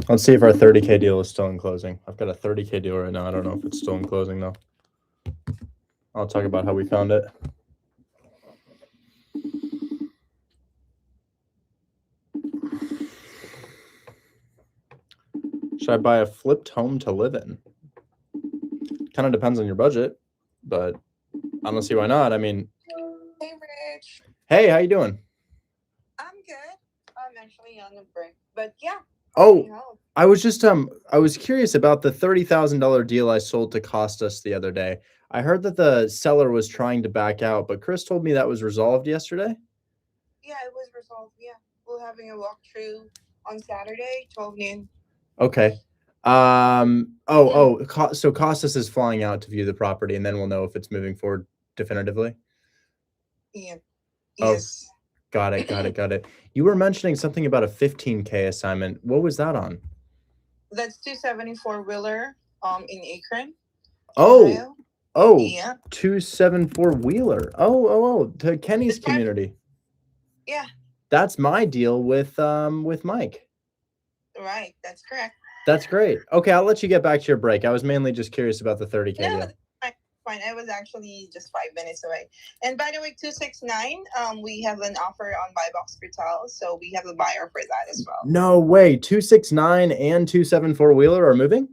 Let's see if our 30K deal is still in closing. I've got a 30K deal right now. I don't know if it's still in closing though. I'll talk about how we found it. Should I buy a flipped home to live in? Kind of depends on your budget, but I don't see why not. I mean, Hey, Rich. hey, how you doing? I'm good. I'm actually on a break, but yeah. Oh, I was just I was curious about the $30,000 deal I sold to Costas the other day. I heard that the seller was trying to back out, but Chris told me that was resolved yesterday. Yeah, it was resolved. Yeah, we're having a walkthrough on Saturday, 12 noon. Okay. So Costas is flying out to view the property, and then we'll know if it's moving forward definitively. Yeah. Oh, Yes. got it. You were mentioning something about a 15K assignment. What was that on? That's 274 Wheeler in Akron. Oh, Ohio. Yeah. 274 Wheeler. To Kenny's It's private. community. Yeah. That's my deal with Mike. Right. That's correct. That's great. Okay, I'll let you get back to your break. I was mainly just curious about the 30K No, deal. that's fine. I was actually just 5 minutes away. And by the way, 269, we have an offer on buy box Fertile, so we have a buyer for that as well. No way. 269 and 274 Wheeler are moving?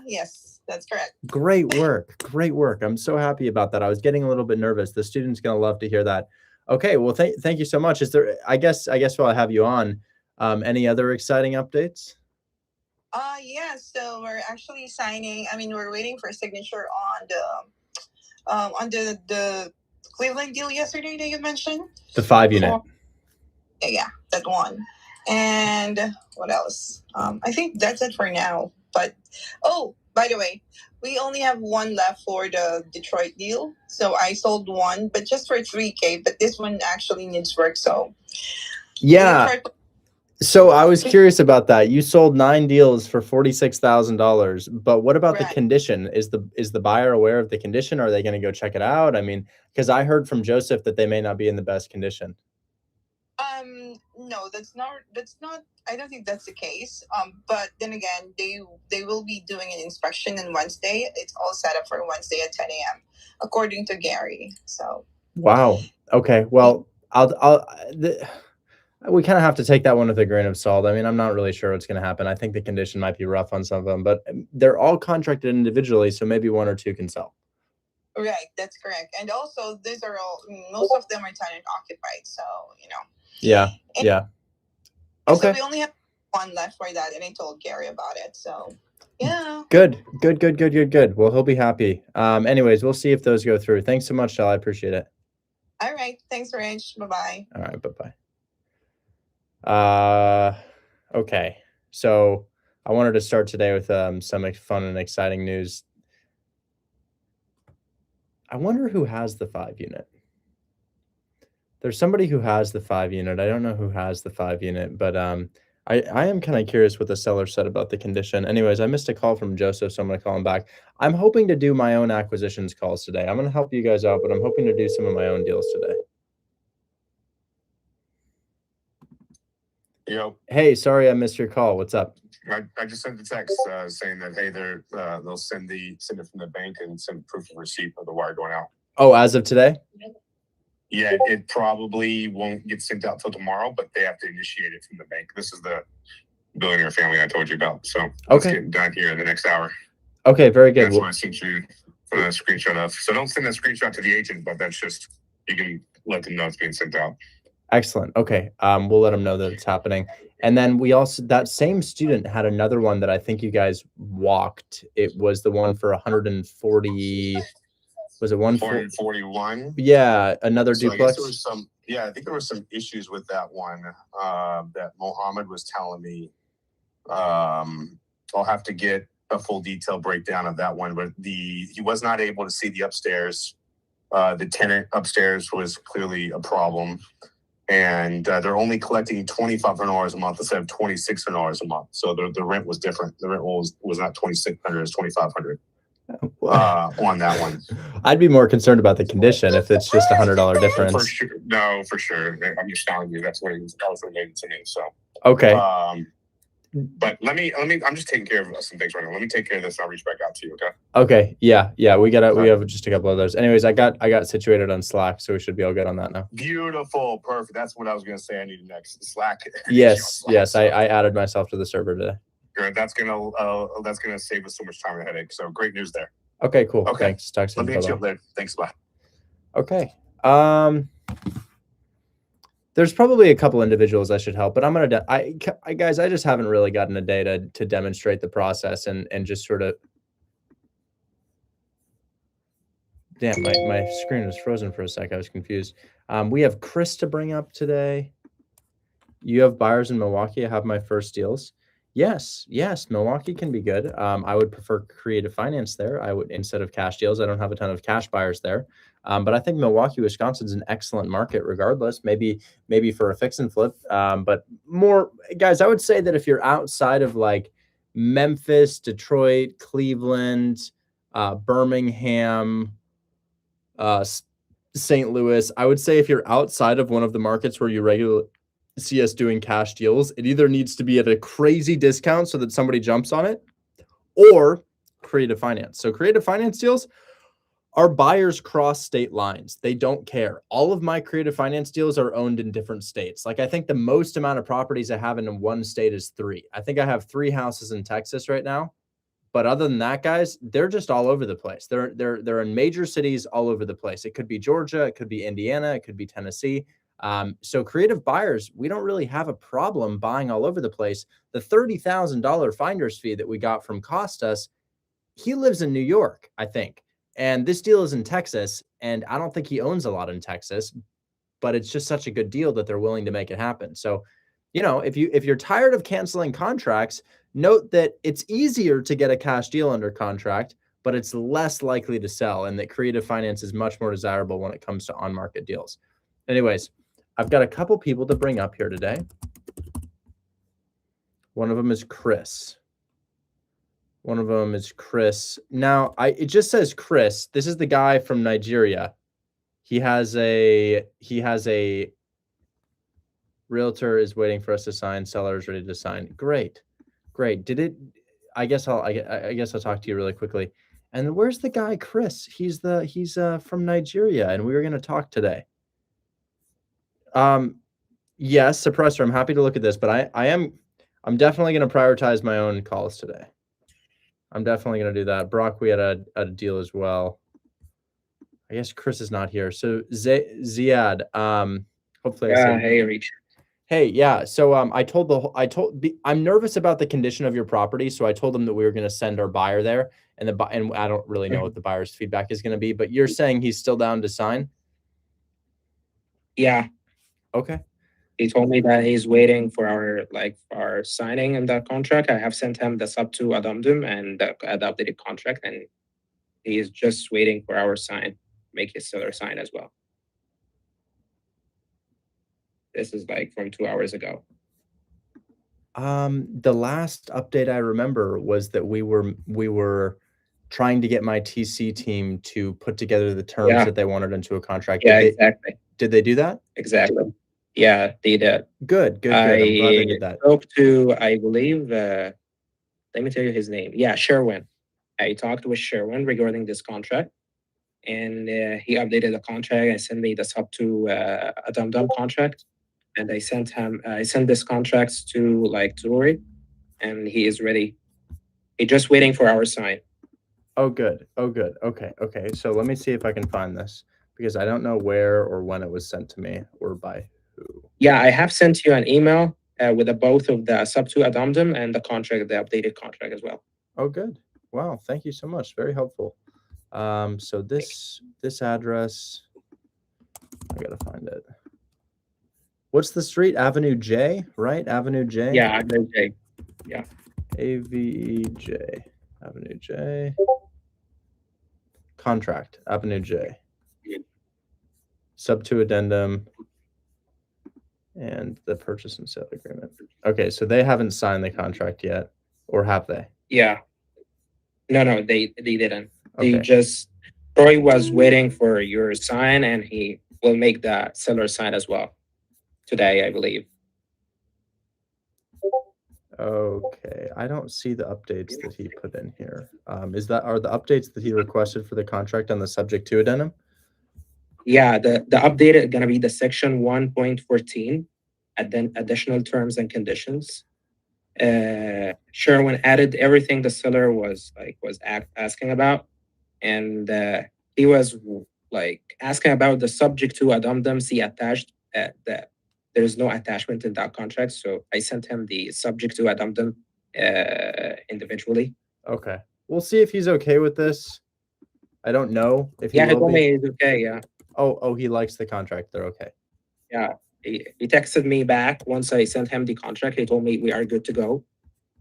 Yes, that's correct. Great work. I'm so happy about that. I was getting a little bit nervous. The student's gonna love to hear that. Okay, well, thank you so much. Is there? I guess while I have you on, any other exciting updates? Yeah. So we're actually signing. I mean, we're waiting for a signature on the Cleveland deal yesterday that you mentioned. The 5 unit. Yeah, that one. And what else? I think that's it for now. But by the way, we only have one left for the Detroit deal. So I sold one, but just for 3K. But this one actually needs work. So yeah. So I was curious about that. You sold 9 deals for $46,000, but what about the condition? Is the buyer aware of the condition? Are they going to go check it out? I mean, because I heard from Joseph that they may not be in the best condition. No, that's not. I don't think that's the case. But then again, they will be doing an inspection on Wednesday. It's all set up for Wednesday at 10 a.m. according to Gary. So. Wow. Okay. Well, we kind of have to take that one with a grain of salt. I mean, I'm not really sure what's going to happen. I think the condition might be rough on some of them, but they're all contracted individually, so maybe 1 or 2 can sell. Right, that's correct. And also, these are all, most of them are tenant occupied, so, you know. Yeah. Okay. So we only have one left for that, and I told Gary about it, so, yeah. Good. Well, he'll be happy. Anyways, we'll see if those go through. Thanks so much, Shell. I appreciate it. All right. Thanks, Rich. Bye-bye. All right. Bye-bye. Okay. So I wanted to start today with some fun and exciting news. I wonder who has the 5 unit. There's somebody who has the 5 unit. I don't know who has the 5 unit, but I am kind of curious what the seller said about the condition. Anyways, I missed a call from Joseph, so I'm going to call him back. I'm hoping to do my own acquisitions calls today. I'm going to help you guys out, but I'm hoping to do some of my own deals today. Yo. Hey, sorry I missed your call. What's up? I just sent the text saying that, hey, they'll send it from the bank and send proof of receipt of the wire going out. Oh, as of today? Yeah, it probably won't get sent out till tomorrow, but they have to initiate it from the bank. This is the billionaire family I told you about. So it's getting done here in the next hour. Okay, very good. That's why I sent you a screenshot of. So don't send that screenshot to the agent, but that's just, you can let them know it's being sent out. Excellent. Okay. We'll let them know that it's happening. And then we also, that same student had another one that I think you guys walked. It was the one for 140. Was it 141? Yeah, another duplex. I think there were some issues with that one that Mohammed was telling me. I'll have to get a full detailed breakdown of that one, but he was not able to see the upstairs. The tenant upstairs was clearly a problem, and they're only collecting $2,500 a month instead of $2,600 a month. So the rent was different. The rent was not $2,600, it's $2,500. On that one. I'd be more concerned about the condition if it's just $100 difference. For sure. No, for sure. I'm just telling you, that's what it was related to me. So okay. But let me. I'm just taking care of some things right now. Let me take care of this. I'll reach back out to you. Okay. Okay. Yeah. We Sorry. have just a couple of those. Anyways, I got situated on Slack, so we should be all good on that now. Beautiful. Perfect. That's what I was going to say. I needed next. Slack. Yes. I added myself to the server today. Good. That's gonna save us so much time and headache. So great news there. Okay. Cool. Okay. Thanks. Talk soon. Let me hit you up later. Thanks. Bye. Okay. There's probably a couple individuals I should help, but I'm gonna. Guys, I just haven't really gotten a day to demonstrate the process and just sort of. Damn, my screen was frozen for a sec. I was confused. We have Chris to bring up today. You have buyers in Milwaukee. I have my first deals. Yes, Milwaukee can be good. I would prefer creative finance there. I would, instead of cash deals. I don't have a ton of cash buyers there. But I think Milwaukee, Wisconsin's an excellent market regardless, maybe for a fix and flip. But more guys, I would say that if you're outside of like Memphis, Detroit, Cleveland, Birmingham, St. Louis, I would say if you're outside of one of the markets where you regularly see us doing cash deals, it either needs to be at a crazy discount so that somebody jumps on it, or creative finance. So creative finance deals, our buyers cross state lines. They don't care. All of my creative finance deals are owned in different states. Like I think the most amount of properties I have in one state is 3. I think I have 3 houses in Texas right now. But other than that, guys, they're just all over the place. They're in major cities all over the place. It could be Georgia, it could be Indiana, it could be Tennessee. So creative buyers, we don't really have a problem buying all over the place. The $30,000 finder's fee that we got from Costas, he lives in New York, I think. And this deal is in Texas, and I don't think he owns a lot in Texas, but it's just such a good deal that they're willing to make it happen. So, if you're tired of canceling contracts, note that it's easier to get a cash deal under contract, but it's less likely to sell, and that creative finance is much more desirable when it comes to on-market deals. Anyways, I've got a couple people to bring up here today. One of them is Chris. Now, it just says Chris. This is the guy from Nigeria. He has a realtor is waiting for us to sign. Seller is ready to sign. Great. I guess I'll talk to you really quickly. And where's the guy, Chris? He's from Nigeria, and we were going to talk today. Yes, suppressor. I'm happy to look at this, but I'm definitely going to prioritize my own calls today. I'm definitely going to do that. Brock, we had a deal as well. I guess Chris is not here. So Ziad, hopefully. Yeah, hey, Rich. Hey, yeah. So I'm nervous about the condition of your property. So I told them that we were going to send our buyer there, and I don't really know what the buyer's feedback is going to be, but you're saying he's still down to sign? Yeah. Okay. He told me that he's waiting for our signing in that contract. I have sent him the sub to addendum and the updated contract, and he is just waiting for our sign, make his seller sign as well. This is from 2 hours ago. The last update I remember was that we were trying to get my TC team to put together the terms that they wanted into a contract. Yeah, exactly. Did they do that? Exactly. Yeah, they did. Good. I'm glad they did that. I spoke to, I believe, let me tell you his name. Yeah, Sherwin. I talked with Sherwin regarding this contract, and he updated the contract and sent me the sub to a dum-dum contract. And I sent this contracts to Tori, and he is ready. He's just waiting for our sign. Oh, good. Okay. So let me see if I can find this, because I don't know where or when it was sent to me or by who. Yeah, I have sent you an email with both of the sub to addendum and the contract, the updated contract as well. Oh, good. Wow. Thank you so much. Very helpful. So this address, I gotta find it. What's the street? Avenue J, right? Avenue J? Yeah, Avenue J. Yeah. AVEJ. Avenue J. Contract. Avenue J. Sub to addendum. And the purchase and sale agreement. Okay, so they haven't signed the contract yet, or have they? Yeah. No, they didn't. Okay. They just, Troy was waiting for your sign, and he will make the seller sign as well today, I believe. Okay, I don't see the updates that he put in here. Are the updates that he requested for the contract on the subject to addendum? Yeah, the update is gonna be the section 1.14, and then additional terms and conditions. Sherwin added everything the seller was asking about, and he was like asking about the subject to addendum. See attached. That there is no attachment in that contract, so I sent him the subject to addendum individually. Okay, we'll see if he's okay with this. I don't know if he Yeah, he will told be. me it's okay. Yeah. Oh, he likes the contract. They're okay. Yeah, he texted me back once I sent him the contract. He told me we are good to go.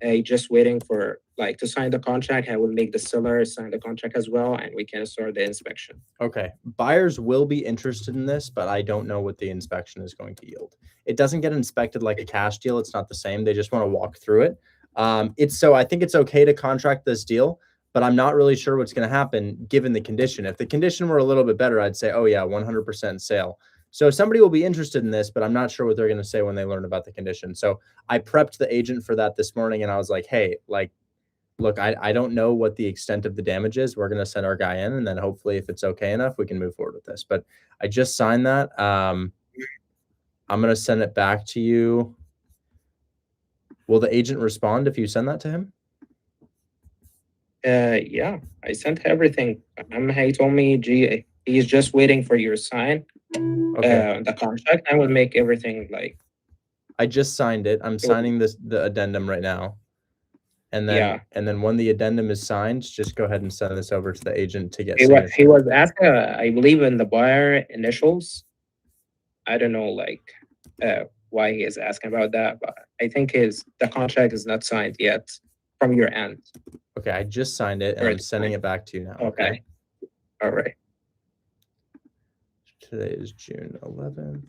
He just waiting for like to sign the contract. I will make the seller sign the contract as well, and we can start the inspection. Okay, buyers will be interested in this, but I don't know what the inspection is going to yield. It doesn't get inspected like a cash deal. It's not the same. They just want to walk through it. I think it's okay to contract this deal, but I'm not really sure what's going to happen given the condition. If the condition were a little bit better, I'd say, oh yeah, 100% sale. So somebody will be interested in this, but I'm not sure what they're going to say when they learn about the condition. So I prepped the agent for that this morning, and I was like, hey, like, look, I don't know what the extent of the damage is. We're going to send our guy in, and then hopefully if it's okay enough, we can move forward with this. But I just signed that. I'm going to send it back to you. Will the agent respond if you send that to him? Yeah, I sent everything. He told me, gee, he's just waiting for your sign. Okay. The contract. I will make everything like. I just signed it. I'm signing the addendum right now. And then when the addendum is signed, just go ahead and send this over to the agent to get signature. He was asking, I believe, in the buyer initials. I don't know, like, why he is asking about that, but I think the contract is not signed yet from your end. Okay, I just signed it, and I'm sending it back to you now. Okay. All right. Today is June 11th.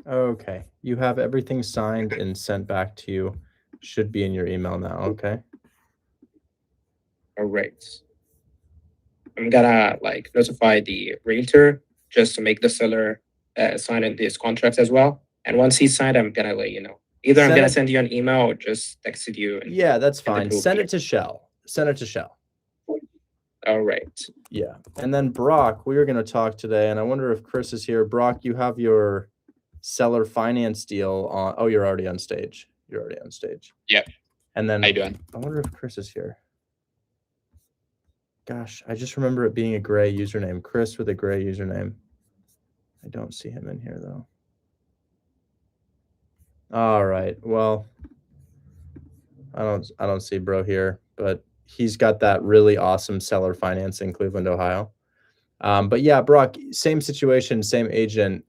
Okay, you have everything signed and sent back to you. Should be in your email now, okay? All right. I'm gonna like notify the realtor just to make the seller sign in these contracts as well. And once he's signed, I'm gonna let you know. Either I'm gonna send you an email or just text you. Yeah, that's fine. Send it to Shell. Send it to Shell. All right. Yeah. And then Brock, we were going to talk today, and I wonder if Chris is here. Brock, you have your seller finance deal on. Oh, you're already on stage. You're already on stage. Yep. And then how you doing? I wonder if Chris is here. Gosh, I just remember it being a gray username. Chris with a gray username. I don't see him in here though. All right. Well, I don't see bro here, but he's got that really awesome seller finance in Cleveland, Ohio. But yeah, Brock, same situation, same agent.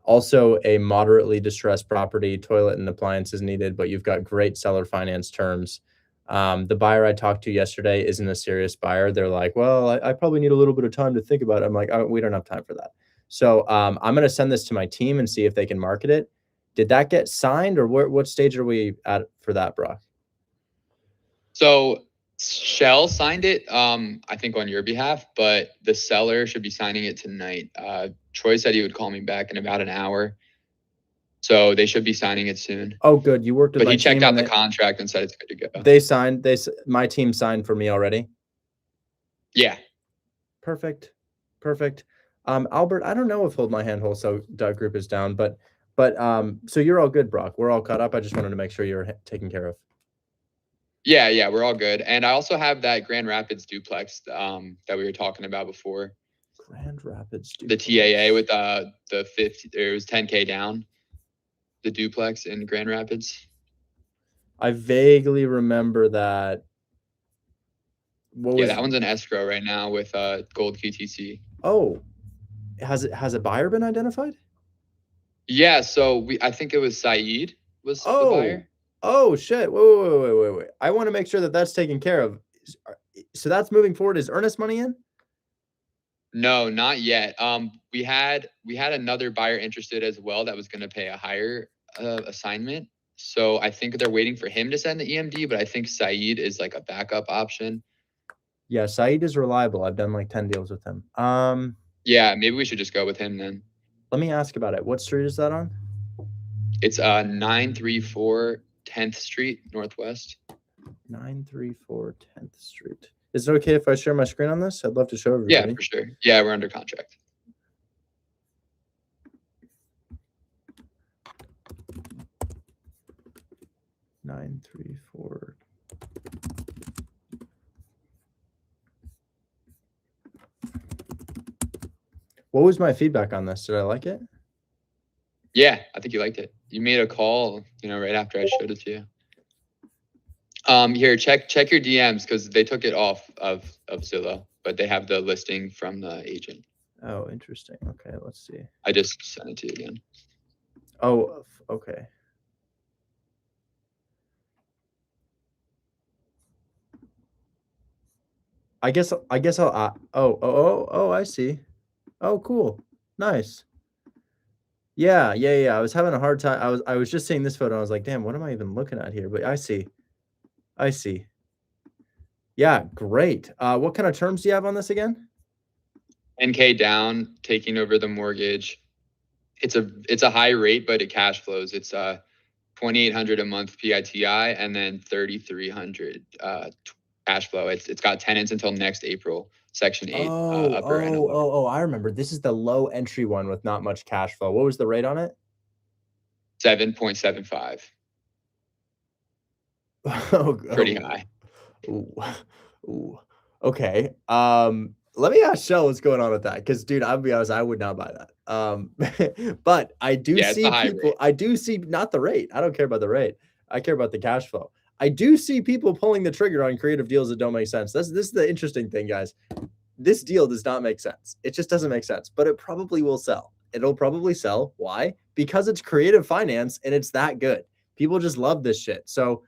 Also a moderately distressed property, toilet and appliances needed, but you've got great seller finance terms. The buyer I talked to yesterday isn't a serious buyer. They're like, well, I probably need a little bit of time to think about it. I'm like, oh, we don't have time for that. So I'm going to send this to my team and see if they can market it. Did that get signed, or what stage are we at for that, Brock? So Shell signed it, I think on your behalf, but the seller should be signing it tonight. Troy said he would call me back in about an hour. So they should be signing it soon. Oh, good. You worked with But my he checked team out the contract and said it's good to go. They signed. My team signed for me already. Yeah. Perfect. Albert, I don't know if Hold My Hand Wholesale Group is down, but so you're all good, Brock. We're all caught up. I just wanted to make sure you're taken care of. Yeah, we're all good. And I also have that Grand Rapids duplex that we were talking about before. Grand Rapids duplex. The TAA with the 50, there was 10K down. The duplex in Grand Rapids. I vaguely remember that. That one's in escrow right now with Gold QTC. Oh, has a buyer been identified? Yeah, so I think it was Saeed was the buyer. Oh shit! Wait! I want to make sure that that's taken care of. So that's moving forward. Is earnest money in? No, not yet. We had another buyer interested as well that was going to pay a higher assignment. So I think they're waiting for him to send the EMD, but I think Saeed is like a backup option. Yeah, Saeed is reliable. I've done like 10 deals with him. Yeah, maybe we should just go with him then. Let me ask about it. What street is that on? It's 934 10th Street Northwest. 934 10th Street. Is it okay if I share my screen on this? I'd love to show Yeah, everybody. for sure. Yeah, we're under contract. Yeah. 934. What was my feedback on this? Did I like it? Yeah, I think you liked it. You made a call, right after I showed it to you. Here, check your DMs because they took it off of Zillow, but they have the listing from the agent. Oh, interesting. Okay, let's see. I just sent it to you again. Oh, okay. I guess I'll oh, I see. Oh, cool. Nice. Yeah. I was having a hard time. I was just seeing this photo. I was like, damn, what am I even looking at here? But I see. Yeah, great. What kind of terms do you have on this again? 10K down, taking over the mortgage. It's a high rate, but it cash flows. It's $2,800 a month PITI and then $3,300 cash flow. It's got tenants until next April. Section 8 upper and lower. I remember. This is the low entry one with not much cash flow. What was the rate on it? 7.75. Pretty high. Ooh. Okay. Let me ask Shell what's going on with that. Because, dude, I'll be honest, I would not buy that. But I do see people. I do see not the rate. I don't care about the rate. I care about the cash flow. I do see people pulling the trigger on creative deals that don't make sense. This is the interesting thing, guys. This deal does not make sense. It just doesn't make sense. But it probably will sell. It'll probably sell. Why? Because it's creative finance and it's that good. People just love this shit. So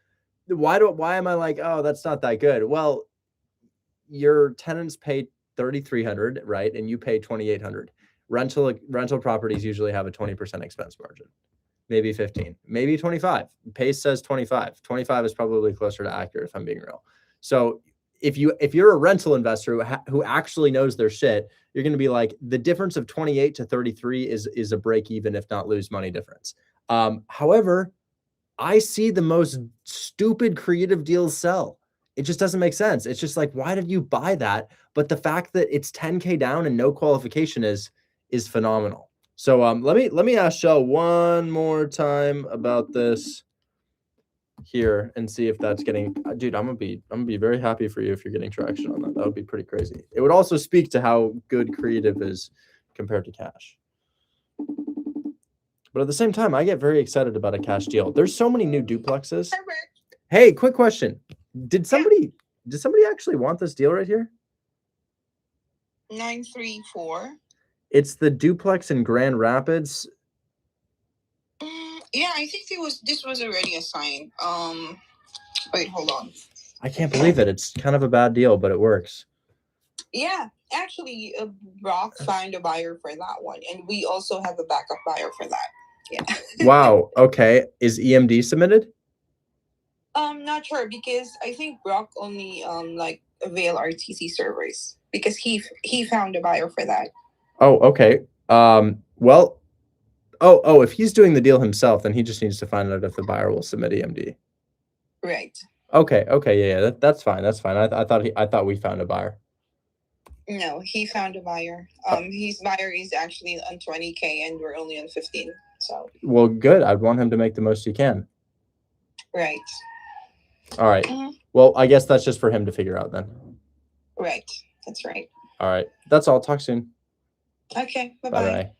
why am I like, oh, that's not that good? Well, your tenants pay $3,300, right? And you pay $2,800. Rental properties usually have a 20% expense margin, maybe 15, maybe 25. Pace says 25. 25 is probably closer to accurate if I'm being real. So if you're a rental investor who actually knows their shit, you're going to be like, the difference of 28 to 33 is a break even, if not lose money difference. However, I see the most stupid creative deals sell. It just doesn't make sense. It's just like, why did you buy that? But the fact that it's 10K down and no qualification is phenomenal. So let me ask Shell one more time about this here and see if that's getting. Dude, I'm gonna be very happy for you if you're getting traction on that. That would be pretty crazy. It would also speak to how good creative is compared to cash. But at the same time, I get very excited about a cash deal. There's so many new duplexes. Hey, quick question. Did somebody actually want this deal right here? 934. It's the duplex in Grand Rapids. Yeah, I think this was already assigned. Wait, hold on. I can't believe it. It's kind of a bad deal, but it works. Yeah, actually, Brock found a buyer for that one, and we also have a backup buyer for that. Yeah. Wow. Okay. Is EMD submitted? Not sure because I think Brock only like avail RTC servers because he found a buyer for that. Oh, okay. Well, if he's doing the deal himself, then he just needs to find out if the buyer will submit EMD. Right. Okay. Yeah. That's fine. I thought we found a buyer. No, he found a buyer. His buyer is actually on 20K and we're only on 15. So. Well, good. I'd want him to make the most he can. Right. All right. Mm-hmm. Well, I guess that's just for him to figure out then. Right. That's right. All right. That's all. Talk soon. Okay. Bye-bye.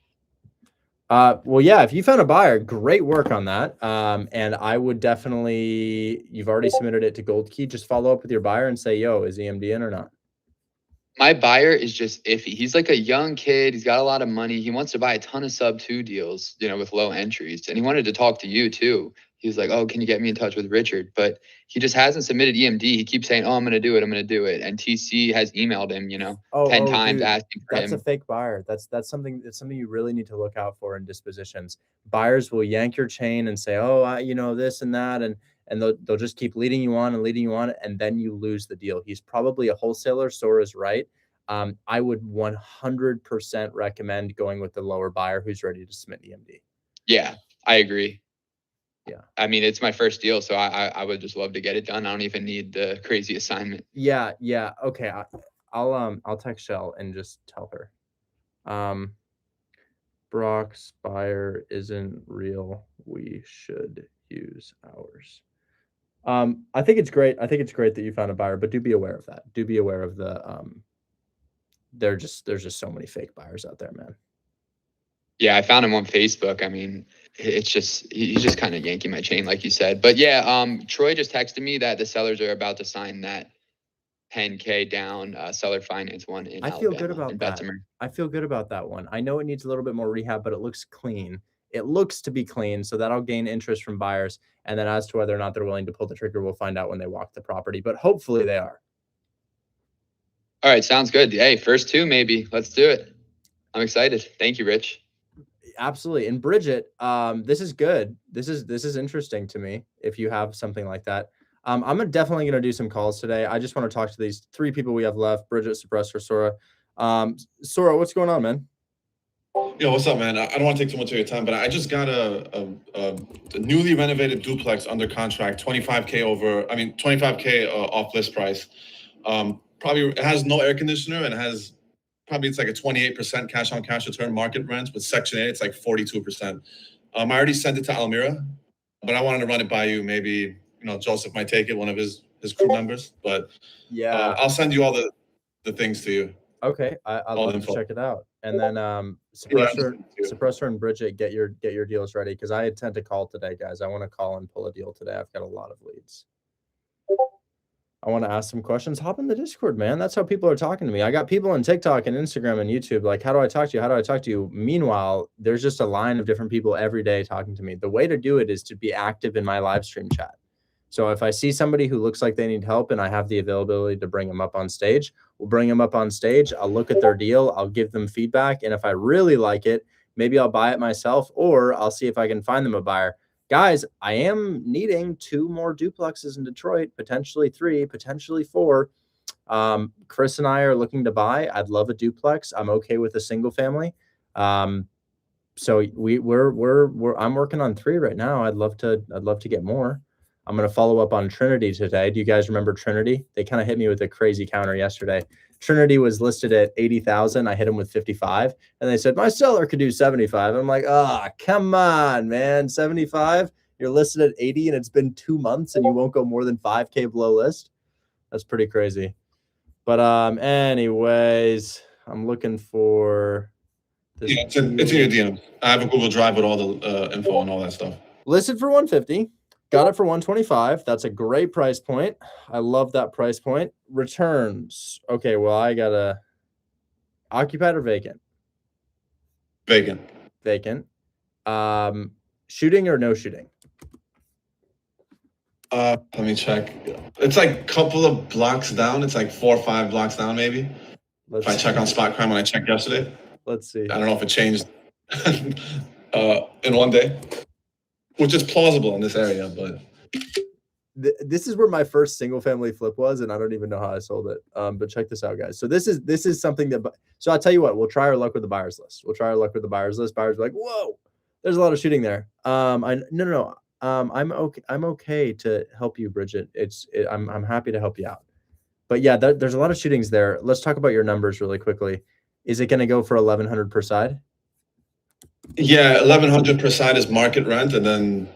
Well, yeah, if you found a buyer, great work on that. And I would definitely, you've already submitted it to Gold Key. Just follow up with your buyer and say, yo, is EMD in or not? My buyer is just iffy. He's like a young kid. He's got a lot of money. He wants to buy a ton of sub 2 deals, with low entries. And he wanted to talk to you too. he was like, "Oh, can you get me in touch with Richard?" But he just hasn't submitted EMD. He keeps saying, "Oh, I'm gonna do it. I'm gonna do it." And TC has emailed him, 10 times Dude, asking for that's a him. fake buyer. That's something you really need to look out for in dispositions. Buyers will yank your chain and say, "Oh, this and that," and they'll just keep leading you on, and then you lose the deal. He's probably a wholesaler. Sora's right. I would 100% recommend going with the lower buyer who's ready to submit EMD. Yeah, I agree. Yeah. I mean, it's my first deal, so I would just love to get it done. I don't even need the crazy assignment. Yeah. Okay. I'll text Shell and just tell her. Brock's buyer isn't real. We should use ours. I think it's great. I think it's great that you found a buyer, but do be aware of that. Do be aware of the there's just so many fake buyers out there, man. Yeah, I found him on Facebook. I mean, it's just he's just kind of yanking my chain, like you said. But yeah, Troy just texted me that the sellers are about to sign that 10K down seller finance one in I feel Alabama, good about in that. Bessemer. I feel good about that one. I know it needs a little bit more rehab, but it looks clean. It looks to be clean, so that'll gain interest from buyers. And then as to whether or not they're willing to pull the trigger, we'll find out when they walk the property. But hopefully they are. All right, sounds good. Hey, first two maybe. Let's do it. I'm excited. Thank you, Rich. Absolutely. And Bridget, this is good. This is interesting to me if you have something like that. I'm definitely going to do some calls today. I just want to talk to these three people we have left: Bridget, Suppressor, Sora. Sora, what's going on, man? Yo, what's up, man? I don't want to take too much of your time, but I just got a newly renovated duplex under contract, 25K off list price. Probably it has no air conditioner and it's like a 28% cash on cash return market rent. With Section 8, it's like 42%. I already sent it to Almira, but I wanted to run it by you. Maybe, Joseph might take it, one of his crew members. But Yeah. I'll send you all the things to you. Okay. I'd love to check it out. And then Suppressor and Bridget, get your deals ready, because I intend to call today, guys. I want to call and pull a deal today. I've got a lot of leads. I want to ask some questions. Hop in the Discord, man. That's how people are talking to me. I got people on TikTok and Instagram and YouTube like, how do I talk to you? How do I talk to you? Meanwhile, there's just a line of different people every day talking to me. The way to do it is to be active in my live stream chat. So if I see somebody who looks like they need help and I have the availability to bring them up on stage, we'll bring them up on stage. I'll look at their deal. I'll give them feedback. And if I really like it, maybe I'll buy it myself, or I'll see if I can find them a buyer. Guys, I am needing 2 more duplexes in Detroit, potentially 3, potentially 4. Chris and I are looking to buy. I'd love a duplex. I'm okay with a single family. So I'm working on 3 right now. I'd love to get more. I'm going to follow up on Trinity today. Do you guys remember Trinity? They kind of hit me with a crazy counter yesterday. Trinity was listed at 80,000. I hit them with 55, and they said my seller could do 75. I'm like, come on, man, 75. You're listed at 80, and it's been 2 months, and you won't go more than 5K below list. That's pretty crazy. But anyways, I'm looking for this. Yeah, it's in your DM. I have a Google Drive with all the info and all that stuff. Listed for 150. Got it for 125. That's a great price point. I love that price point. Returns. Okay, well, I got a occupied or vacant? Vacant. Vacant. Shooting or no shooting? Let me check. It's like a couple of blocks down. It's like 4 or 5 blocks down, maybe. If I check on Spot Crime when I checked yesterday. Let's see. I don't know if it changed in one day, which is plausible in this area, but this is where my first single family flip was, and I don't even know how I sold it. But check this out, guys. So this is something that. So I'll tell you what. We'll try our luck with the buyers list. Buyers are like, whoa, there's a lot of shooting there. No. I'm okay to help you, Bridget. I'm happy to help you out. But yeah, there's a lot of shootings there. Let's talk about your numbers really quickly. Is it going to go for 1,100 per side? Yeah, 1,100 per side is market rent, and then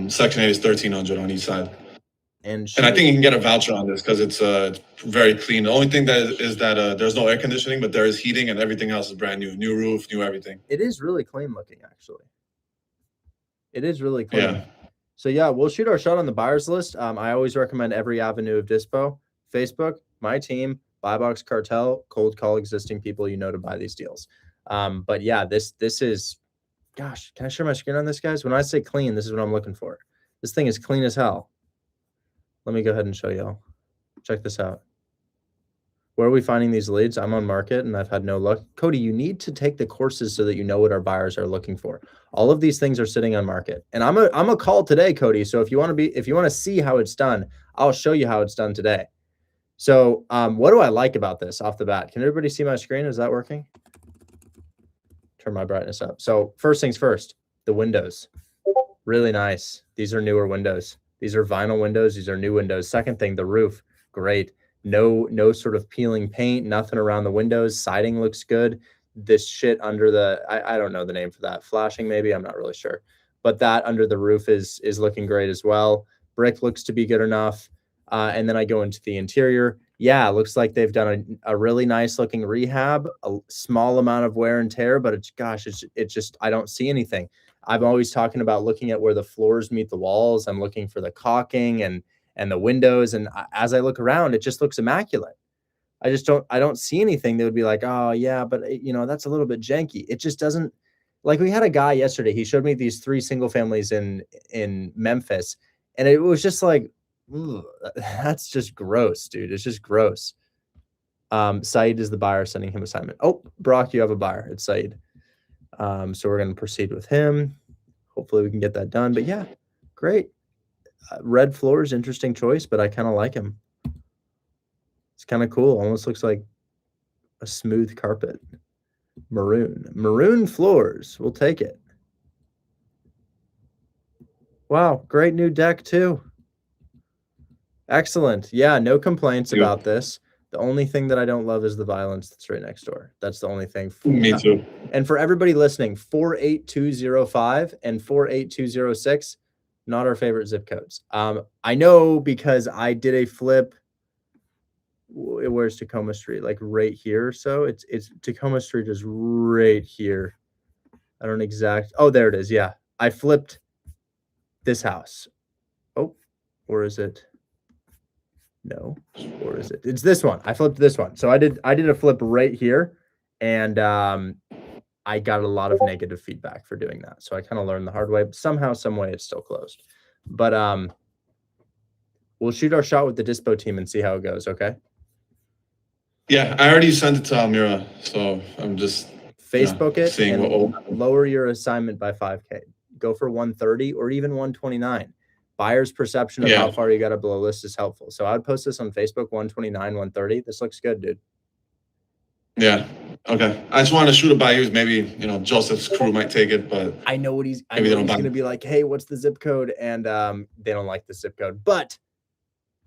Section 8 is 1,300 on each side. And I think you can get a voucher on this because it's very clean. The only thing that is that there's no air conditioning, but there is heating, and everything else is brand new roof, new everything. It is really clean looking, actually. It is really clean. Yeah. So yeah, we'll shoot our shot on the buyers list. I always recommend every avenue of dispo: Facebook, my team, Buy Box Cartel, cold call existing people to buy these deals. But yeah, this is, gosh, can I share my screen on this, guys? When I say clean, this is what I'm looking for. This thing is clean as hell. Let me go ahead and show y'all. Check this out. Where are we finding these leads? I'm on market and I've had no luck. Cody, you need to take the courses so that you know what our buyers are looking for. All of these things are sitting on market. And I'm a call today, Cody. So if you want to see how it's done, I'll show you how it's done today. So what do I like about this off the bat? Can everybody see my screen? Is that working? Turn my brightness up. So first things first, the windows. Really nice. These are newer windows. These are vinyl windows. These are new windows. Second thing, the roof. Great. No sort of peeling paint, nothing around the windows. Siding looks good. This shit under the, I don't know the name for that. Flashing maybe, I'm not really sure. But that under the roof is looking great as well. Brick looks to be good enough. And then I go into the interior. Yeah, it looks like they've done a really nice looking rehab, a small amount of wear and tear, but it's just, I don't see anything. I'm always talking about looking at where the floors meet the walls. I'm looking for the caulking and the windows. And as I look around, it just looks immaculate. I don't see anything that would be like, oh yeah, but that's a little bit janky. It just doesn't, like we had a guy yesterday, he showed me these 3 single families in Memphis. And it was just like, that's just gross, dude. It's just gross. Saeed is the buyer, sending him assignment. Oh, Brock, you have a buyer. It's Saeed. So we're going to proceed with him. Hopefully we can get that done. But yeah, great. Red floors, interesting choice, but I kind of like him. It's kind of cool. Almost looks like a smooth carpet. Maroon floors. We'll take it. Wow, great new deck too. Excellent. Yeah, no complaints about this. The only thing that I don't love is the violence that's right next door. That's the only thing. Me too. And for everybody listening, 48205 and 48206, not our favorite zip codes. I know because I did a flip. Where's Tacoma Street? Like right here. So it's Tacoma Street is right here. I don't oh, there it is. Yeah. I flipped this house. Oh, or is it? No, or is it? It's this one. I flipped this one. So I did a flip right here, and I got a lot of negative feedback for doing that. So I kind of learned the hard way. But somehow, some way, it's still closed. But we'll shoot our shot with the dispo team and see how it goes. Okay. Yeah, I already sent it to Almira, so I'm just Facebook it seeing and lower your assignment by 5K. Go for 130 or even 129. Buyer's perception of how far you got to below list is helpful. So I'd post this on Facebook, 129, 130. This looks good, dude. Yeah. Okay. I just wanted to shoot it by you. Maybe, Joseph's crew might take it, but I know what he's going to be like, hey, what's the zip code? And they don't like the zip code. But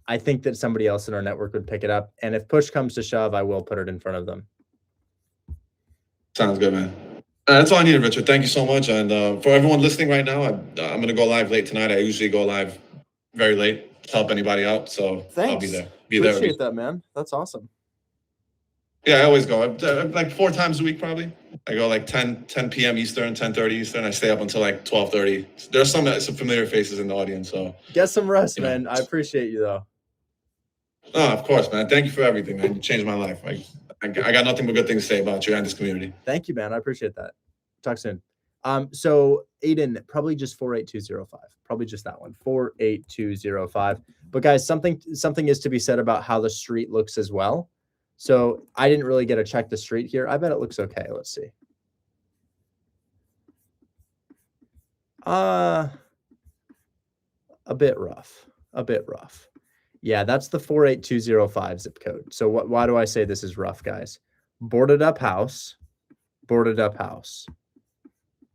I think that somebody else in our network would pick it up. And if push comes to shove, I will put it in front of them. Sounds good, man. That's all I needed, Richard. Thank you so much. And for everyone listening right now, I'm going to go live late tonight. I usually go live very late to help anybody out. So thanks. I'll be there. Appreciate that, man. That's awesome. Yeah, I always go. Like 4 times a week, probably. I go like 10 p.m. Eastern, 10:30 Eastern. I stay up until like 12:30. There's some familiar faces in the audience. So get some rest, man. I appreciate you, though. Oh, of course, man. Thank you for everything, man. You changed my life. I got nothing but good things to say about you and this community. Thank you, man. I appreciate that. Talk soon. So Aiden, probably just 48205. Probably just that one, 48205. But guys, something is to be said about how the street looks as well. So I didn't really get to check the street here. I bet it looks okay. Let's see. A bit rough. Yeah, that's the 48205 zip code. So why do I say this is rough, guys? Boarded up house, boarded up house,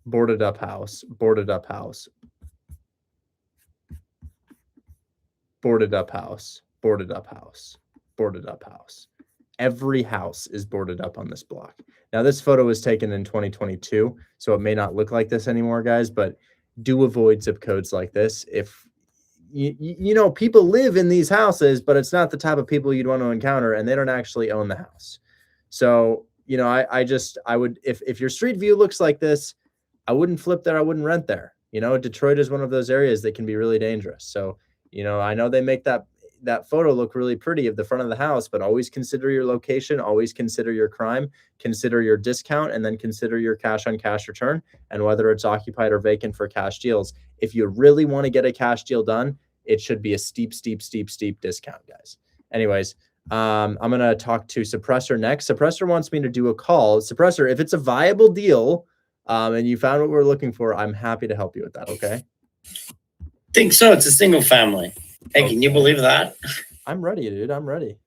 boarded up house, boarded up house, boarded up house, boarded up house, boarded up house. Every house is boarded up on this block. Now, this photo was taken in 2022, so it may not look like this anymore, guys, but do avoid zip codes like this. If people live in these houses, but it's not the type of people you'd want to encounter, and they don't actually own the house. So, I would, if your street view looks like this, I wouldn't flip there. I wouldn't rent there. Detroit is one of those areas that can be really dangerous. So, I know they make that photo look really pretty of the front of the house, but always consider your location, always consider your crime, consider your discount, and then consider your cash on cash return and whether it's occupied or vacant for cash deals. if you really want to get a cash deal done, it should be a steep discount, guys. Anyways, I'm going to talk to Suppressor next. Suppressor wants me to do a call. Suppressor, if it's a viable deal and you found what we're looking for, I'm happy to help you with that, okay? Think so. It's a single family. Hey, can you believe that? I'm ready, dude. I'm ready.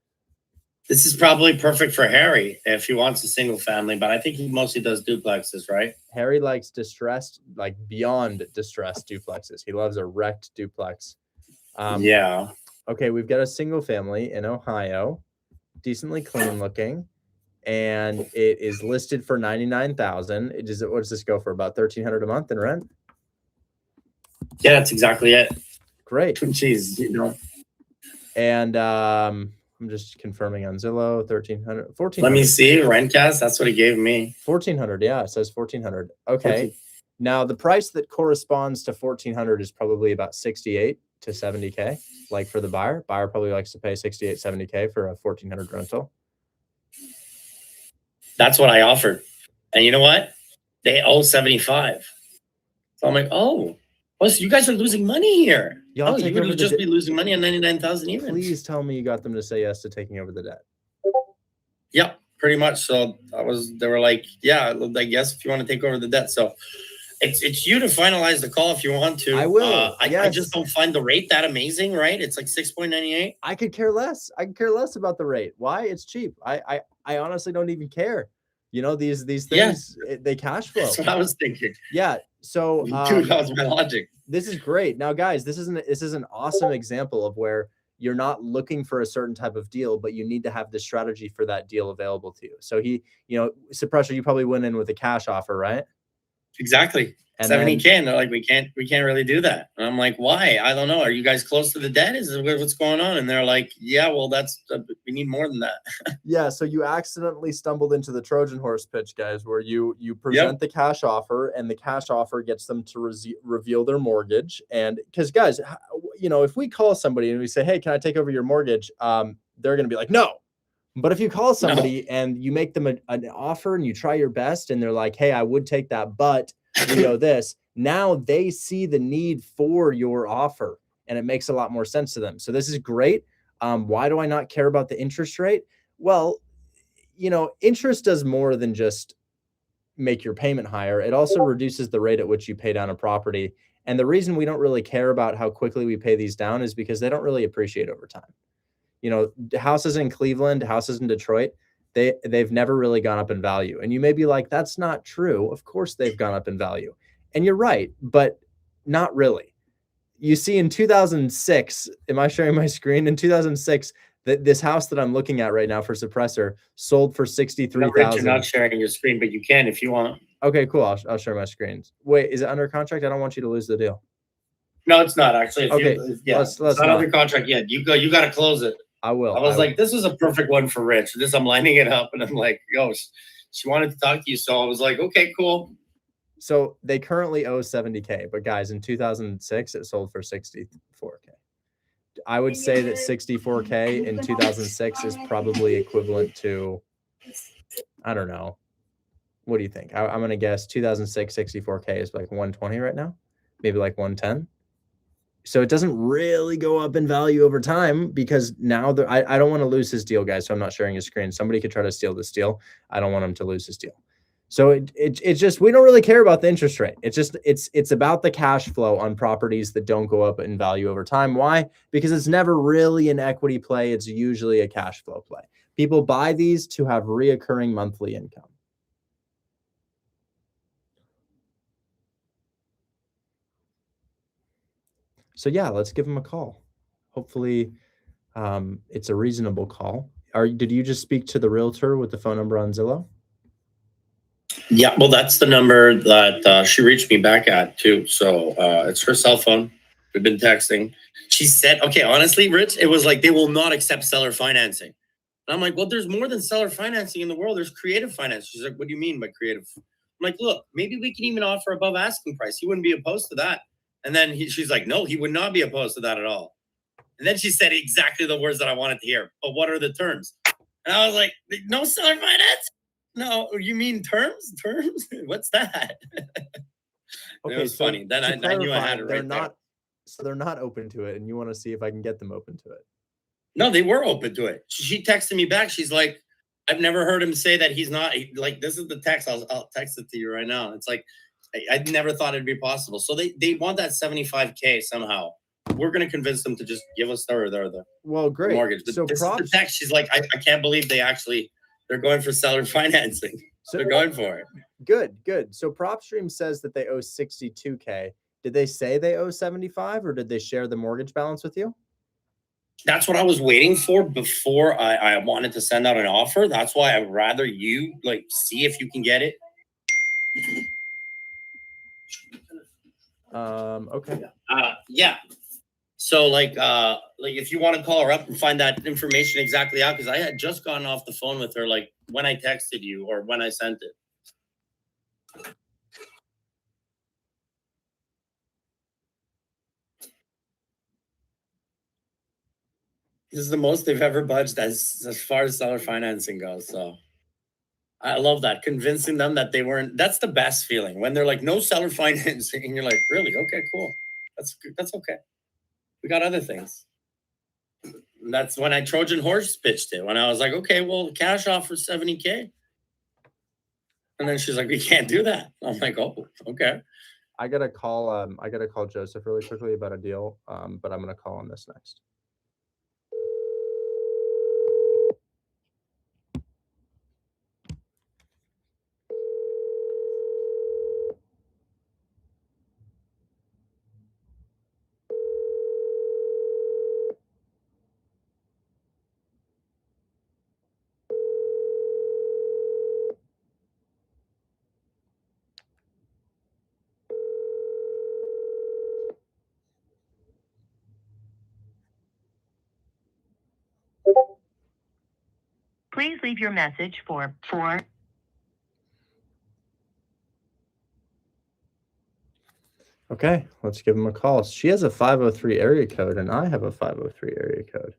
This is probably perfect for Harry if he wants a single family, but I think he mostly does duplexes, right? Harry likes distressed, like beyond distressed duplexes. He loves a wrecked duplex. Yeah. Okay, we've got a single family in Ohio, decently clean looking, and it is listed for $99,000. What does this go for? About $1,300 a month in rent? Yeah, that's exactly it. Great. Jeez, you know. And I'm just confirming on Zillow, 1,300, 1,400. Let me see, Rentcast. That's what he gave me. 1,400. Yeah, it says 1,400. Okay. 14. Now the price that corresponds to 1,400 is probably about 68 to 70K. Like for the buyer probably likes to pay 68, 70K for a 1,400 rental. That's what I offered. And you know what? They owe 75. So I'm like, oh, so you guys are losing money here. Y'all Oh, take you over would the just be losing money on 99,000 even. Please tell me you got them to say yes to taking over the debt. Yep, pretty much. So they were like, yeah, I guess if you want to take over the debt. So it's you to finalize the call if you want to. I will. I Yes. just don't find the rate that amazing, right? It's like 6.98. I could care less. I could care less about the rate. Why? It's cheap. I honestly don't even care. You know, these things, they cash flow. That's what I was thinking. Yeah. So Dude, that was my logic. This is great. Now, guys, this is an awesome example of where you're not looking for a certain type of deal, but you need to have the strategy for that deal available to you. So Suppressor, you probably went in with a cash offer, right? Exactly. And 70K, and they're like, we can't really do that. And I'm like, why? I don't know. Are you guys close to the debt? Is it what's going on? And they're like, yeah, well, we need more than that. Yeah. So you accidentally stumbled into the Trojan horse pitch, guys, where you present the cash offer, and the cash offer gets them to reveal their mortgage. And because, guys, if we call somebody and we say, hey, can I take over your mortgage? They're going to be like, no. But if you call somebody and you make them an offer and you try your best and they're like, hey, I would take that, but this, now they see the need for your offer and it makes a lot more sense to them. So this is great. Why do I not care about the interest rate? Well, interest does more than just make your payment higher. It also reduces the rate at which you pay down a property. And the reason we don't really care about how quickly we pay these down is because they don't really appreciate over time. Houses in Cleveland, houses in Detroit, they've never really gone up in value. And you may be like, that's not true. Of course they've gone up in value. And you're right, but not really. You see in 2006, am I sharing my screen? In 2006, this house that I'm looking at right now for Suppressor sold for $63,000. You're not sharing your screen, but you can if you want. Okay, cool. I'll share my screen. Wait, is it under contract? I don't want you to lose the deal. No, it's not actually. Okay, it's not under contract yet. You got to close it. I will. I was like, this is a perfect one for Rich. I'm lining it up, and I'm like, yo, she wanted to talk to you, so I was like, okay, cool. So they currently owe 70K, but guys, in 2006, it sold for 64K. I would say that 64K in 2006 is probably equivalent to, I don't know. What do you think? I'm going to guess 2006 64K is like 120 right now, maybe like 110. So it doesn't really go up in value over time because now I don't want to lose his deal, guys. So I'm not sharing his screen. Somebody could try to steal this deal. I don't want him to lose his deal. So it's just, we don't really care about the interest rate. It's about the cash flow on properties that don't go up in value over time. Why? Because it's never really an equity play. It's usually a cash flow play. People buy these to have reoccurring monthly income. So yeah, let's give them a call. Hopefully it's a reasonable call. Did you just speak to the realtor with the phone number on Zillow? Yeah, well, that's the number that she reached me back at too. So it's her cell phone. We've been texting. She said, okay, honestly, Rich, it was like, they will not accept seller financing. And I'm like, well, there's more than seller financing in the world. There's creative finance. She's like, what do you mean by creative? I'm like, look, maybe we can even offer above asking price. He wouldn't be opposed to that. And then she's like, no, he would not be opposed to that at all. And then she said exactly the words that I wanted to hear. But what are the terms? And I was like, no seller finance? No, you mean terms? Terms? What's that? It was funny. Then to I knew I clarify, had it they're right there. not, so they're not open to it, and you want to see if I can get them open to it. No, they were open to it. She texted me back. She's like, I've never heard him say that he's not. Like, this is the text. I'll text it to you right now. It's like, I never thought it'd be possible. So they want that 75K somehow. We're gonna convince them to just give us the Well, great. mortgage. But So this is the text. She's like, I can't believe they're going for seller financing. So They're going for it. Good. So PropStream says that they owe 62K. Did they say they owe 75, or did they share the mortgage balance with you? That's what I was waiting for before I wanted to send out an offer. That's why I'd rather you like see if you can get it. Okay. Yeah. So like if you want to call her up and find that information exactly out, because I had just gotten off the phone with her like when I texted you or when I sent it. This is the most they've ever budged as far as seller financing goes. So I love that. Convincing them that they weren't, that's the best feeling when they're like, no seller financing. And you're like, really? Okay, cool. That's good. That's okay. We got other things. And that's when I Trojan horse pitched it. When I was like, okay, well, cash offer 70K. And then she's like, we can't do that. I'm like, oh, okay. I gotta call Joseph really quickly about a deal. But I'm gonna call on this next. Please leave your message for 4. Okay, let's give him a call. She has a 503 area code, and I have a 503 area code.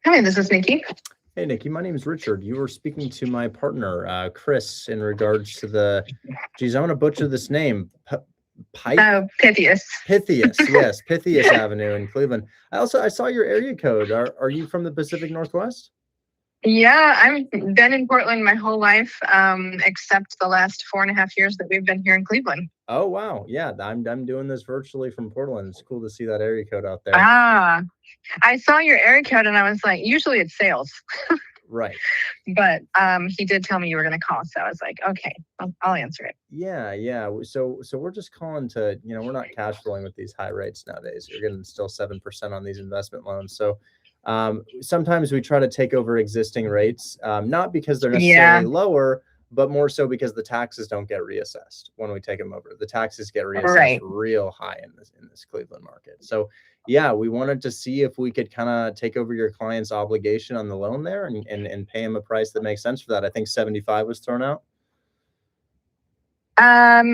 Hi, this is Nikki. Hey, Nikki, my name is Richard. You were speaking to my partner, Chris, in regards to the, geez, I'm going to butcher this name. Pythias. Pythias, yes, Pythias Avenue in Cleveland. I saw your area code. Are you from the Pacific Northwest? Yeah, I've been in Portland my whole life, except the last 4.5 years that we've been here in Cleveland. Oh, wow. Yeah, I'm doing this virtually from Portland. It's cool to see that area code out there. Ah, I saw your area code and I was like, usually it's sales. Right. But he did tell me you were going to call. So I was like, okay, I'll answer it. Yeah. So we're just calling to, we're not cash flowing with these high rates nowadays. You're getting still 7% on these investment loans. So sometimes we try to take over existing rates, not because they're necessarily lower, but more so because the taxes don't get reassessed when we take them over. The taxes get reassessed real high in this Cleveland market. So yeah, we wanted to see if we could kind of take over your client's obligation on the loan there and pay him a price that makes sense for that. I think 75 was thrown out.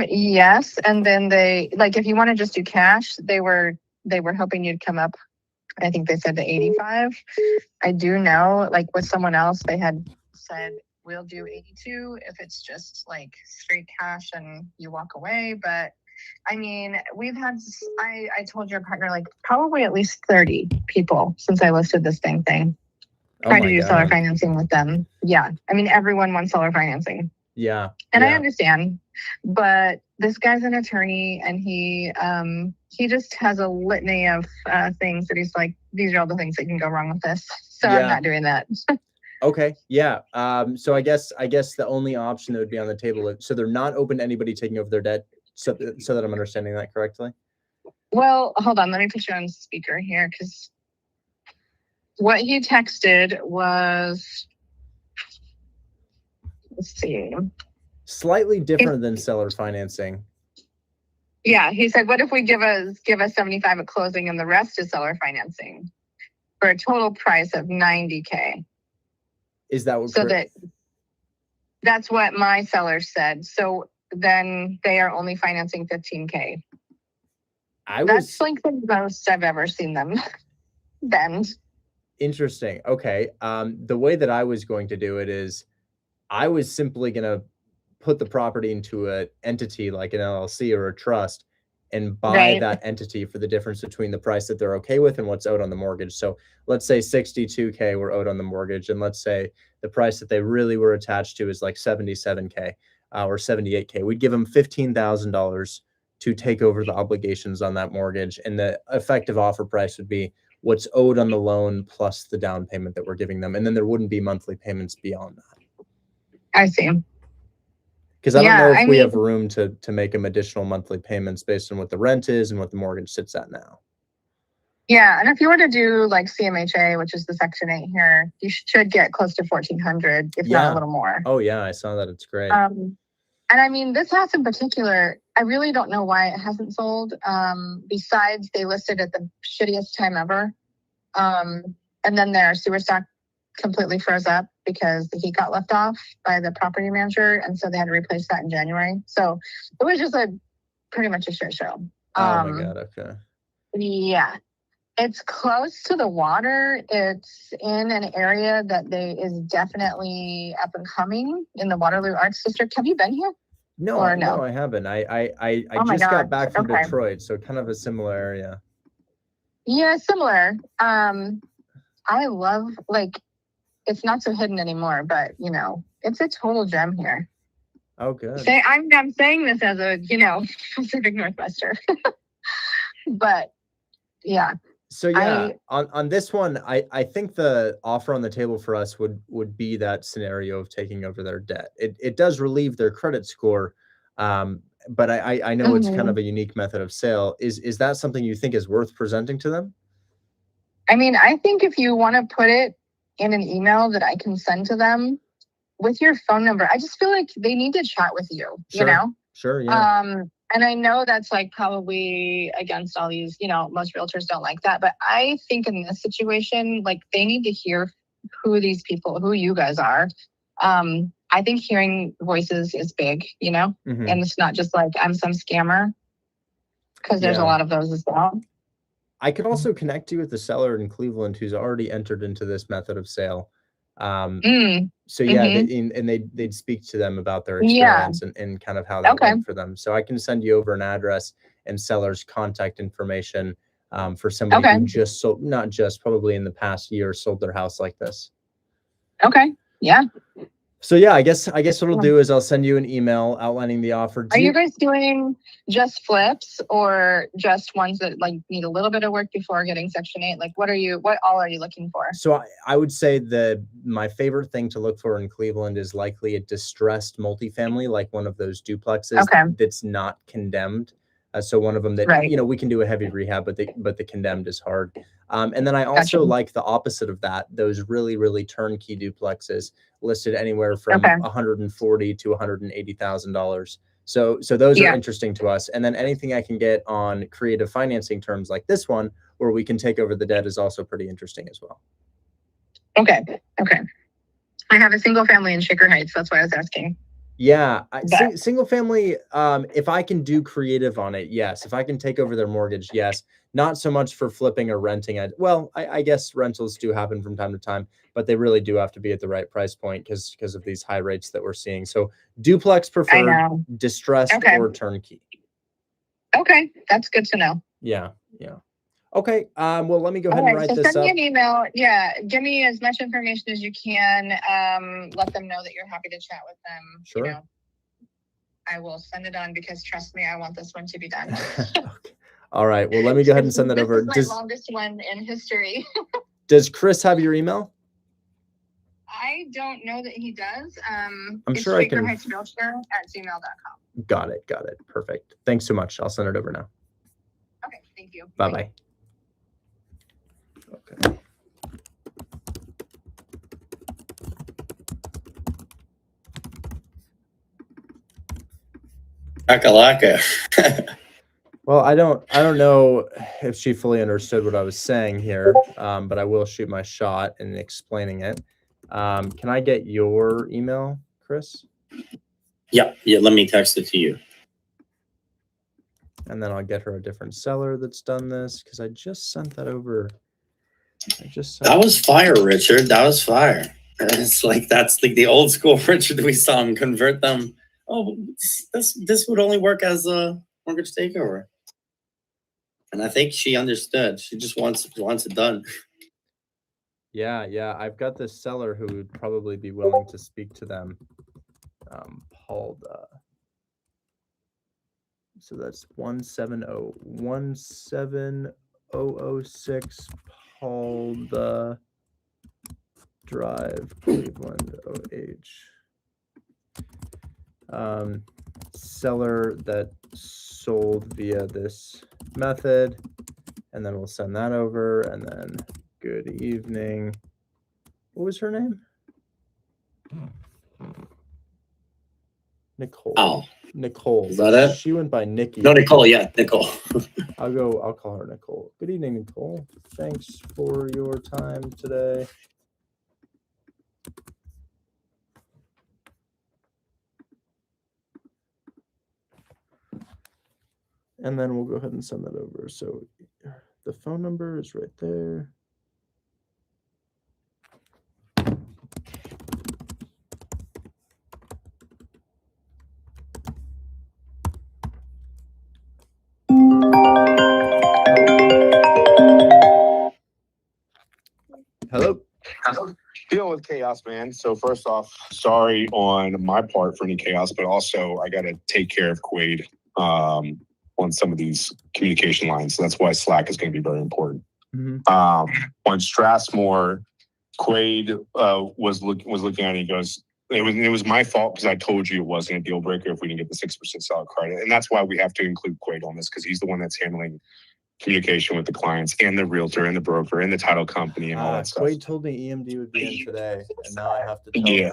Yes. And then they, like, if you want to just do cash, they were hoping you'd come up. I think they said to 85. I do know, like with someone else, they had said, we'll do 82 if it's just like straight cash and you walk away. But I mean, we've had, I told your partner, like probably at least 30 people since I listed this thing. Try to do seller financing with them. Yeah. I mean, everyone wants seller financing. Yeah. And I understand, but this guy's an attorney and he just has a litany of things that he's like, these are all the things that can go wrong with this. So I'm not doing that. Okay. Yeah. So I guess the only option that would be on the table is, so they're not open to anybody taking over their debt. So that I'm understanding that correctly. Well, hold on. Let me put you on speaker here because what he texted was, let's see, slightly different than seller financing. Yeah, he said, what if we give us 75 at closing and the rest is seller financing for a total price of 90K? Is that what? So that's what my seller said. So then they are only financing 15K. That's like the most I've ever seen them bend. Interesting. Okay. The way that I was going to do it is I was simply gonna put the property into an entity like an LLC or a trust and buy Right. that entity for the difference between the price that they're okay with and what's owed on the mortgage. So let's say 62K were owed on the mortgage, and let's say the price that they really were attached to is like 77K or 78K. We'd give them $15,000 to take over the obligations on that mortgage, and the effective offer price would be what's owed on the loan plus the down payment that we're giving them, and then there wouldn't be monthly payments beyond that. I see. Because I don't Yeah, know if I we mean- have room to make them additional monthly payments based on what the rent is and what the mortgage sits at now. Yeah, and if you were to do like CMHA, which is the Section 8 here, you should get close to 1,400, if not Yeah. a little more. Oh yeah, I saw that. It's great. And I mean, this house in particular, I really don't know why it hasn't sold. Besides, they listed at the shittiest time ever. And then their sewer stock completely froze up because the heat got left off by the property manager. And so they had to replace that in January. So it was just pretty much a shit show. Oh my God. Okay. Yeah. It's close to the water. It's in an area that is definitely up and coming in the Waterloo Arts District. Have you been here? No, Or no? no, I haven't. I Oh my just got God. back from Okay. Detroit, so kind of a similar area. Yeah, similar. I love, like, it's not so hidden anymore, but you know, it's a total gem here. Oh, good. I'm saying this as a, you know, Pacific Northwester. But yeah. So yeah, on this one, I think the offer on the table for us would be that scenario of taking over their debt. It does relieve their credit score, but I know it's kind of a unique method of sale. Is that something you think is worth presenting to them? I mean, I think if you want to put it in an email that I can send to them with your phone number, I just feel like they need to chat with you, you know? Sure, yeah. And I know that's like probably against all these, you know, most realtors don't like that. But I think in this situation, like they need to hear who you guys are. I think hearing voices is big, you know, and it's not just like I'm some scammer, because there's a lot of those as well. I could also connect you with the seller in Cleveland who's already entered into this method of sale. So yeah, they'd speak to them about their experience and kind of how that went for them. So I can send you over an address and seller's contact information for somebody who just sold, not just, probably in the past year, sold their house like this. Okay. Yeah. So yeah, I guess what I'll do is I'll send you an email outlining the offer. Are you guys doing just flips or just ones that like need a little bit of work before getting Section 8? Like what all are you looking for? So I would say my favorite thing to look for in Cleveland is likely a distressed multifamily, like one of those duplexes that's not condemned. So one of them that, you know, we can do a heavy rehab, but the condemned is hard. And then I also like the opposite of that, those really, really turnkey duplexes listed anywhere from $140,000 to $180,000. So those are interesting to us. And then anything I can get on creative financing terms like this one, where we can take over the debt, is also pretty interesting as well. Okay. I have a single family in Shaker Heights. That's why I was asking. Yeah, single family, if I can do creative on it, yes. If I can take over their mortgage, yes. Not so much for flipping or renting. I guess rentals do happen from time to time, but they really do have to be at the right price point because of these high rates that we're seeing. So duplex preferred, distressed, or turnkey. Okay, that's good to know. Yeah. Okay, well, let me go ahead and write this up. Send me an email. Yeah, give me as much information as you can. Let them know that you're happy to chat with them. Sure. You know, I will send it on because trust me, I want this one to be done. Okay. All right. Well, let me go ahead and send that over. This is my longest one in history. Does Chris have your email? I don't know that he does. I'm sure I can. ShakerHeightsRealtor@gmail.com. Got it. Perfect. Thanks so much. I'll send it over now. Okay. Thank you. Bye-bye. Okay. Akalaka. Well, I don't know if she fully understood what I was saying here, but I will shoot my shot in explaining it. Can I get your email, Chris? Yeah. Let me text it to you. And then I'll get her a different seller that's done this, because I just sent that over That was fire, Richard. That was fire. It's like that's like the old school Richard we saw him convert them. Oh, this would only work as a mortgage takeover. And I think she understood. She just wants it done. Yeah. I've got this seller who would probably be willing to speak to them. Paul. So that's 17006 Paul Drive, Cleveland, OH. Seller that sold via this method, and then we'll send that over, and then good evening. What was her name? Nicole. Oh, Nicole. Is that it? She went by Nikki. No, Nicole. Yeah, Nicole. I'll call her Nicole. Good evening, Nicole. Thanks for your time today. And then we'll go ahead and send that over. So the phone number is right there. Hello. Dealing with chaos, man. So first off, sorry on my part for any chaos, but also I got to take care of Quaid on some of these communication lines. So that's why Slack is going to be very important. On Strathmore, Quaid was looking at it. He goes, it was my fault because I told you it wasn't a deal breaker if we didn't get the 6% seller credit, and that's why we have to include Quaid on this because he's the one that's handling communication with the clients and the realtor and the broker and the title company and all that stuff. Quaid told me EMD would be in today, and now I have to tell him.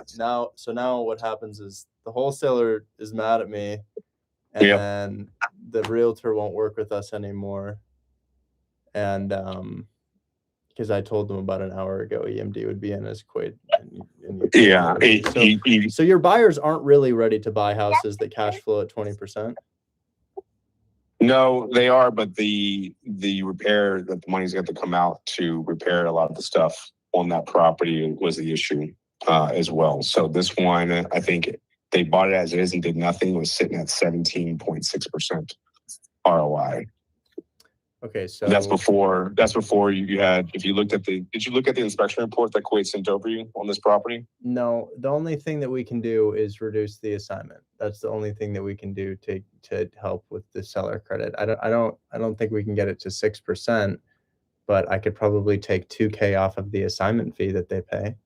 Now what happens is the wholesaler is mad at me, and then the realtor won't work with us anymore. And because I told them about an hour ago EMD would be in as Quaid. So your buyers aren't really ready to buy houses that cash flow at 20%. No, they are, but the repair that the money's got to come out to repair a lot of the stuff on that property was the issue as well. So this one, I think they bought it as it is and did nothing. It was sitting at 17.6% ROI. Okay, so that's before you had. If you looked at did you look at the inspection report that Quaid sent over you on this property? No, the only thing that we can do is reduce the assignment. That's the only thing that we can do to help with the seller credit. I don't think we can get it to 6%, but I could probably take $2,000 off of the assignment fee that they pay.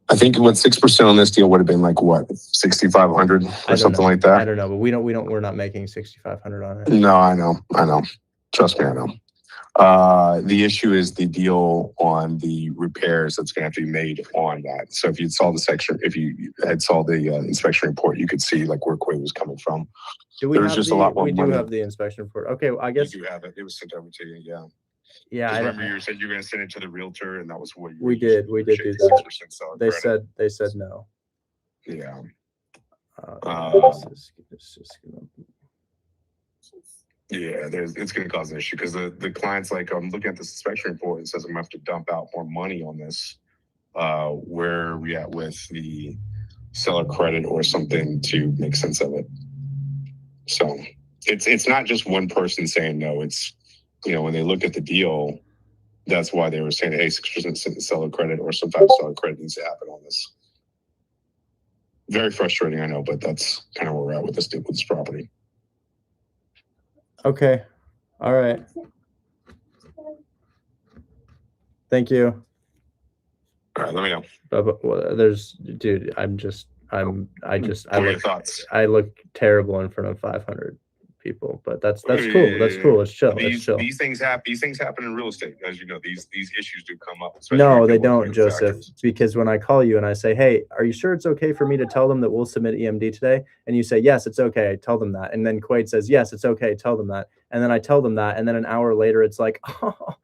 I think what 6% on this deal would have been like what, 6,500 or something like that. I don't know, but we're not making 6,500 on it. No, I know. Trust me, I know. The issue is the deal on the repairs that's going to have to be made on that. So if you saw the inspection report, you could see like where Quaid was coming from. We do have the inspection report. Okay, well, I guess you do have it. It was sent over to you. Yeah. Yeah, I remember you said you were going to send it to the realtor, and that was what we did. We did do that. They said no. Yeah. It's going to cause an issue because the client's like, I'm looking at this inspection report. It says I'm going to have to dump out more money on this. Where are we at with the seller credit or something to make sense of it? So it's not just one person saying no. It's, when they looked at the deal, that's why they were saying, hey, 6% seller credit or some type of seller credit needs to happen on this. Very frustrating, I know, but that's kind of where we're at with this property. Okay. All right. Thank you. All right, let me know. I look terrible in front of 500 people, but that's cool. That's cool. It's chill. These things happen in real estate, as you know. These issues do come up. No, they don't, Joseph. Because when I call you and I say, "Hey, are you sure it's okay for me to tell them that we'll submit EMD today?" and you say, "Yes, it's okay," I tell them that, and then Quaid says, "Yes, it's okay," tell them that, and then I tell them that, and then an hour later, it's like, "Oh,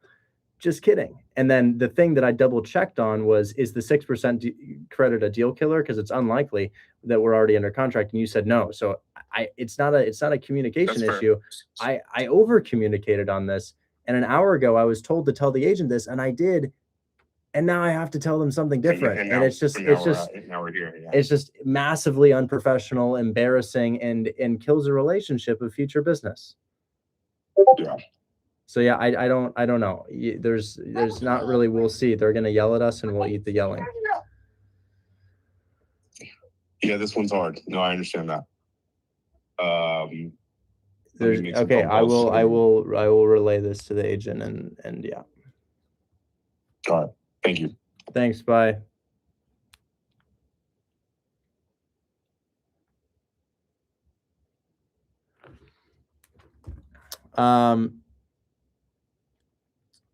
just kidding." And then the thing that I double checked on was, is the 6% credit a deal killer? Because it's unlikely that we're already under contract. And you said no. So it's not a communication issue. I over communicated on this. And an hour ago, I was told to tell the agent this, and I did. And now I have to tell them something different. And it's just now we're here. Yeah. it's just massively unprofessional, embarrassing, and kills a relationship of future business. Yeah. So yeah, I don't know. There's not really, we'll see. They're gonna yell at us and we'll eat the yelling. Yeah, this one's hard. No, I understand that. There's, make some okay, phone I calls. will relay this to the agent and yeah. All right. Thank you. Thanks, bye.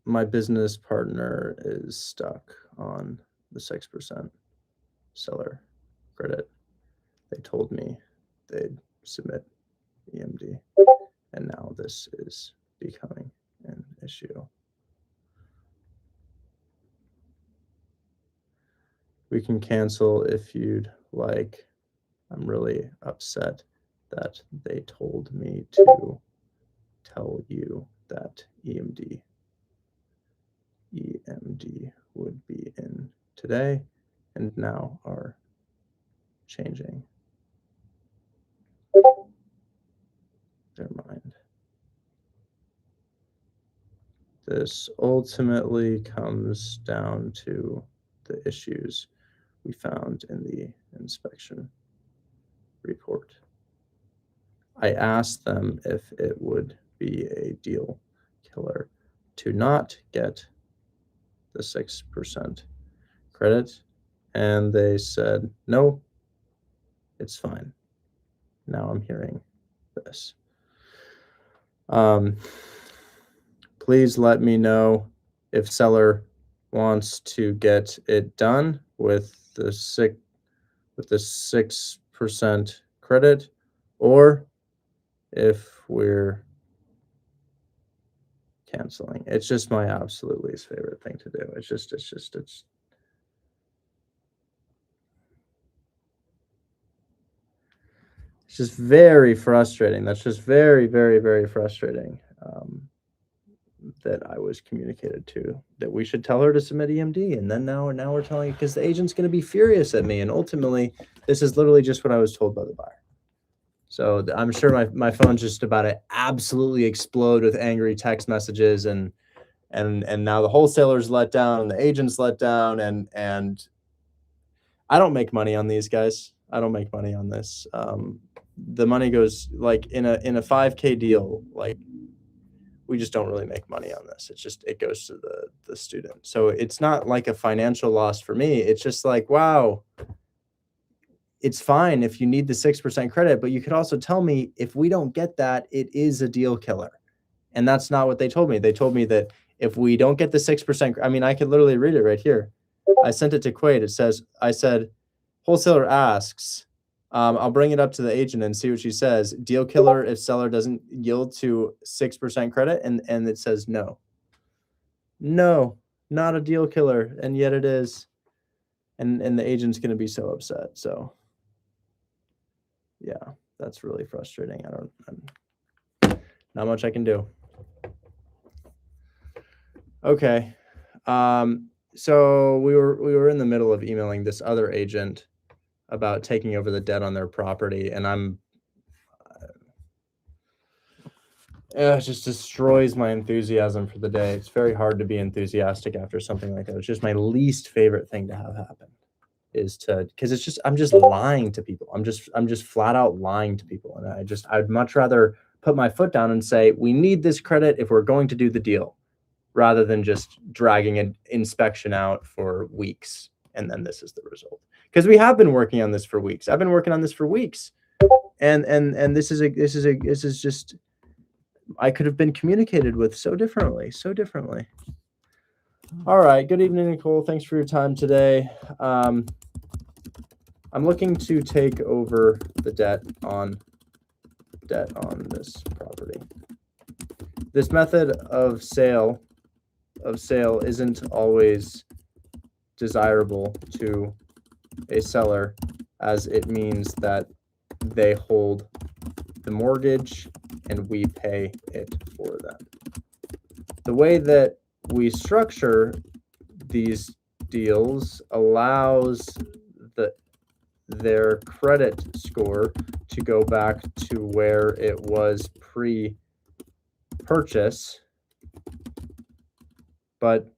My business partner is stuck on the 6% seller credit. They told me they'd submit EMD, and now this is becoming an issue. We can cancel if you'd like. I'm really upset that they told me to tell you that EMD would be in today and now are changing their mind. This ultimately comes down to the issues we found in the inspection report. I asked them if it would be a deal killer to not get the 6% credit, and they said, no, it's fine. Now I'm hearing this. Please let me know if seller wants to get it done with the 6% credit, or if we're canceling. It's just my absolute least favorite thing to do. It's just very frustrating. That's just very, very, very frustrating. That I was communicated to that we should tell her to submit EMD, and then now we're telling, because the agent's going to be furious at me, and ultimately this is literally just what I was told by the buyer. So I'm sure my phone's just about to absolutely explode with angry text messages, and now the wholesaler's let down and the agent's let down, and I don't make money on these guys. I don't make money on this. The money goes, like, in a 5K deal, like, we just don't really make money on this. It's just, it goes to the student. So it's not like a financial loss for me. It's just like, wow, it's fine if you need the 6% credit, but you could also tell me if we don't get that, it is a deal killer. And that's not what they told me. They told me that if we don't get the 6%, I mean, I could literally read it right here. I sent it to Quaid. It says, I said, wholesaler asks, I'll bring it up to the agent and see what she says. Deal killer if seller doesn't yield to 6% credit. And it says no. No, not a deal killer. And yet it is. And the agent's going to be so upset. So yeah, that's really frustrating. Not much I can do. Okay. So we were in the middle of emailing this other agent about taking over the debt on their property, and it just destroys my enthusiasm for the day. It's very hard to be enthusiastic after something like that. It's just my least favorite thing to have happen, because it's just, I'm just lying to people. I'm just flat out lying to people, and I'd much rather put my foot down and say, we need this credit if we're going to do the deal, rather than just dragging an inspection out for weeks. And then this is the result. Because we have been working on this for weeks. I've been working on this for weeks. And this is just, I could have been communicated with so differently. All right. Good evening, Nicole. Thanks for your time today. I'm looking to take over the debt on this property. This method of sale isn't always desirable to a seller, as it means that they hold the mortgage and we pay it for them. The way that we structure these deals allows their credit score to go back to where it was pre-purchase, but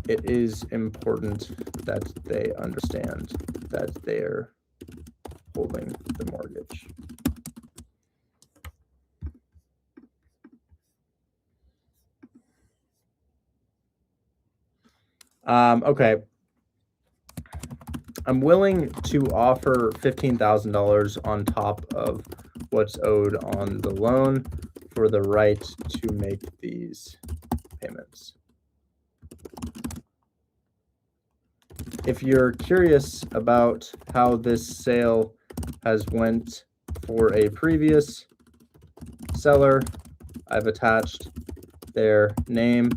it is important that they understand that they're holding the mortgage. Okay. I'm willing to offer $15,000 on top of what's owed on the loan for the right to make these payments. If you're curious about how this sale has went for a previous seller, I've attached their name,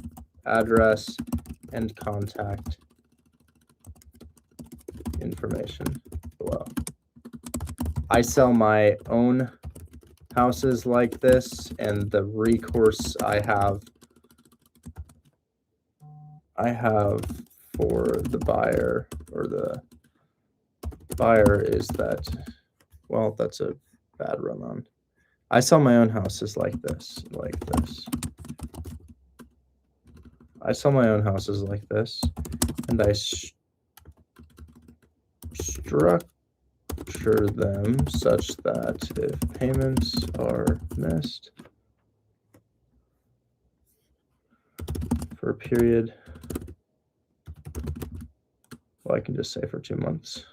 address, and contact information below. I sell my own houses like this, and the recourse I have for the buyer is that, well, that's a bad run on. I sell my own houses like this. I sell my own houses like this, and I structure them such that if payments are missed for a period, well, I can just say for 2 months.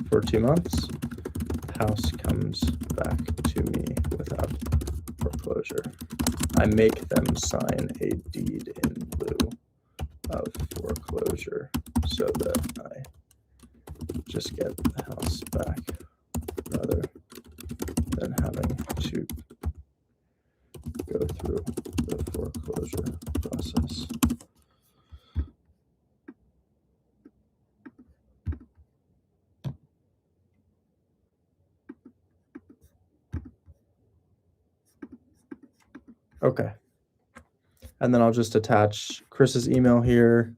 For 2 months, the house comes back to me without foreclosure. I make them sign a deed in lieu of foreclosure so that I just get the house back rather than having to go through the foreclosure process. Okay. And then I'll just attach Chris's email here.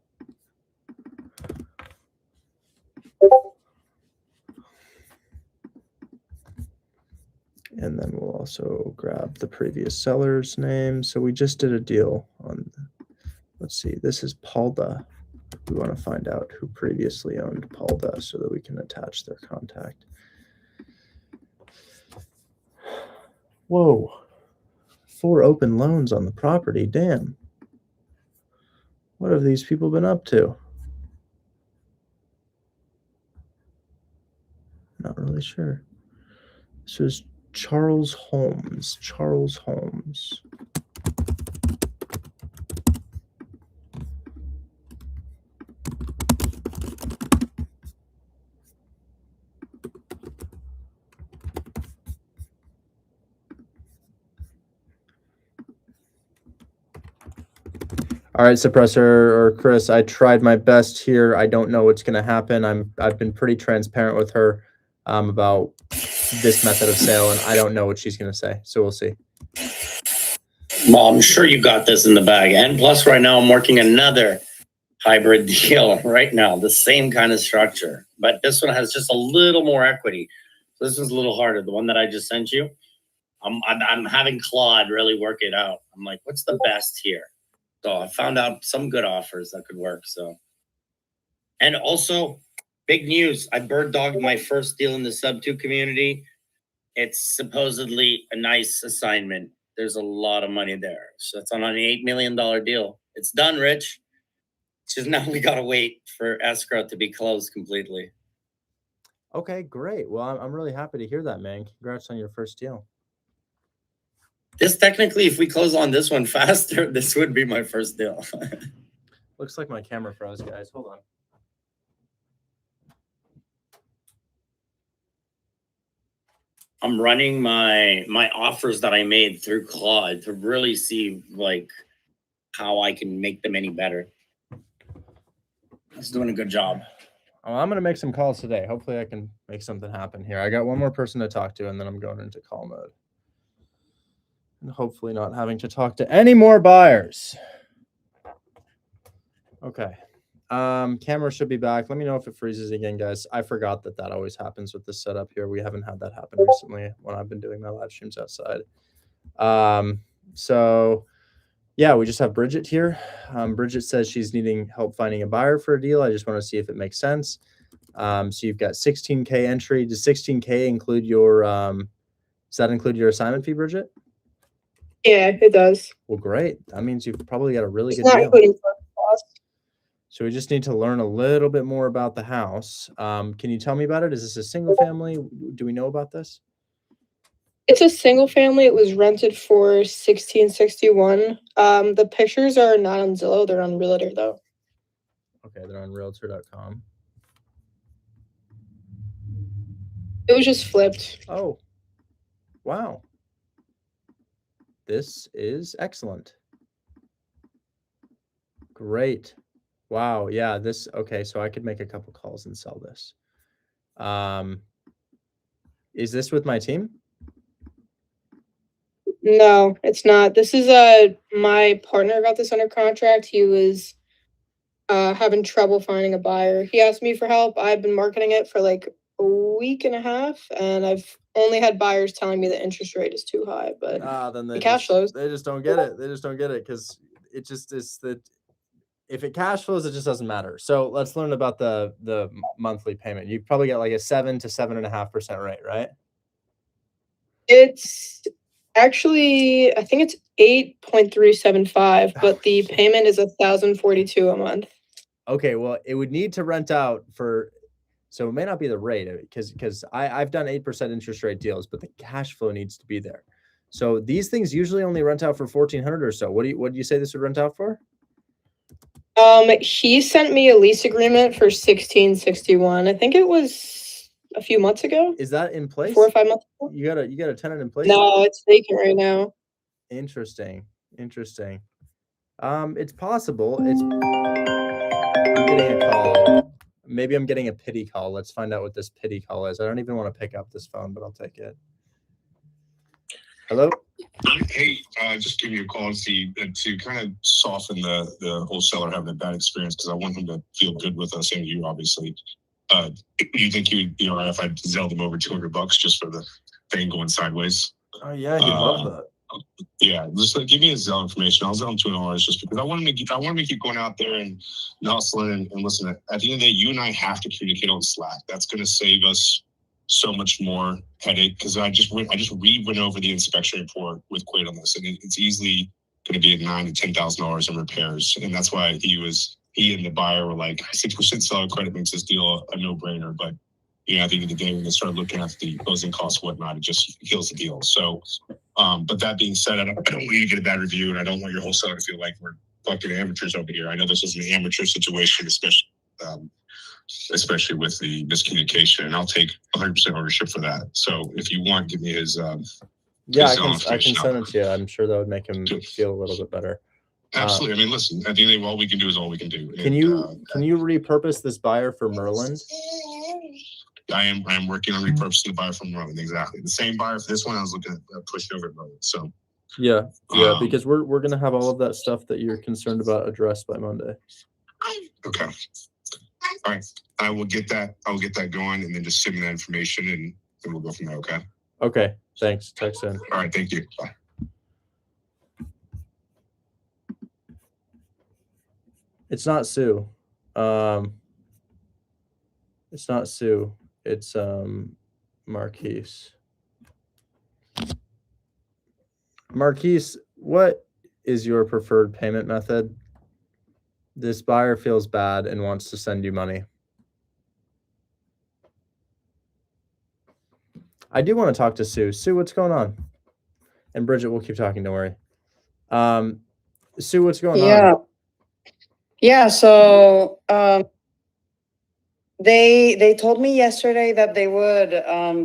And then we'll also grab the previous seller's name. So we just did a deal on, let's see, this is Palda. We want to find out who previously owned Palda so that we can attach their contact. Whoa. 4 open loans on the property. Damn. What have these people been up to? Not really sure. This is Charles Holmes. Charles Holmes. All right, Suppressor or Chris, I tried my best here. I don't know what's going to happen. I've been pretty transparent with her about this method of sale, and I don't know what she's going to say. So we'll see. Well, I'm sure you got this in the bag. And plus, right now, I'm working another hybrid deal right now, the same kind of structure. But this one has just a little more equity. So this one's a little harder. The one that I just sent you, I'm having Claude really work it out. I'm like, what's the best here? So I found out some good offers that could work. So, and also big news. I bird dogged my first deal in the sub 2 community. It's supposedly a nice assignment. There's a lot of money there. So it's on an $8 million deal. It's done, Rich. It's just now we got to wait for escrow to be closed completely. Okay, great. Well, I'm really happy to hear that, man. Congrats on your first deal. This technically, if we close on this one faster, this would be my first deal. Looks like my camera froze, guys. Hold on. I'm running my offers that I made through Claude to really see like how I can make them any better. It's doing a good job. Oh, I'm going to make some calls today. Hopefully I can make something happen here. I got one more person to talk to, and then I'm going into call mode. And hopefully not having to talk to any more buyers. Okay. Camera should be back. Let me know if it freezes again, guys. I forgot that always happens with this setup here. We haven't had that happen recently when I've been doing my live streams outside. So yeah, we just have Bridget here. Bridget says she's needing help finding a buyer for a deal. I just want to see if it makes sense. So you've got 16K entry. Does 16K include your, does that include your assignment fee, Bridget? Yeah, it does. Well, great. That means you've probably got a really It's good not deal. including cost. So we just need to learn a little bit more about the house. Can you tell me about it? Is this a single family? Do we know about this? It's a single family. It was rented for $1,661. The pictures are not on Zillow. They're on Realtor though. Okay, they're on realtor.com. It was just flipped. Oh, wow. This is excellent. Great. Wow. Yeah, this, okay, so I could make a couple calls and sell this. Is this with my team? No, it's not. This is my partner got this under contract. He was having trouble finding a buyer. He asked me for help. I've been marketing it for like a week and a half, and I've only had buyers telling me the interest rate is too high, but Then the cash flows. They just don't get it. They just don't get it because it just is that if it cash flows, it just doesn't matter. So let's learn about the monthly payment. You probably get like a 7 to 7.5% rate, right? It's actually, I think it's 8.375, but the payment is $1,042 a month. Okay, well, it would need to rent out for, so it may not be the rate because I've done 8% interest rate deals, but the cash flow needs to be there. So these things usually only rent out for 1,400 or so. What do you say this would rent out for? He sent me a lease agreement for $1,661. I think it was a few months ago. Is that in place? 4 or 5 months ago. You got a tenant in place? No, it's vacant right now. Interesting. It's possible. I'm getting a call. Maybe I'm getting a pity call. Let's find out what this pity call is. I don't even want to pick up this phone, but I'll take it. Hello? Hey, just give you a call to kind of soften the wholesaler having a bad experience because I want him to feel good with us and you, obviously. Do you think you'd be all right if I zelled him over $200 just for the thing going sideways? Oh yeah, he'd love that. Yeah, just give me his Zelle information. I'll Zelle him $200 just because I want him to keep going out there and hustling and listen. At the end of the day, you and I have to communicate on Slack. That's going to save us so much more headache because I just went over the inspection report with Quaid on this, and it's easily going to be at $9,000 to $10,000 in repairs, and that's why he and the buyer were like 6% seller credit makes this deal a no brainer, but. At the end of the day, when they start looking at the closing costs and whatnot, it just kills the deal. So, but that being said, I don't want you to get a bad review, and I don't want your wholesaler to feel like we're fucking amateurs over here. I know this is an amateur situation, especially with the miscommunication, and I'll take 100% ownership for that. So, if you want, give me his. Yeah, I can send it to you. I'm sure that would make him feel a little bit better. Absolutely. I mean, listen. At the end of the day, all we can do is all we can do. Can you repurpose this buyer for Merlin? I am working on repurposing the buyer from Merlin. Exactly the same buyer for this one. I was looking at pushing over at Merlin. So yeah, because we're gonna have all of that stuff that you're concerned about addressed by Monday. Okay. All right. I will get that going, and then just send me that information, and then we'll go from there. Okay. Okay. Thanks. Text in. All right. Thank you. Bye. It's not Sue. It's not Sue. It's Marquise. Marquise, what is your preferred payment method? This buyer feels bad and wants to send you money. I do want to talk to Sue. Sue, what's going on? And Bridget, we'll keep talking, don't worry. Sue, what's going on? Yeah, so they told me yesterday that they would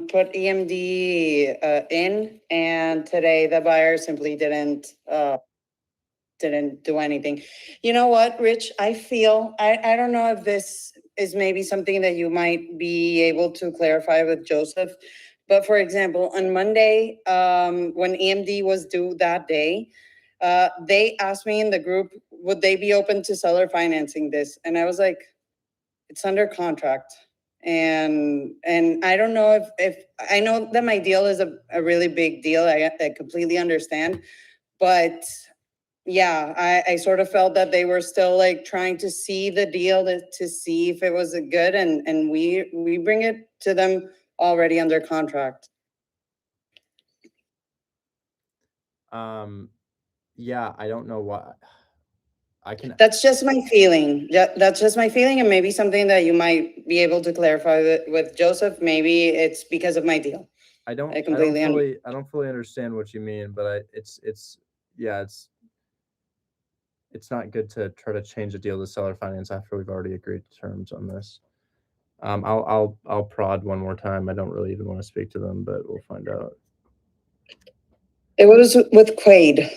put EMD in, and today the buyer simply didn't do anything. You know what, Rich? I feel I don't know if this is maybe something that you might be able to clarify with Joseph, But for example, on Monday, when EMD was due that day, they asked me in the group, would they be open to seller financing this? And I was like, it's under contract. And I don't know if I know that my deal is a really big deal. I completely understand. But yeah, I sort of felt that they were still like trying to see the deal to see if it was a good, and we bring it to them already under contract. Yeah, I don't know what I can. That's just my feeling. That's just my feeling, and maybe something that you might be able to clarify with Joseph. Maybe it's because of my deal. I don't completely I don't fully understand what you mean, but yeah, it's not good to try to change a deal to seller finance after we've already agreed to terms on this. I'll prod one more time. I don't really even want to speak to them, but we'll find out. It was with Quaid.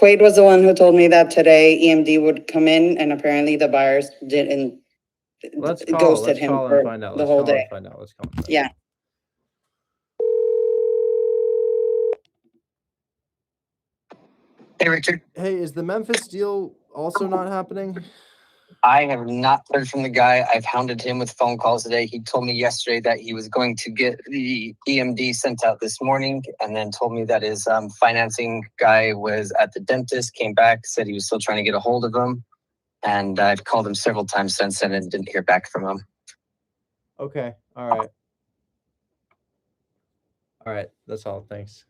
Quaid was the one who told me that today EMD would come in, and apparently the buyers didn't. Let's call ghosted him and for find out. the Let's whole call day. and find out. Let's call and find out. Yeah. Hey, Richard. Hey, is the Memphis deal also not happening? I have not heard from the guy. I've hounded him with phone calls today. He told me yesterday that he was going to get the EMD sent out this morning, and then told me that his financing guy was at the dentist, came back, said he was still trying to get a hold of him. And I've called him several times since then and didn't hear back from him. Okay. All right. All right. That's all. Thanks.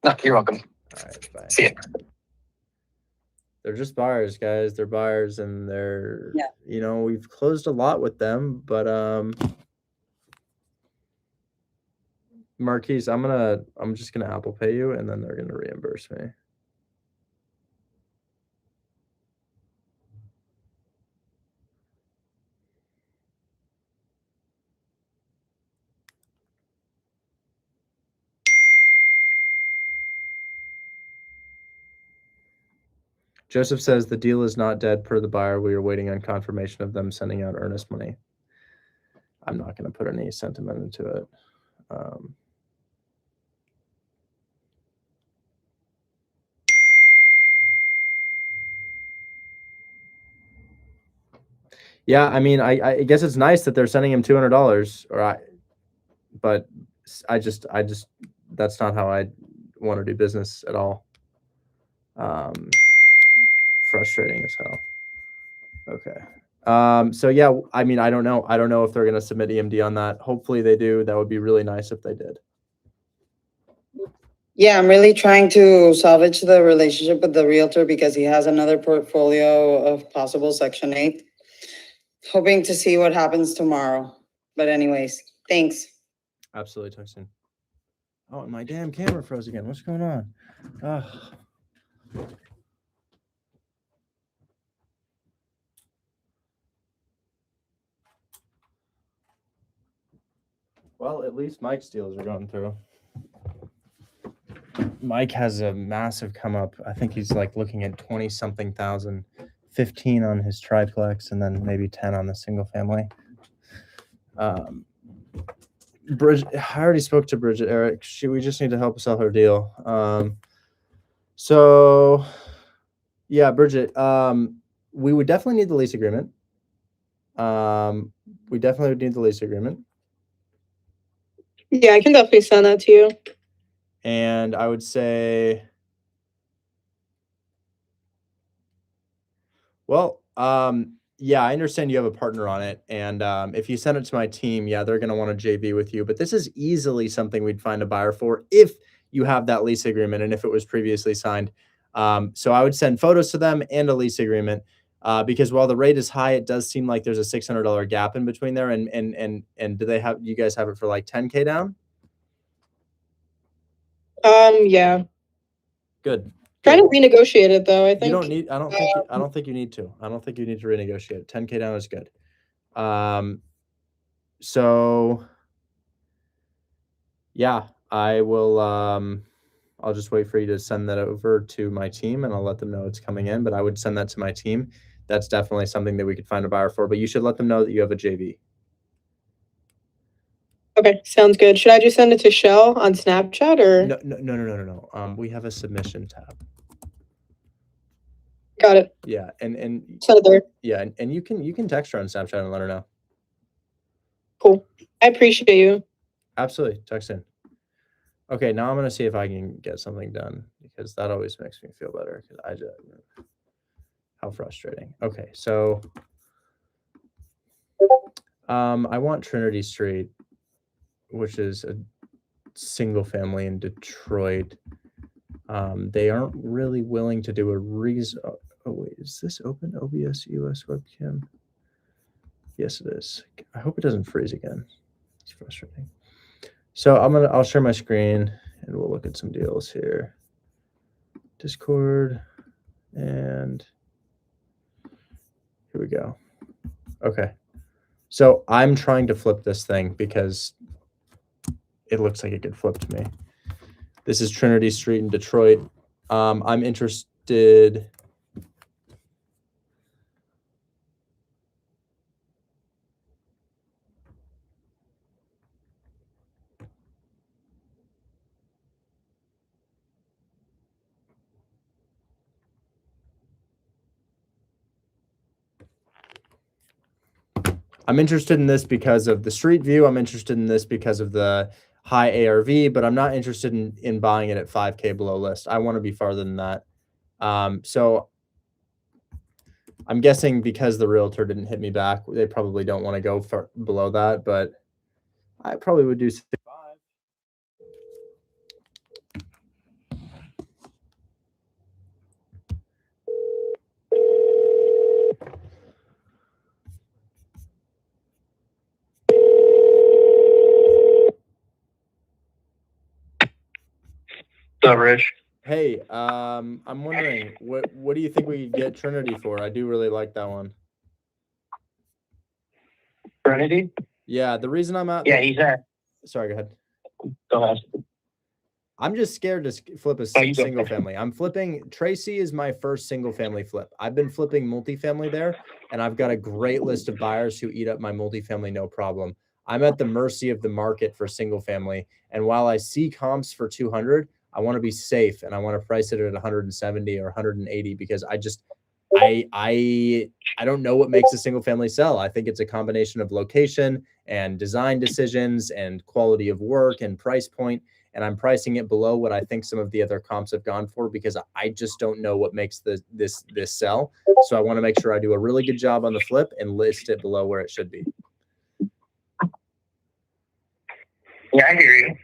No, you're welcome. All right. Bye. See ya. They're just buyers, guys. They're buyers, and they're, Yeah. you know, we've closed a lot with them, but Marquise, I'm just gonna Apple Pay you, and then they're gonna reimburse me. Joseph says the deal is not dead per the buyer. We are waiting on confirmation of them sending out earnest money. I'm not going to put any sentiment into it. Yeah, I mean, I guess it's nice that they're sending him $200, but I just that's not how I want to do business at all. Frustrating as hell. Okay. So yeah, I mean, I don't know if they're going to submit EMD on that. Hopefully they do. That would be really nice if they did. Yeah, I'm really trying to salvage the relationship with the realtor because he has another portfolio of possible Section 8. Hoping to see what happens tomorrow. But anyways, thanks. Absolutely, talk soon. Oh, my damn camera froze again. What's going on? Well, at least Mike's deals are going through. Mike has a massive come up. I think he's like looking at 20 something thousand, 15 on his triplex, and then maybe 10 on the single family. Bridget, I already spoke to Bridget, Eric. We just need to help sell her deal. So yeah, Bridget, we would definitely need the lease agreement. We definitely would need the lease agreement. Yeah, I can definitely send that to you. And I would say, well, yeah, I understand you have a partner on it. And if you send it to my team, yeah, they're going to want a JV with you. But this is easily something we'd find a buyer for if you have that lease agreement and if it was previously signed. So I would send photos to them and a lease agreement because while the rate is high, it does seem like there's a $600 gap in between there. And do you guys have it for like 10K down? Yeah. Good. Trying to renegotiate it though. I think you don't need. I don't think you need to. I don't think you need to renegotiate. 10K down is good. So yeah, I will. I'll just wait for you to send that over to my team, and I'll let them know it's coming in. But I would send that to my team. That's definitely something that we could find a buyer for. But you should let them know that you have a JV. Okay, sounds good. Should I just send it to Shell on Snapchat or? No. We have a submission tab. Got it. Yeah, and Send it there. yeah, and you can text her on Snapchat and let her know. Cool. I appreciate you. Absolutely, text in. Okay, now I'm gonna see if I can get something done because that always makes me feel better. Because I just how frustrating. Okay, so I want Trinity Street, which is a single family in Detroit. They aren't really willing to do a oh wait, is this open OBS US webcam? Yes, it is. I hope it doesn't freeze again. It's frustrating. So I'll share my screen and we'll look at some deals here. Discord, and here we go. Okay. So I'm trying to flip this thing because it looks like it could flip to me. This is Trinity Street in Detroit. I'm interested. I'm interested in this because of the street view. I'm interested in this because of the high ARV, but I'm not interested in buying it at 5K below list. I want to be farther than that. So I'm guessing because the realtor didn't hit me back, they probably don't want to go far below that, but I probably would do 65. What's up, Rich? Hey, I'm wondering what do you think we could get Trinity for? I do really like that one. Trinity? Yeah, the reason I'm out. Yeah, he's at. Sorry, go ahead. Go ahead. I'm just scared to flip a Oh, you go. single family. I'm flipping. Tracy is my first single family flip. I've been flipping multifamily there, and I've got a great list of buyers who eat up my multifamily no problem. I'm at the mercy of the market for single family, and while I see comps for 200, I want to be safe and I want to price it at 170 or 180 because I don't know what makes a single family sell. I think it's a combination of location and design decisions and quality of work and price point. And I'm pricing it below what I think some of the other comps have gone for because I just don't know what makes this sell. So I want to make sure I do a really good job on the flip and list it below where it should be. Yeah, I hear you.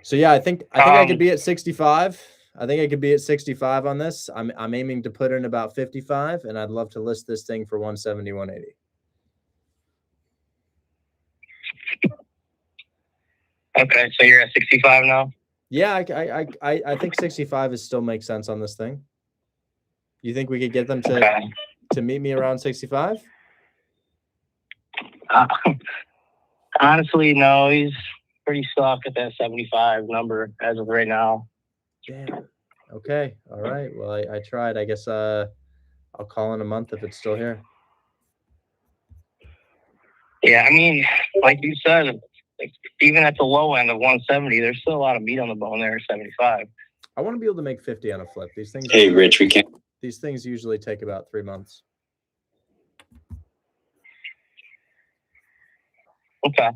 So yeah, I think I could be at 65. I think I could be at 65 on this. I'm aiming to put in about 55, and I'd love to list this thing for 170, 180. Okay, so you're at 65 now? Yeah, I think 65 is still makes sense on this thing. You think we could get them to meet me around 65? Honestly, no. He's pretty stuck at that 75 number as of right now. Damn. Okay. All right. Well, I tried. I guess I'll call in a month if it's still here. Yeah, I mean, like you said, like, even at the low end of 170, there's still a lot of meat on the bone there at 75. I want to be able to make 50 on a flip. These things. Hey, Rich, we can't. These things usually take about 3 months. Okay.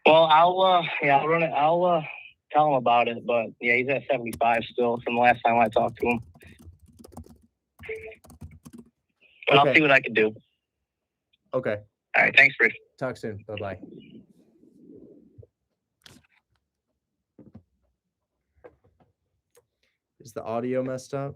Well, I'll run it. I'll tell him about it. But yeah, he's at 75 still from the last time I talked to him. But I'll see what I can do. Okay. All right. Thanks, Rich. Talk soon. Bye-bye. Is the audio messed up?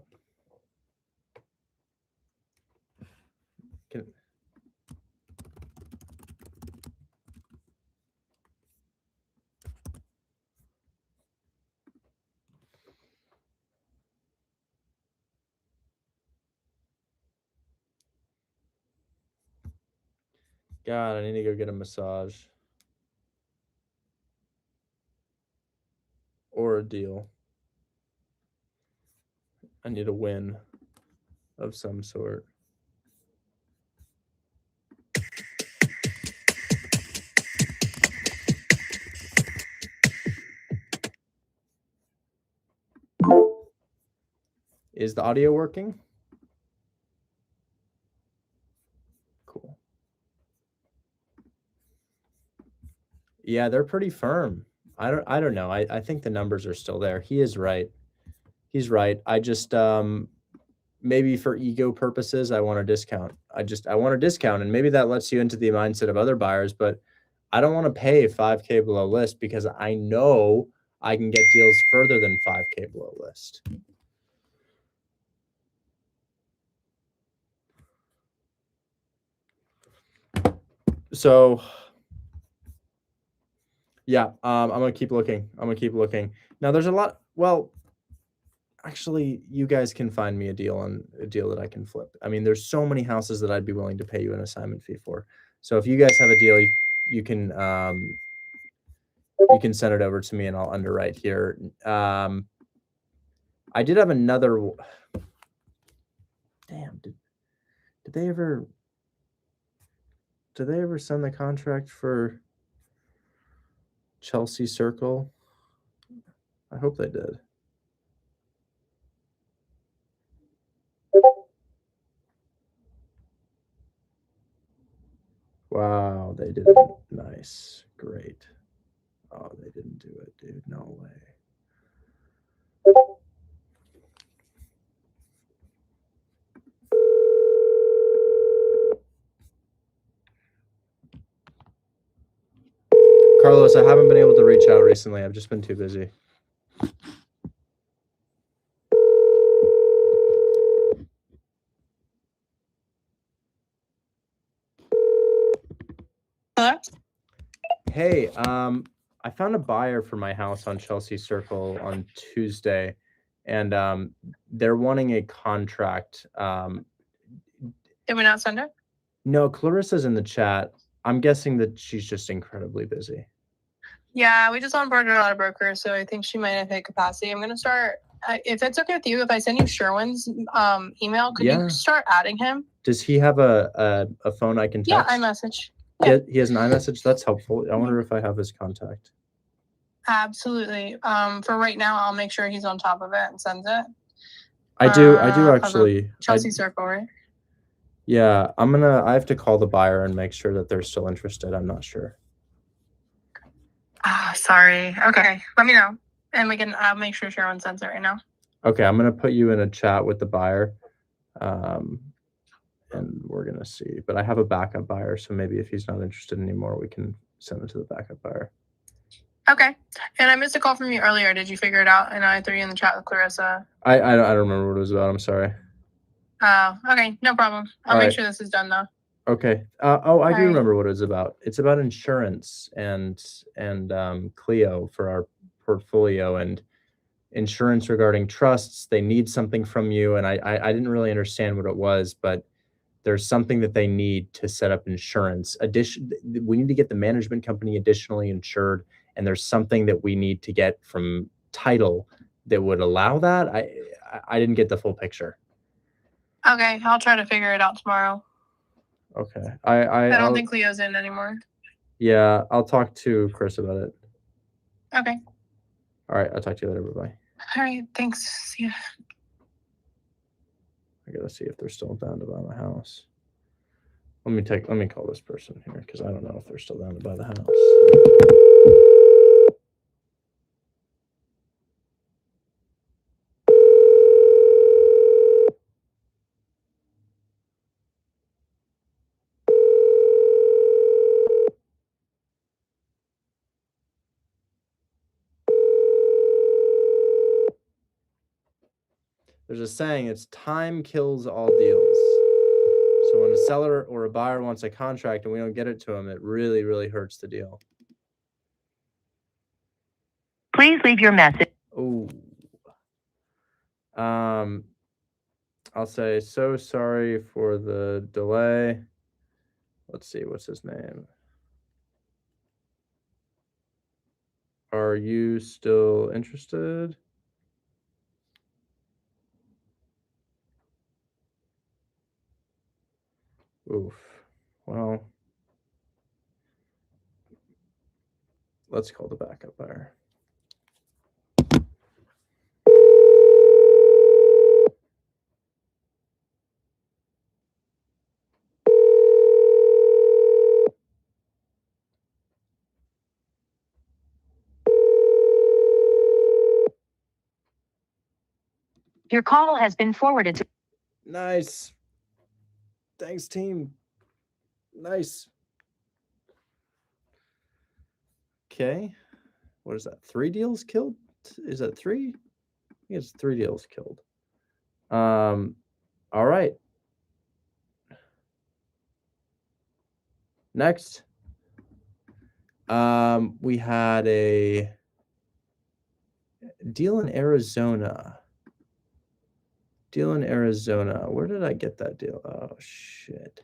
God, I need to go get a massage. Or a deal. I need a win of some sort. Is the audio working? Cool. Yeah, they're pretty firm. I don't know. I think the numbers are still there. He is right. He's right. I just maybe for ego purposes, I want a discount. I want a discount, and maybe that lets you into the mindset of other buyers, but I don't want to pay 5K below list because I know I can get deals further than 5K below list. So yeah, I'm gonna keep looking. Now there's a lot. Well, actually, you guys can find me a deal that I can flip. I mean, there's so many houses that I'd be willing to pay you an assignment fee for. So if you guys have a deal, you can send it over to me and I'll underwrite here. I did have another. Damn, did they ever send the contract for Chelsea Circle? I hope they did. Wow, they didn't. Nice. Great. Oh, they didn't do it, dude. No way. Carlos, I haven't been able to reach out recently. I've just been too busy. Hello? Hey, I found a buyer for my house on Chelsea Circle on Tuesday, and they're wanting a contract. Did we not send it? No, Clarissa's in the chat. I'm guessing that she's just incredibly busy. Yeah, we just onboarded a lot of brokers, so I think she might have hit capacity. I'm gonna start. If it's okay with you, if I send you Sherwin's email, could Yeah. you start adding him? Does he have a phone I can Yeah, text? iMessage. He has an iMessage. That's helpful. I wonder if I have his contact. Absolutely. For right now, I'll make sure he's on top of it and sends it. I do for actually. Chelsea Circle, right? Yeah, I have to call the buyer and make sure that they're still interested. I'm not sure. Ah, sorry. Okay, let me know, and I'll make sure Sharon sends it right now. Okay, I'm gonna put you in a chat with the buyer, and we're gonna see. But I have a backup buyer, so maybe if he's not interested anymore, we can send it to the backup buyer. Okay. And I missed a call from you earlier. Did you figure it out? And I threw you in the chat with Clarissa. I don't remember what it was about. I'm sorry. Oh, okay, no problem. I'll make sure this is done though. Okay. I do right. remember what it was about. It's about insurance and Clio for our portfolio and insurance regarding trusts. They need something from you, and I didn't really understand what it was, but there's something that they need to set up insurance. We need to get the management company additionally insured, and there's something that we need to get from title that would allow that. I didn't get the full picture. Okay, I'll try to figure it out tomorrow. Okay. I don't think Leo's in anymore. Yeah, I'll talk to Chris about it. Okay. All right, I'll talk to you later. Bye-bye. All right, thanks. See ya. I gotta see if they're still down to buy my house. Let me call this person here because I don't know if they're still down to buy the house. There's a saying, it's time kills all deals. So when a seller or a buyer wants a contract and we don't get it to them, it really, really hurts the deal. Please leave your message. Oh. I'll say, so sorry for the delay. Let's see, what's his name? Are you still interested? Oof. Well, let's call the backup buyer. Your call has been forwarded to. Nice. Thanks, team. Nice. Okay. What is that? 3 deals killed? Is that 3? I think it's 3 deals killed. All right. Next. We had a deal in Arizona. Deal in Arizona. Where did I get that deal? Oh, shit.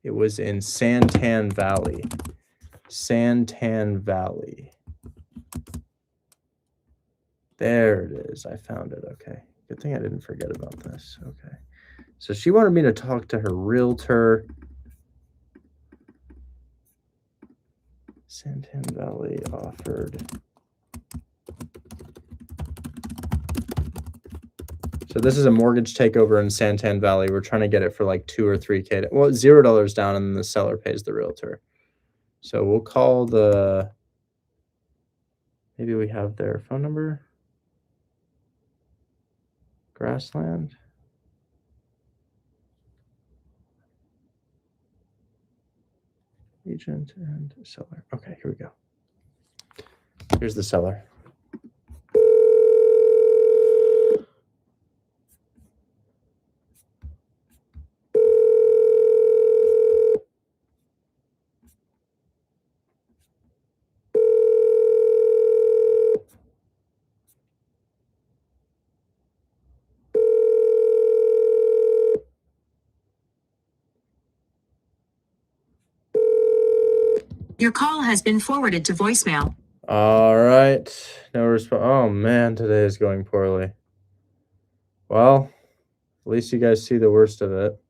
It was in Santan Valley. Santan Valley. There it is. I found it. Okay. Good thing I didn't forget about this. Okay. So she wanted me to talk to her realtor. Santan Valley offered. So this is a mortgage takeover in Santan Valley. We're trying to get it for like 2 or 3K. Well, $0 down, and then the seller pays the realtor. So we'll call the. Maybe we have their phone number. Grassland. Agent and seller. Okay, here we go. Here's the seller. Your call has been forwarded to voicemail. All right. No response. Oh, man, today is going poorly. Well, at least you guys see the worst of it.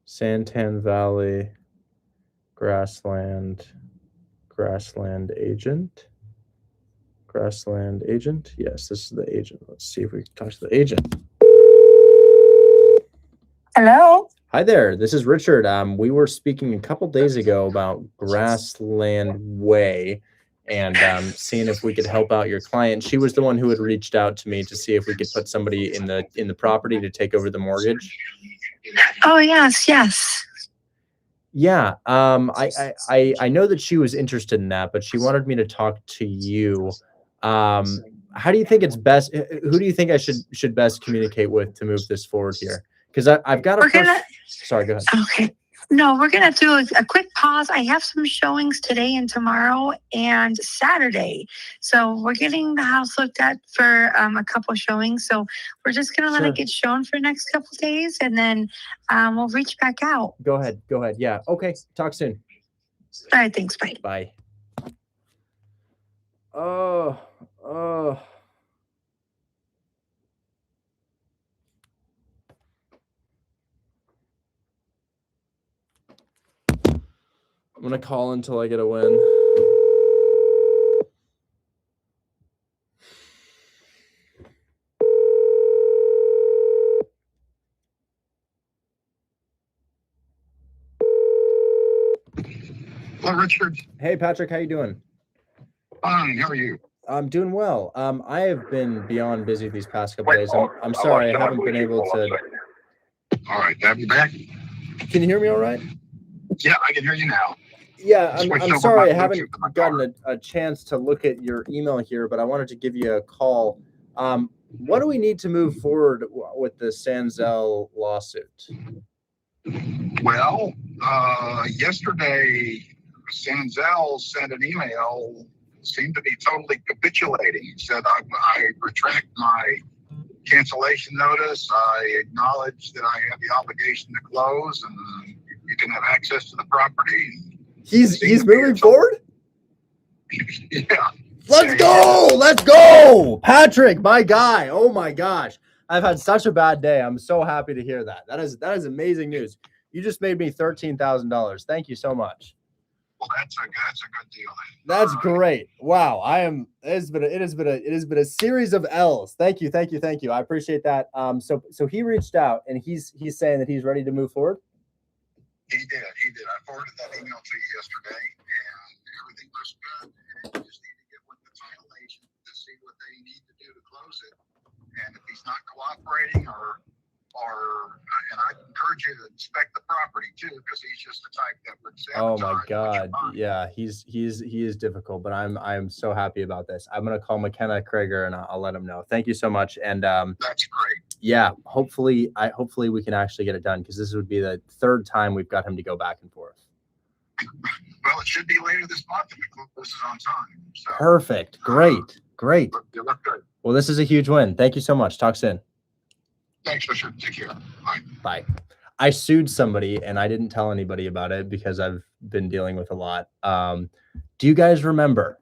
Santan Valley, Grassland agent. Grassland agent. Yes, this is the agent. Let's see if we can talk to the agent. Hello. Hi there. This is Richard. We were speaking a couple days ago about Grassland Way and seeing if we could help out your client. She was the one who had reached out to me to see if we could put somebody in the property to take over the mortgage. Oh yes, yes. Yeah. I know that she was interested in that, but she wanted me to talk to you. How do you think it's best? Who do you think I should best communicate with to move this forward here? Because I've got a sorry, go ahead. Okay. No, we're gonna do a quick pause. I have some showings today and tomorrow and Saturday. So we're getting the house looked at for a couple showings. So we're just gonna let it get shown for the next couple days, and then we'll reach back out. Go ahead. Yeah. Okay. Talk soon. All right. Thanks. Bye. Bye. Oh. I'm gonna call until I get a win. Hello, Richard. Hey, Patrick, how you doing? Fine. How are you? I'm doing well. I have been beyond busy these past couple days. I'm sorry I haven't been able to. All right, have you back? Can you hear me all right? Yeah, I can hear you now. Yeah, I'm sorry I haven't gotten a chance to look at your email here, but I wanted to give you a call. What do we need to move forward with the Sanzel lawsuit? Well, yesterday, Sanzel sent an email, seemed to be totally capitulating. He said, I retract my cancellation notice. I acknowledge that I have the obligation to close, and you can have access to the property. He's moving forward? Yeah. Let's go! Patrick, my guy. Oh my gosh. I've had such a bad day. I'm so happy to hear that. That is amazing news. You just made me $13,000. Thank you so much. Well, that's a good deal. That's great. Wow. It has been a series of L's. Thank you. I appreciate that. So he reached out and he's saying that he's ready to move forward. He did. I forwarded that email to you yesterday, and everything looks good. You just need to get with the title agent to see what they need to do to close it. And if he's not cooperating and I encourage you to inspect the property too, because he's just the type that would Oh sabotage my what you're God. buying. Yeah, he is difficult, but I'm so happy about this. I'm gonna call McKenna Krager and I'll let him know. Thank you so much. And That's great. yeah, hopefully we can actually get it done, because this would be the third time we've got him to go back and forth. Well, it should be later this month if it closes on time. So, Perfect. Great. you look good. Well, this is a huge win. Thank you so much. Talk soon. Thanks, Richard. Take care. Bye. Bye. I sued somebody and I didn't tell anybody about it because I've been dealing with a lot. Do you guys remember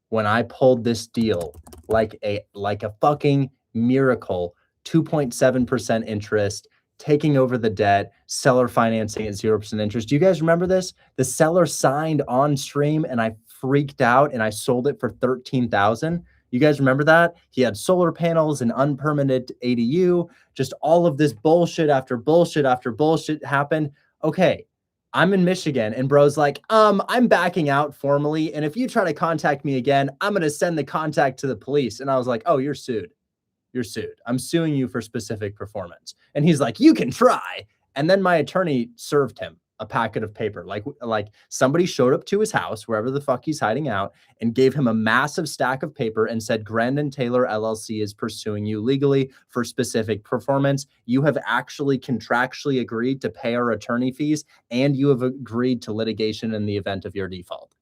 when I pulled this deal like a fucking miracle, 2.7% interest, taking over the debt, seller financing at 0% interest? Do you guys remember this? The seller signed on stream and I freaked out and I sold it for $13,000. You guys remember that? He had solar panels and unpermitted ADU. Just all of this bullshit after bullshit after bullshit happened. Okay, I'm in Michigan and bro's like, I'm backing out formally. And if you try to contact me again, I'm going to send the contact to the police. And I was like, oh, you're sued. You're sued. I'm suing you for specific performance. And he's like, you can try. And then my attorney served him a packet of paper. Like somebody showed up to his house, wherever the fuck he's hiding out, and gave him a massive stack of paper and said, Grandin Taylor LLC is pursuing you legally for specific performance. You have actually contractually agreed to pay our attorney fees, and you have agreed to litigation in the event of your default.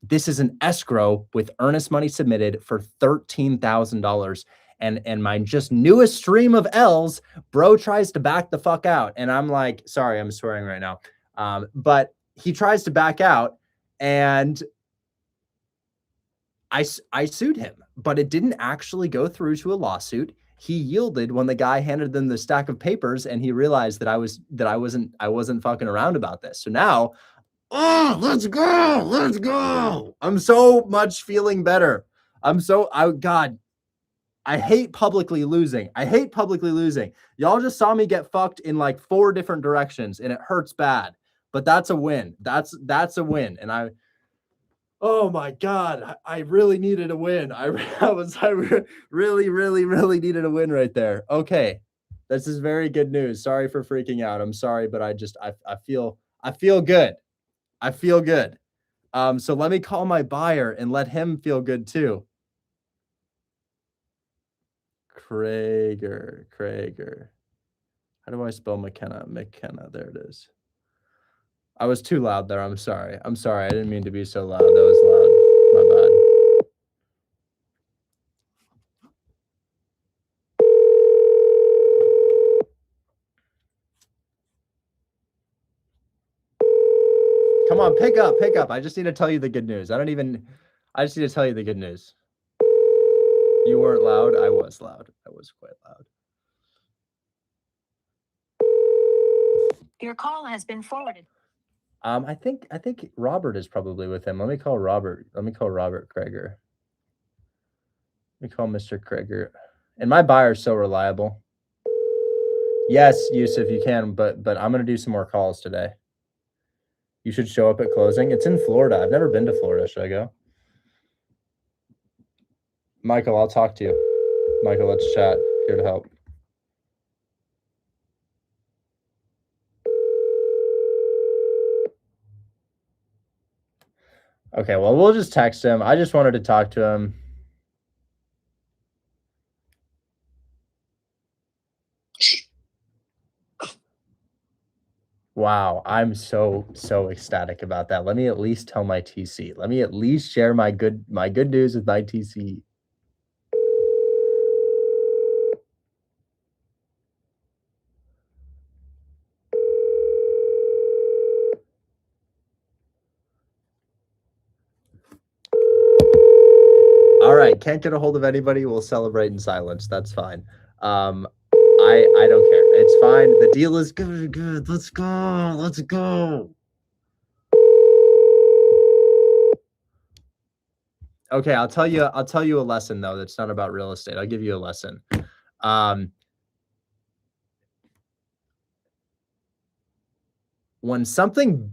This is an escrow with earnest money submitted for $13,000. And my just newest stream of L's, bro tries to back the fuck out. And I'm like, sorry, I'm swearing right now. But he tries to back out, and I sued him, but it didn't actually go through to a lawsuit. He yielded when the guy handed them the stack of papers, and he realized that I wasn't fucking around about this. So now, oh, let's go. I'm so much feeling better. God, I hate publicly losing. Y'all just saw me get fucked in like 4 different directions, and it hurts bad, but that's a win. That's a win. And oh my God, I really needed a win. I really needed a win right there. Okay. This is very good news. Sorry for freaking out. I'm sorry, but I feel good. I feel good. So let me call my buyer and let him feel good too. Krager. How do I spell McKenna? McKenna. There it is. I was too loud there. I'm sorry. I didn't mean to be so loud. That was loud. My bad. Come on, pick up. I just need to tell you the good news. I just need to tell you the good news. You weren't loud. I was loud. I was quite loud. Your call has been forwarded. I think Robert is probably with him. Let me call Robert Krager. Let me call Mr. Krager. And my buyer's so reliable. Yes, Yusuf, you can, but I'm gonna do some more calls today. You should show up at closing. It's in Florida. I've never been to Florida. Should I go? Michael, I'll talk to you. Michael, let's chat. Here to help. Okay, well, we'll just text him. I just wanted to talk to him. Wow, I'm so ecstatic about that. Let me at least tell my TC. Let me at least share my good news with my TC. All right, can't get a hold of anybody. We'll celebrate in silence. That's fine. I don't care. It's fine. The deal is good. Let's go. Okay, I'll tell you a lesson though that's not about real estate. I'll give you a lesson. When something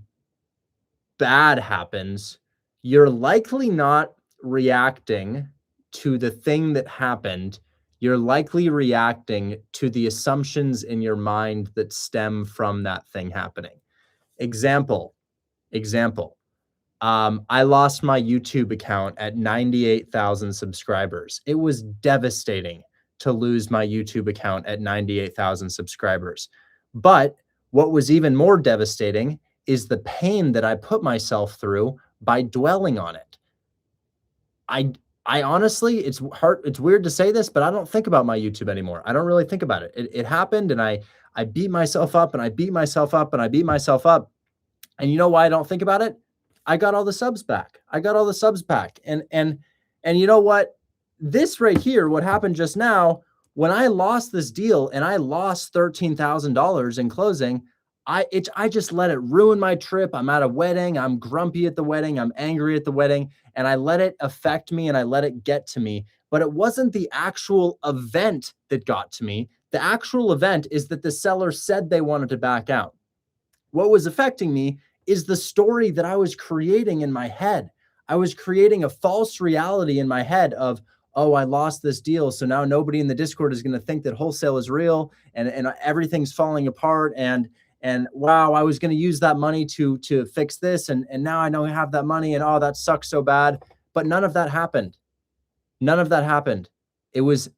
bad happens, you're likely not reacting to the thing that happened, you're likely reacting to the assumptions in your mind that stem from that thing happening. Example. I lost my YouTube account at 98,000 subscribers. It was devastating to lose my YouTube account at 98,000 subscribers. But what was even more devastating is the pain that I put myself through by dwelling on it. I honestly, it's weird to say this, but I don't think about my YouTube anymore. I don't really think about it. It happened, and I beat myself up, and I beat myself up, and I beat myself up. And you know why I don't think about it? I got all the subs back. And you know what? This right here, what happened just now, when I lost this deal and I lost $13,000 in closing, I just let it ruin my trip. I'm at a wedding. I'm grumpy at the wedding. I'm angry at the wedding, and I let it affect me and I let it get to me. But it wasn't the actual event that got to me. The actual event is that the seller said they wanted to back out. What was affecting me is the story that I was creating in my head. I was creating a false reality in my head of, oh, I lost this deal, so now nobody in the Discord is going to think that wholesale is real, and everything's falling apart, and wow, I was going to use that money to fix this, and now I don't have that money, and oh, that sucks so bad. But none of that happened. None of that happened.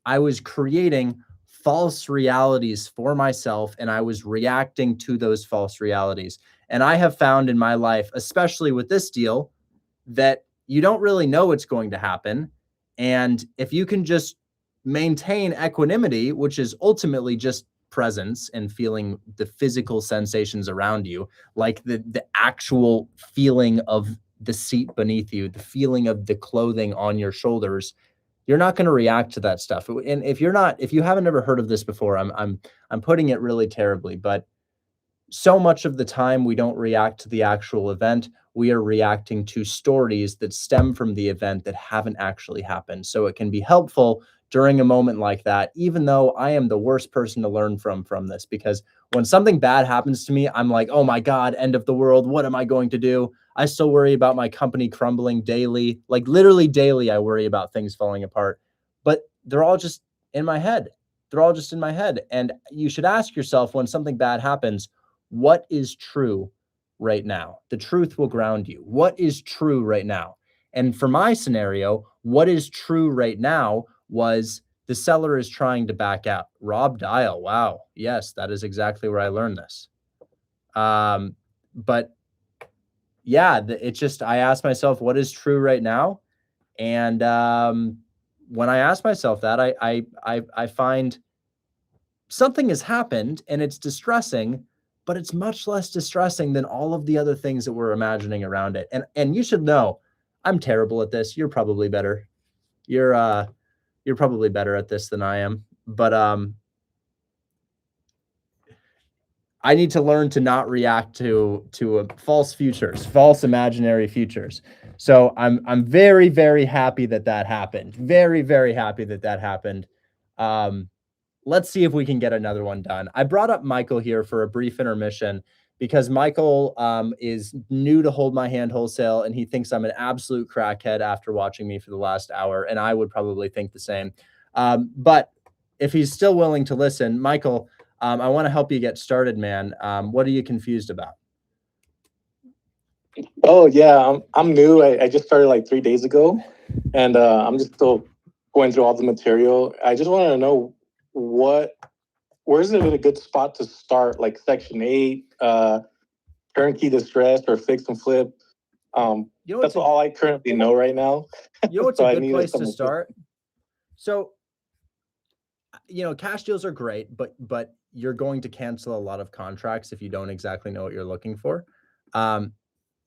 I was creating false realities for myself, and I was reacting to those false realities. And I have found in my life, especially with this deal, that you don't really know what's going to happen. And if you can just maintain equanimity, which is ultimately just presence and feeling the physical sensations around you, like the actual feeling of the seat beneath you, the feeling of the clothing on your shoulders, you're not going to react to that stuff. And if you haven't ever heard of this before, I'm putting it really terribly, but so much of the time we don't react to the actual event. We are reacting to stories that stem from the event that haven't actually happened. So it can be helpful during a moment like that, even though I am the worst person to learn from this, because when something bad happens to me, I'm like, oh my God, end of the world. What am I going to do? I still worry about my company crumbling daily. Like literally daily, I worry about things falling apart, but they're all just in my head. And you should ask yourself, when something bad happens, what is true right now? The truth will ground you. What is true right now? And for my scenario, what is true right now was the seller is trying to back out. Rob Dial. Wow. Yes, that is exactly where I learned this. But yeah, I asked myself, what is true right now? And when I ask myself that, I find something has happened and it's distressing, but it's much less distressing than all of the other things that we're imagining around it. And you should know, I'm terrible at this. You're probably better. You're probably better at this than I am. But I need to learn to not react to false imaginary futures. So I'm very, very happy that happened. Very, very happy that happened. Let's see if we can get another one done. I brought up Michael here for a brief intermission because Michael is new to Hold My Hand Wholesale, and he thinks I'm an absolute crackhead after watching me for the last hour, and I would probably think the same. But if he's still willing to listen, Michael, I want to help you get started, man. What are you confused about? Oh yeah, I'm new. I just started like 3 days ago, and I'm just still going through all the material. I just wanted to know where's it a good spot to start? Like Section 8, turnkey distress, or fix and flip. That's all I currently know right now. You know what's So a I good need place to someone start? So, cash deals are great, but you're going to cancel a lot of contracts if you don't exactly know what you're looking for.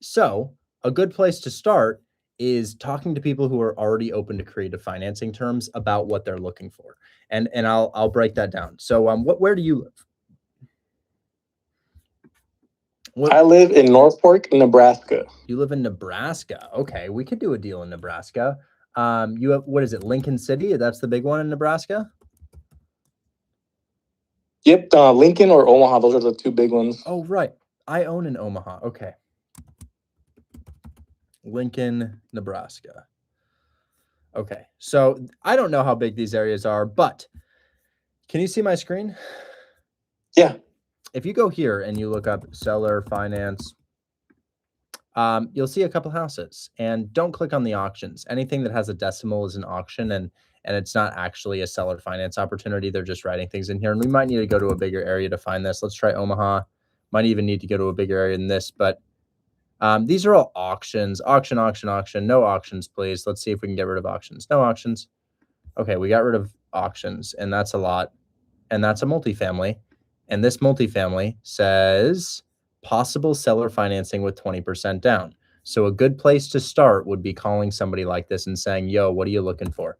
So a good place to start is talking to people who are already open to creative financing terms about what they're looking for. And I'll break that down. So where do you live? I live in Norfolk, Nebraska. You live in Nebraska. Okay, we could do a deal in Nebraska. You have, what is it, Lincoln City? That's the big one in Nebraska? Yep, Lincoln or Omaha. Those are the two big ones. Oh, right. I own in Omaha. Okay. Lincoln, Nebraska. Okay, so I don't know how big these areas are, but can you see my screen? Yeah. If you go here and you look up seller finance, you'll see a couple houses, and don't click on the auctions. Anything that has a decimal is an auction, and it's not actually a seller finance opportunity. They're just writing things in here, and we might need to go to a bigger area to find this. Let's try Omaha. Might even need to go to a bigger area than this, but these are all auctions. Auction, auction, auction. No auctions, please. Let's see if we can get rid of auctions. No auctions. Okay, we got rid of auctions, and that's a lot. And that's a multifamily. And this multifamily says possible seller financing with 20% down. So a good place to start would be calling somebody like this and saying, yo, what are you looking for?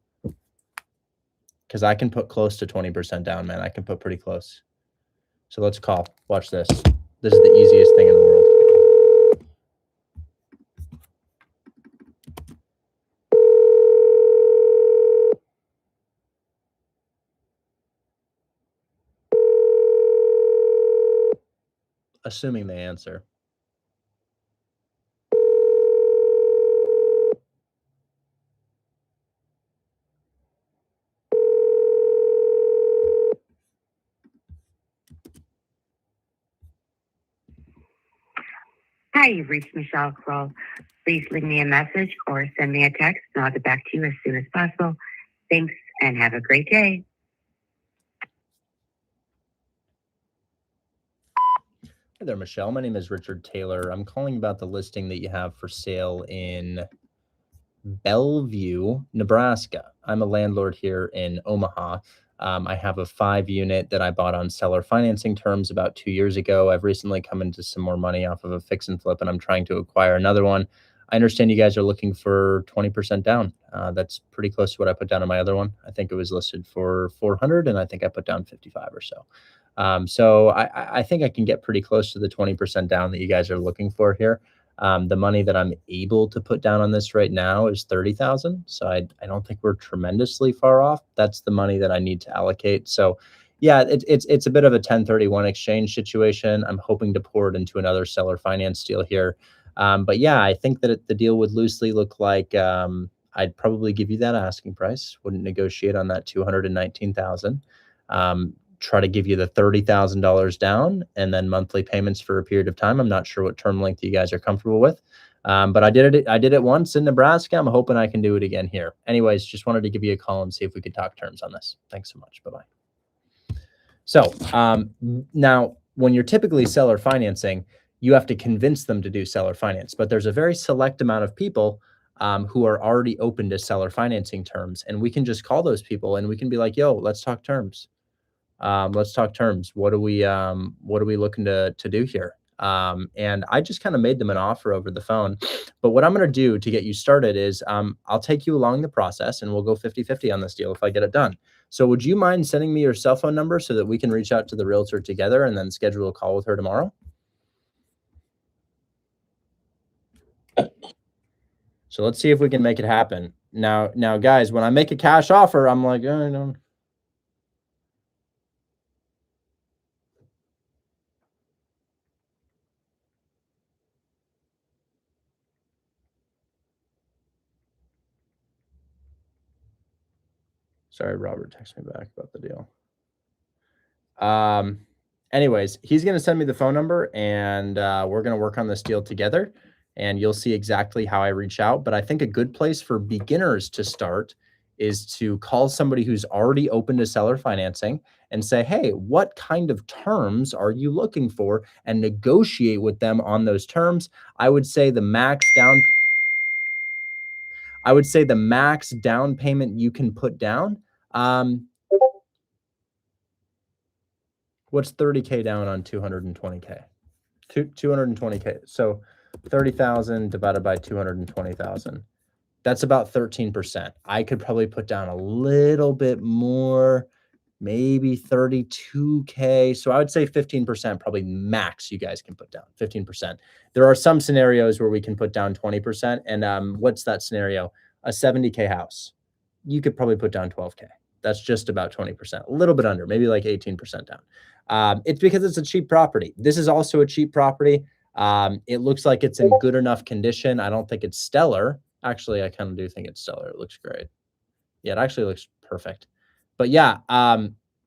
Because I can put close to 20% down, man. I can put pretty close. So let's call. Watch this. This is the easiest thing in the world. Assuming they answer. Hi, you've reached Michelle Kroll. Please leave me a message or send me a text, and I'll get back to you as soon as possible. Thanks, and have a great day. Hi there, Michelle. My name is Richard Taylor. I'm calling about the listing that you have for sale in Bellevue, Nebraska. I'm a landlord here in Omaha. I have a 5-unit that I bought on seller financing terms about 2 years ago. I've recently come into some more money off of a fix and flip, and I'm trying to acquire another one. I understand you guys are looking for 20% down. That's pretty close to what I put down on my other one. I think it was listed for 400, and I think I put down 55 or so. So I think I can get pretty close to the 20% down that you guys are looking for here. The money that I'm able to put down on this right now is 30,000. So I don't think we're tremendously far off. That's the money that I need to allocate. So yeah, it's a bit of a 1031 exchange situation. I'm hoping to pour it into another seller finance deal here. But yeah, I think that the deal would loosely look like I'd probably give you that asking price. Wouldn't negotiate on that 219,000. Try to give you the $30,000 down and then monthly payments for a period of time. I'm not sure what term length you guys are comfortable with. But I did it once in Nebraska. I'm hoping I can do it again here. Anyways, just wanted to give you a call and see if we could talk terms on this. Thanks so much. Bye-bye. So now when you're typically seller financing, you have to convince them to do seller finance, but there's a very select amount of people who are already open to seller financing terms. And we can just call those people and we can be like, yo, let's talk terms. Let's talk terms. What are we looking to do here? And I just kind of made them an offer over the phone. But what I'm going to do to get you started is I'll take you along the process and we'll go 50-50 on this deal if I get it done. So would you mind sending me your cell phone number so that we can reach out to the realtor together and then schedule a call with her tomorrow? So let's see if we can make it happen. Now, guys, when I make a cash offer, I'm like, oh, no. Sorry, Robert texted me back about the deal. Anyways, he's going to send me the phone number and we're going to work on this deal together and you'll see exactly how I reach out. But I think a good place for beginners to start is to call somebody who's already open to seller financing and say, hey, what kind of terms are you looking for? And negotiate with them on those terms. I would say the max down payment you can put down. What's 30K down on 220K? 220K. So 30,000 divided by 220,000. That's about 13%. I could probably put down a little bit more, maybe 32K. So I would say 15%, probably max you guys can put down 15%. There are some scenarios where we can put down 20%. And what's that scenario? A 70K house. You could probably put down 12K. That's just about 20%, a little bit under, maybe like 18% down. It's because it's a cheap property. This is also a cheap property. It looks like it's in good enough condition. I don't think it's stellar. Actually, I kind of do think it's stellar. It looks great. Yeah, it actually looks perfect. But yeah,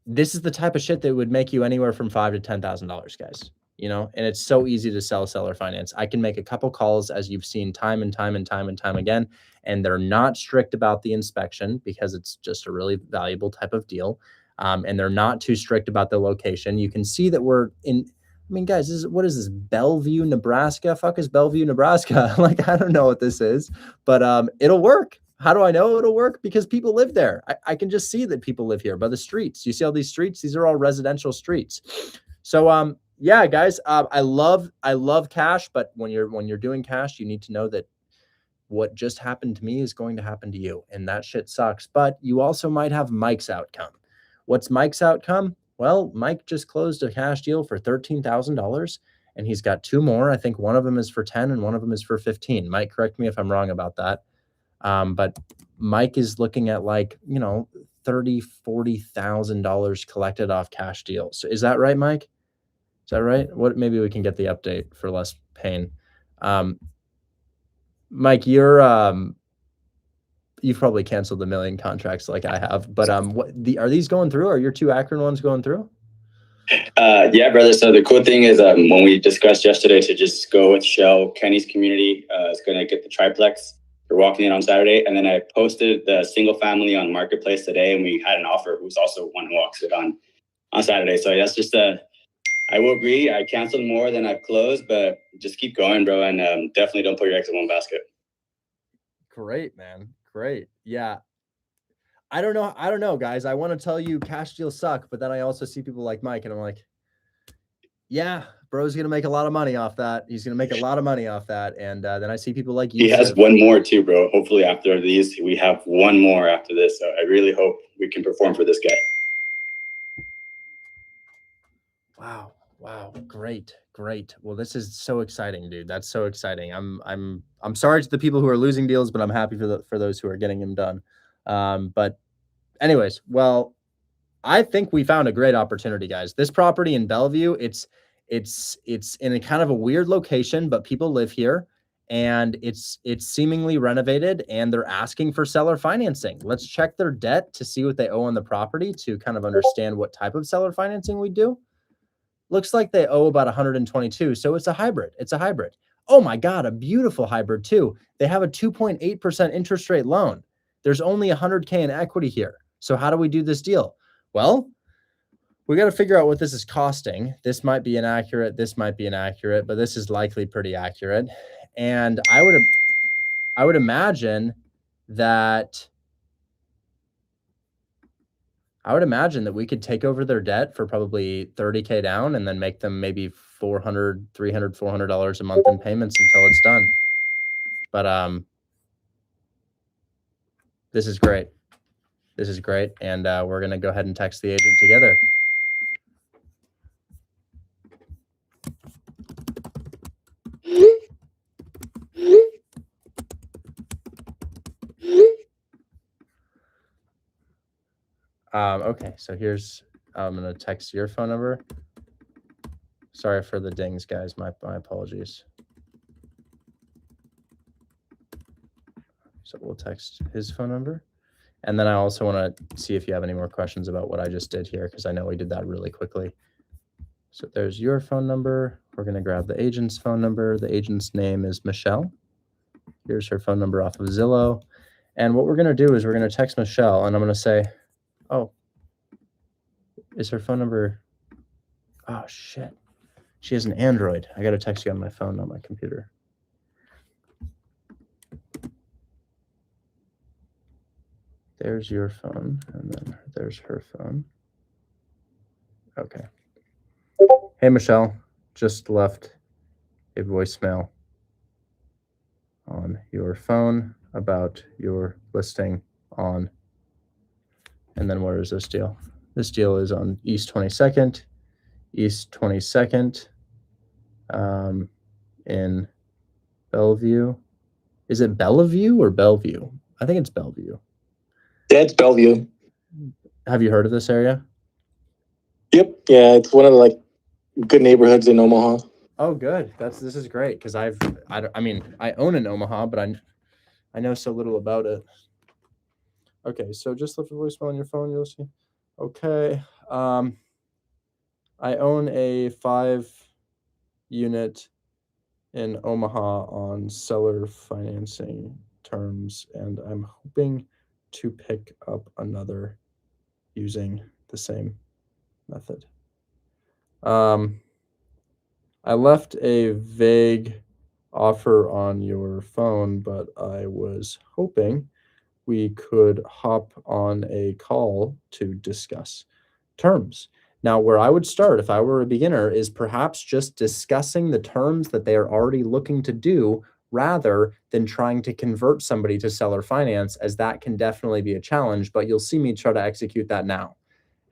this is the type of shit that would make you anywhere from $5,000 to $10,000, guys. You know, and it's so easy to sell seller finance. I can make a couple calls, as you've seen time and time and time and time again, and they're not strict about the inspection because it's just a really valuable type of deal. And they're not too strict about the location. You can see that we're in. I mean, guys, what is this? Bellevue, Nebraska? Fuck is Bellevue, Nebraska? Like, I don't know what this is, but it'll work. How do I know it'll work? Because people live there. I can just see that people live here by the streets. You see all these streets? These are all residential streets. So yeah, guys, I love cash, but when you're doing cash, you need to know that what just happened to me is going to happen to you, and that shit sucks. But you also might have Mike's outcome. What's Mike's outcome? Well, Mike just closed a cash deal for $13,000, and he's got 2 more. I think one of them is for 10 and one of them is for 15. Mike, correct me if I'm wrong about that. But Mike is looking at like, you know, $30,000-$40,000 collected off cash deals. So is that right, Mike? Is that right? What, maybe we can get the update for less pain. Mike, you've probably canceled a million contracts like I have, but are these going through? Are your 2 Akron ones going through? Yeah, brother. So the cool thing is when we discussed yesterday to just go with Shell, Kenny's community is going to get the triplex. We're walking in on Saturday, and then I posted the single family on Marketplace today, and we had an offer who's also one who walks it on Saturday. So that's just I will agree. I canceled more than I've closed, but just keep going, bro, and definitely don't put your eggs in one basket. Great, man. Great. Yeah. I don't know, guys. I want to tell you cash deals suck, but then I also see people like Mike, and I'm like, yeah, bro's going to make a lot of money off that. He's going to make a lot of money off that. And then I see people like you. He has one more too, bro. Hopefully after these, we have one more after this. So I really hope we can perform for this guy. Wow. Great. Well, this is so exciting, dude. That's so exciting. I'm sorry to the people who are losing deals, but I'm happy for those who are getting them done. But anyways, well, I think we found a great opportunity, guys. This property in Bellevue, it's in a kind of a weird location, but people live here, and it's seemingly renovated, and they're asking for seller financing. Let's check their debt to see what they owe on the property to kind of understand what type of seller financing we do. Looks like they owe about 122. So it's a hybrid. Oh my God, a beautiful hybrid too. They have a 2.8% interest rate loan. There's only $100K in equity here. So how do we do this deal? Well, we got to figure out what this is costing. This might be inaccurate. This might be inaccurate, but this is likely pretty accurate. And I would imagine that we could take over their debt for probably 30K down and then make them maybe $400 a month in payments until it's done. But this is great. And we're going to go ahead and text the agent together. Okay, so I'm going to text your phone number. Sorry for the dings, guys. My apologies. So we'll text his phone number. And then I also want to see if you have any more questions about what I just did here, because I know we did that really quickly. So there's your phone number. We're going to grab the agent's phone number. The agent's name is Michelle. Here's her phone number off of Zillow. And what we're going to do is we're going to text Michelle, and I'm going to say, oh, is her phone number? Oh, shit. She has an Android. I got to text you on my phone, not my computer. There's your phone, and then there's her phone. Okay. Hey, Michelle, just left a voicemail on your phone about your listing on, and then where is this deal? This deal is on East 22nd, in Bellevue. Is it Bellevue or Bellevue? I think it's Bellevue. Yeah, it's Bellevue. Have you heard of this area? Yep. Yeah, it's one of the like good neighborhoods in Omaha. Oh, good. This is great because I own in Omaha, but I know so little about it. Okay, so just left a voicemail on your phone. You'll see. Okay. I own a 5-unit in Omaha on seller financing terms, and I'm hoping to pick up another using the same method. I left a vague offer on your phone, but I was hoping we could hop on a call to discuss terms. Now, where I would start if I were a beginner is perhaps just discussing the terms that they are already looking to do rather than trying to convert somebody to seller finance, as that can definitely be a challenge, but you'll see me try to execute that now.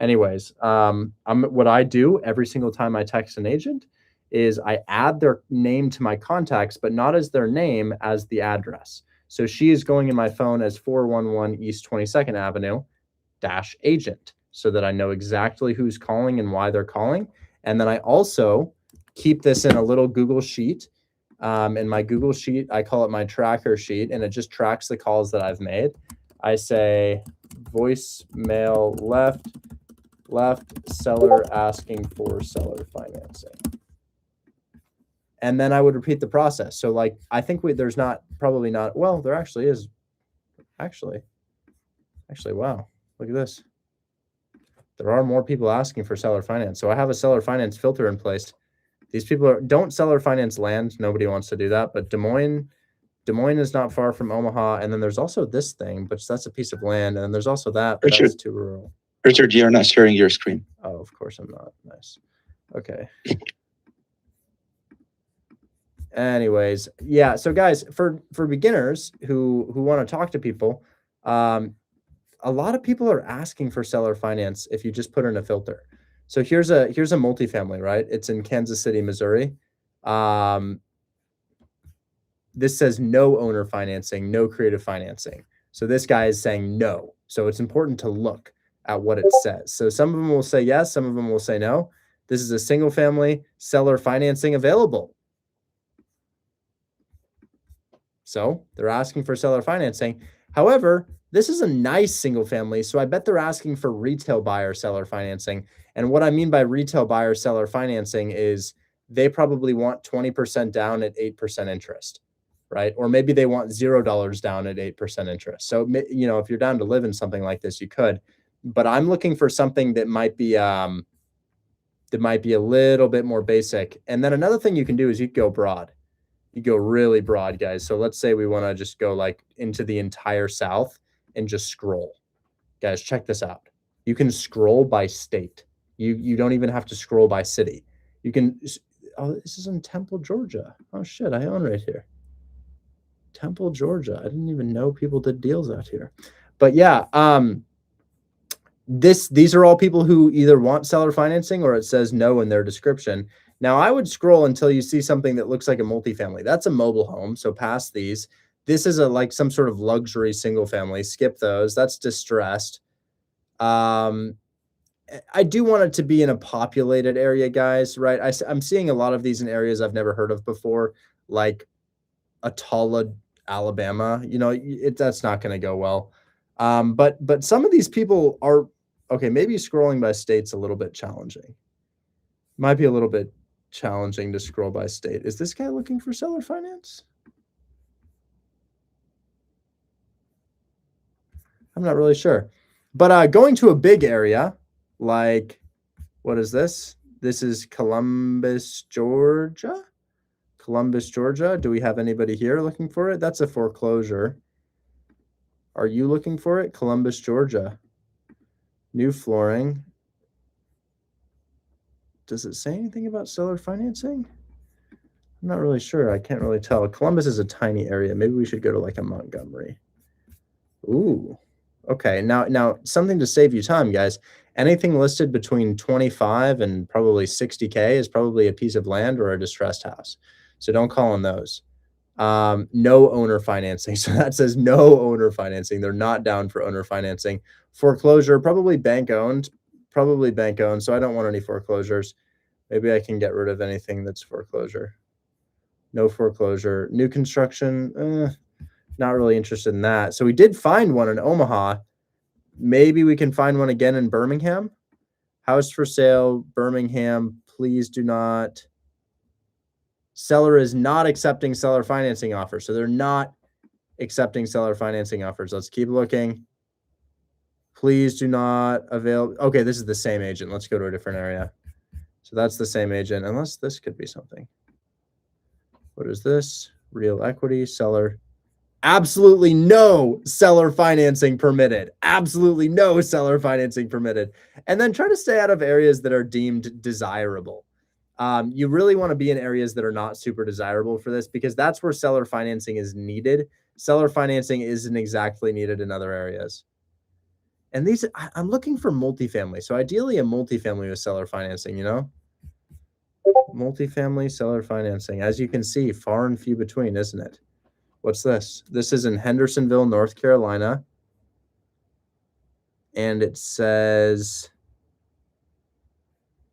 Anyways, what I do every single time I text an agent is I add their name to my contacts, but not as their name, as the address. So she is going in my phone as 411 East 22nd Avenue -agent, so that I know exactly who's calling and why they're calling. And then I also keep this in a little Google sheet. In my Google sheet, I call it my tracker sheet, and it just tracks the calls that I've made. I say voicemail left, seller asking for seller financing. And then I would repeat the process. So like, I think there's probably not, well, there actually is. Actually, wow, look at this. There are more people asking for seller finance. So I have a seller finance filter in place. These people don't seller finance land. Nobody wants to do that. But Des Moines is not far from Omaha. And then there's also this thing, but that's a piece of land. And then there's also that, but that's too rural. Richard, you're not sharing your screen. Oh, of course I'm not. Nice. Okay. Anyways, yeah. So guys, for beginners who want to talk to people, a lot of people are asking for seller finance if you just put in a filter. So here's a multifamily, right? It's in Kansas City, Missouri. This says no owner financing, no creative financing. So this guy is saying no. So it's important to look at what it says. So some of them will say yes, some of them will say no. This is a single family seller financing available. So they're asking for seller financing. However, this is a nice single family, so I bet they're asking for retail buyer seller financing. And what I mean by retail buyer seller financing is they probably want 20% down at 8% interest, right? Or maybe they want $0 down at 8% interest. So, you know, if you're down to live in something like this, you could. But I'm looking for something that might be a little bit more basic. And then another thing you can do is you can go broad. You go really broad, guys. So let's say we want to just go like into the entire South and just scroll. Guys, check this out. You can scroll by state. You don't even have to scroll by city. You can, oh, this is in Temple, Georgia. Oh shit, I own right here. Temple, Georgia. I didn't even know people did deals out here. But yeah, these are all people who either want seller financing or it says no in their description. Now, I would scroll until you see something that looks like a multifamily. That's a mobile home, so past these. This is like some sort of luxury single family. Skip those. That's distressed. I do want it to be in a populated area, guys, right? I'm seeing a lot of these in areas I've never heard of before, like Atala, Alabama. You know, that's not going to go well. But some of these people are, okay, maybe scrolling by state's a little bit challenging. Might be a little bit challenging to scroll by state. Is this guy looking for seller finance? I'm not really sure. But going to a big area, like, what is this? This is Columbus, Georgia. Columbus, Georgia. Do we have anybody here looking for it? That's a foreclosure. Are you looking for it? Columbus, Georgia. New flooring. Does it say anything about seller financing? I'm not really sure. I can't really tell. Columbus is a tiny area. Maybe we should go to like a Montgomery. Ooh. Okay. Now something to save you time, guys. Anything listed between 25 and probably 60K is probably a piece of land or a distressed house. So don't call on those. No owner financing. So that says no owner financing. They're not down for owner financing. Foreclosure, probably bank owned. So I don't want any foreclosures. Maybe I can get rid of anything that's foreclosure. No foreclosure. New construction, not really interested in that. So we did find one in Omaha. Maybe we can find one again in Birmingham. House for sale, Birmingham. Please do not. Seller is not accepting seller financing offers. So they're not accepting seller financing offers. Let's keep looking. Please do not avail. Okay, this is the same agent. Let's go to a different area. So that's the same agent, unless this could be something. What is this? Real equity, seller. Absolutely no seller financing permitted. Absolutely no seller financing permitted. And then try to stay out of areas that are deemed desirable. You really want to be in areas that are not super desirable for this, because that's where seller financing is needed. Seller financing isn't exactly needed in other areas. And these, I'm looking for multifamily. So ideally a multifamily with seller financing, you know? Multifamily seller financing. As you can see, far and few between, isn't it? What's this? This is in Hendersonville, North Carolina. And it says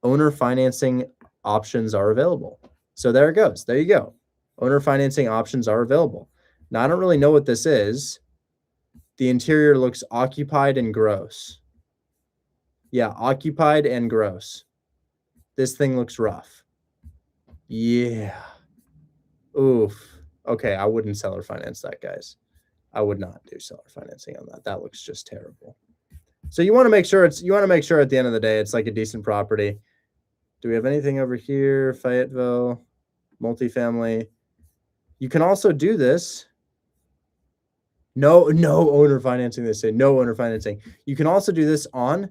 owner financing options are available. So there it goes. There you go. Owner financing options are available. Now, I don't really know what this is. The interior looks occupied and gross. Yeah, occupied and gross. This thing looks rough. Yeah. Oof. Okay, I wouldn't seller finance that, guys. I would not do seller financing on that. That looks just terrible. So you want to make sure at the end of the day it's like a decent property. Do we have anything over here? Fayetteville, multifamily. You can also do this. No owner financing. They say no owner financing. You can also do this on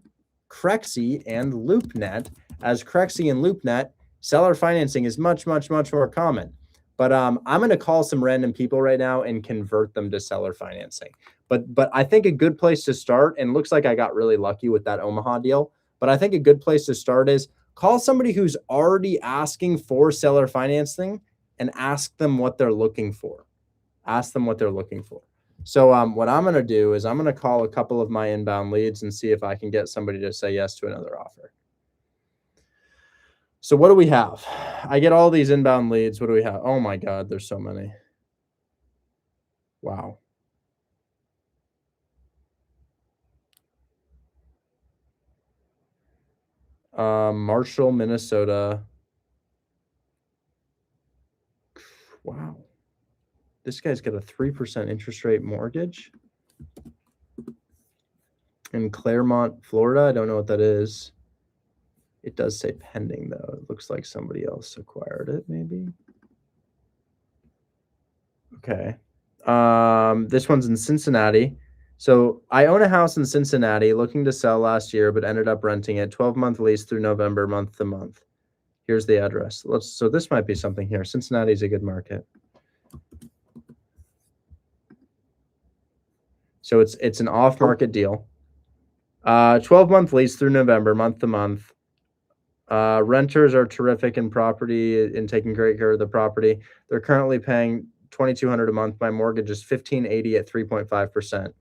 Crexi and LoopNet. As Crexi and LoopNet, seller financing is much, much, much more common. But I'm going to call some random people right now and convert them to seller financing. But I think a good place to start, and looks like I got really lucky with that Omaha deal, but I think a good place to start is call somebody who's already asking for seller financing and ask them what they're looking for. Ask them what they're looking for. So what I'm going to do is I'm going to call a couple of my inbound leads and see if I can get somebody to say yes to another offer. So what do we have? I get all these inbound leads. What do we have? Oh my God, there's so many. Wow. Marshall, Minnesota. Wow. This guy's got a 3% interest rate mortgage. In Claremont, Florida. I don't know what that is. It does say pending, though. It looks like somebody else acquired it, maybe. Okay. This one's in Cincinnati. So I own a house in Cincinnati looking to sell last year, but ended up renting it. 12-month lease through November, month to month. Here's the address. So this might be something here. Cincinnati's a good market. So it's an off-market deal. 12-month lease through November, month to month. Renters are terrific in property and taking great care of the property. They're currently paying $2,200 a month. My mortgage is $1,580 at 3.5%,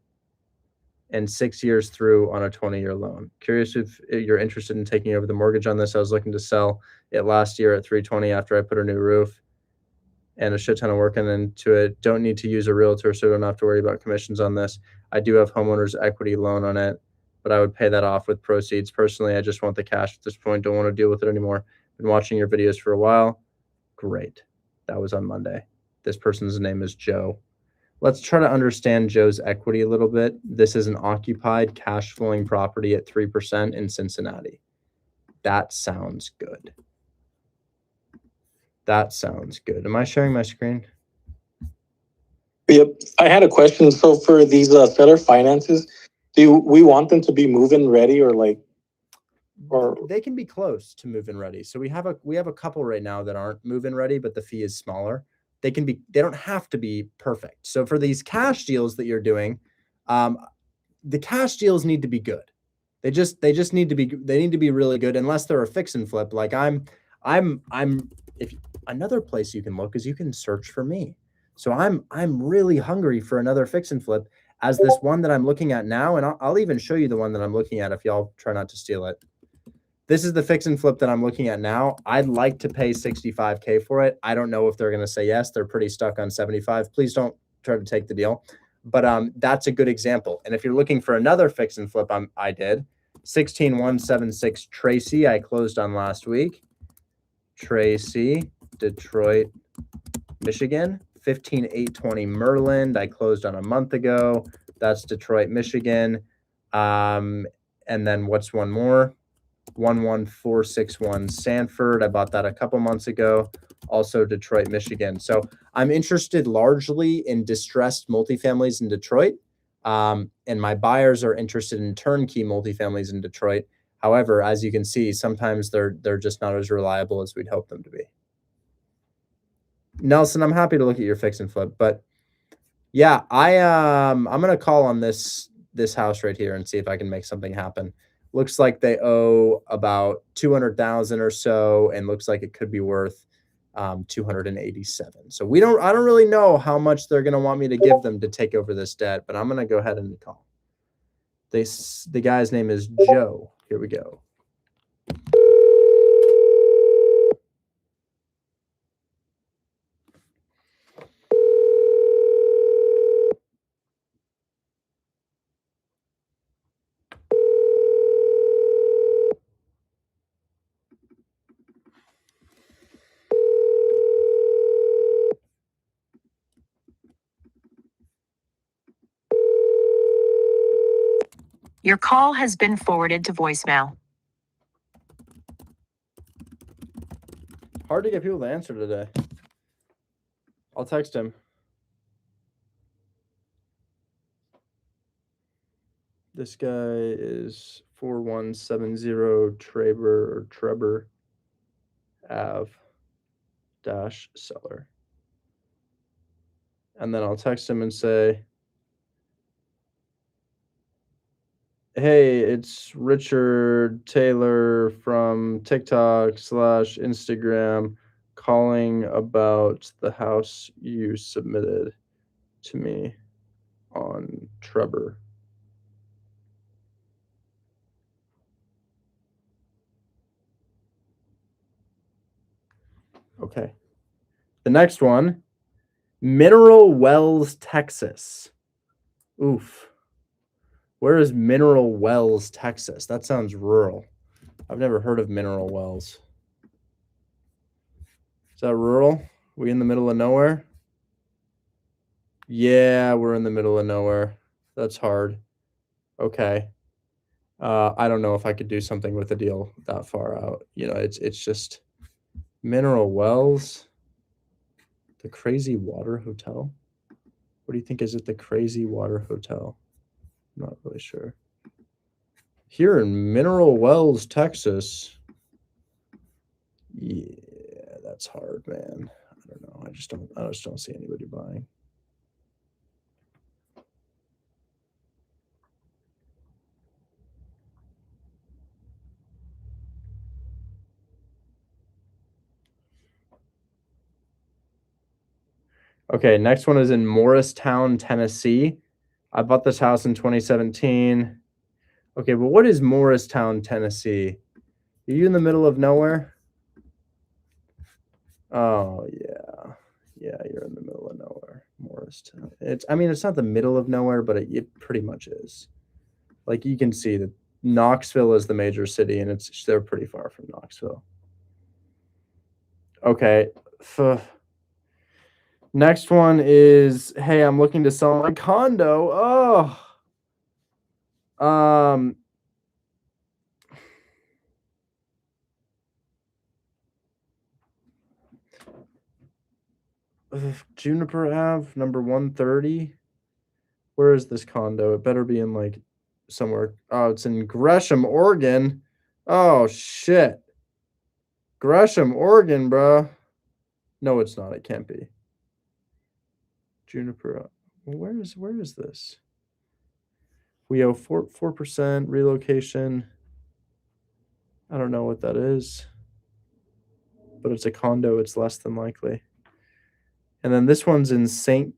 and 6 years through on a 20-year loan. Curious if you're interested in taking over the mortgage on this. I was looking to sell it last year at $320 after I put a new roof and a shit ton of work into it. Don't need to use a realtor, so don't have to worry about commissions on this. I do have homeowners equity loan on it, but I would pay that off with proceeds. Personally, I just want the cash at this point. Don't want to deal with it anymore. Been watching your videos for a while. Great. That was on Monday. This person's name is Joe. Let's try to understand Joe's equity a little bit. This is an occupied cash flowing property at 3% in Cincinnati. That sounds good. That sounds good. Am I sharing my screen? Yep. I had a question. So for these seller finances, do we want them to be move-in ready or they can be close to move-in ready. So we have a couple right now that aren't move-in ready, but the fee is smaller. They don't have to be perfect. So for these cash deals that you're doing, the cash deals need to be good. They just need to be really good, unless they're a fix and flip. Like if another place you can look is you can search for me. So I'm really hungry for another fix and flip, as this one that I'm looking at now, and I'll even show you the one that I'm looking at if y'all try not to steal it. This is the fix and flip that I'm looking at now. I'd like to pay $65K for it. I don't know if they're going to say yes. They're pretty stuck on 75. Please don't try to take the deal. But that's a good example. And if you're looking for another fix and flip, I did 16176 Tracy. I closed on last week. Tracy, Detroit, Michigan. 15820 Merland. I closed on a month ago. That's Detroit, Michigan. And then what's one more? 11461 Sanford. I bought that a couple months ago. Also Detroit, Michigan. So I'm interested largely in distressed multifamilies in Detroit. And my buyers are interested in turnkey multifamilies in Detroit. However, as you can see, sometimes they're just not as reliable as we'd hope them to be. Nelson, I'm happy to look at your fix and flip, but yeah, I'm gonna call on this house right here and see if I can make something happen. Looks like they owe about 200,000 or so, and looks like it could be worth 287. So I don't really know how much they're gonna want me to give them to take over this debt, but I'm gonna go ahead and call. The guy's name is Joe. Here we go. Your call has been forwarded to voicemail. Hard to get people to answer today. I'll text him. This guy is 4170 Trebur Ave dash seller. And then I'll text him and say, hey, it's Richard Taylor from TikTok / Instagram calling about the house you submitted to me on Trebur. Okay. The next one, Mineral Wells, Texas. Oof. Where is Mineral Wells, Texas? That sounds rural. I've never heard of Mineral Wells. Is that rural? We in the middle of nowhere? Yeah, we're in the middle of nowhere. That's hard. Okay. I don't know if I could do something with a deal that far out. You know, it's just Mineral Wells. The Crazy Water Hotel. What do you think? Is it the Crazy Water Hotel? I'm not really sure. Here in Mineral Wells, Texas. Yeah, that's hard, man. I don't know. I just don't see anybody buying. Okay, next one is in Morristown, Tennessee. I bought this house in 2017. Okay, but what is Morristown, Tennessee? Are you in the middle of nowhere? Oh, yeah. Yeah, you're in the middle of nowhere. Morristown. It's not the middle of nowhere, but it pretty much is. Like, you can see that Knoxville is the major city, and they're pretty far from Knoxville. Okay. Next one is, hey, I'm looking to sell my condo. Oh. Juniper Ave, number 130. Where is this condo? It better be in like somewhere. Oh, it's in Gresham, Oregon. Oh shit. Gresham, Oregon, bro. No, it's not. It can't be. Juniper. Where is this? We owe 4% relocation. I don't know what that is. But it's a condo. It's less than likely. And then this one's in St.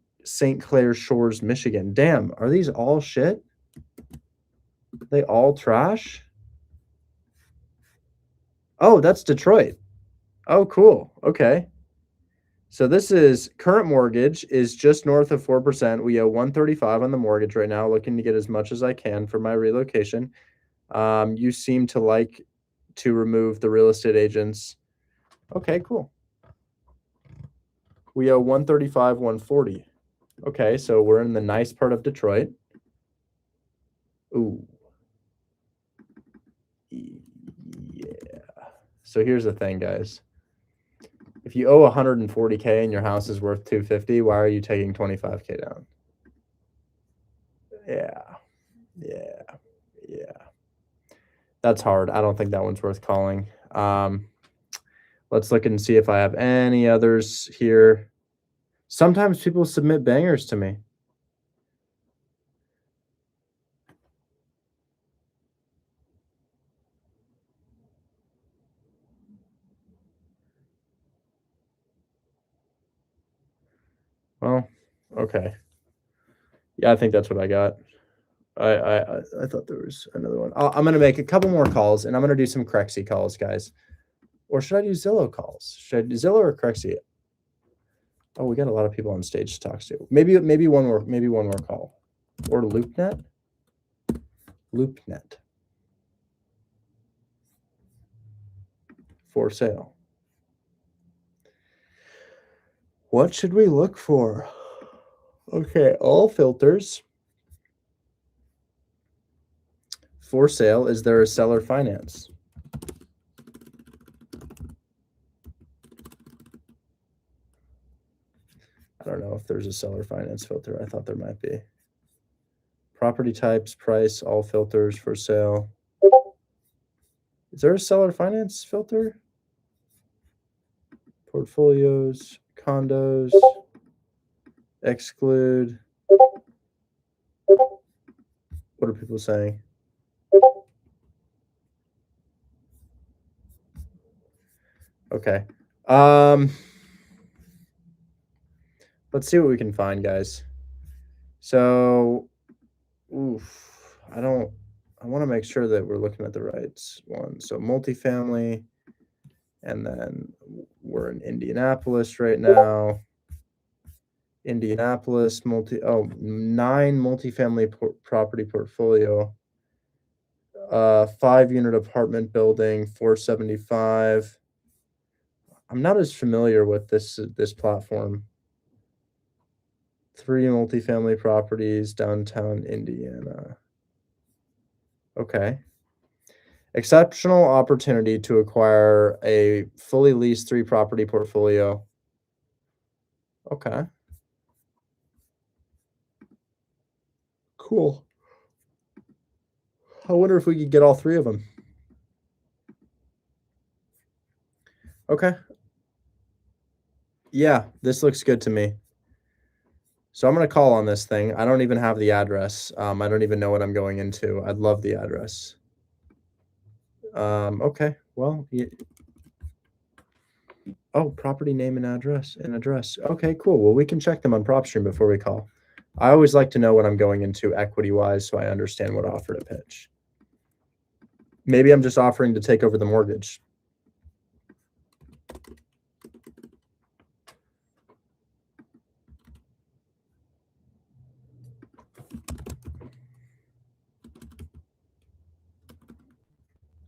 Clair Shores, Michigan. Damn, are these all shit? Are they all trash? Oh, that's Detroit. Oh, cool. Okay. So this is current mortgage is just north of 4%. We owe 135 on the mortgage right now, looking to get as much as I can for my relocation. You seem to like to remove the real estate agents. Okay, cool. We owe 135, 140. Okay, so we're in the nice part of Detroit. Ooh. Yeah. So here's the thing, guys. If you owe 140K and your house is worth 250, why are you taking 25K down? Yeah. That's hard. I don't think that one's worth calling. Let's look and see if I have any others here. Sometimes people submit bangers to me. Well, okay. Yeah, I think that's what I got. I thought there was another one. I'm going to make a couple more calls, and I'm going to do some Crexy calls, guys. Or should I do Zillow calls? Should I do Zillow or Crexy? Oh, we got a lot of people on stage to talk to. Maybe one more call. Or LoopNet. LoopNet. For sale. What should we look for? Okay, all filters. For sale, is there a seller finance? I don't know if there's a seller finance filter. I thought there might be. Property types, price, all filters, for sale. Is there a seller finance filter? Portfolios, condos, exclude. What are people saying? Okay. Let's see what we can find, guys. So, I want to make sure that we're looking at the right one. So multifamily, and then we're in Indianapolis right now. Indianapolis, 9 multifamily property portfolio. 5-unit apartment building, 475. I'm not as familiar with this platform. 3 multifamily properties, downtown Indiana. Okay. Exceptional opportunity to acquire a fully leased 3-property portfolio. Okay. Cool. I wonder if we could get all 3 of them. Okay. Yeah, this looks good to me. So I'm going to call on this thing. I don't even have the address. I don't even know what I'm going into. I'd love the address. Okay. Well, property name and address. Okay, cool. Well, we can check them on PropStream before we call. I always like to know what I'm going into equity-wise so I understand what offer to pitch. Maybe I'm just offering to take over the mortgage.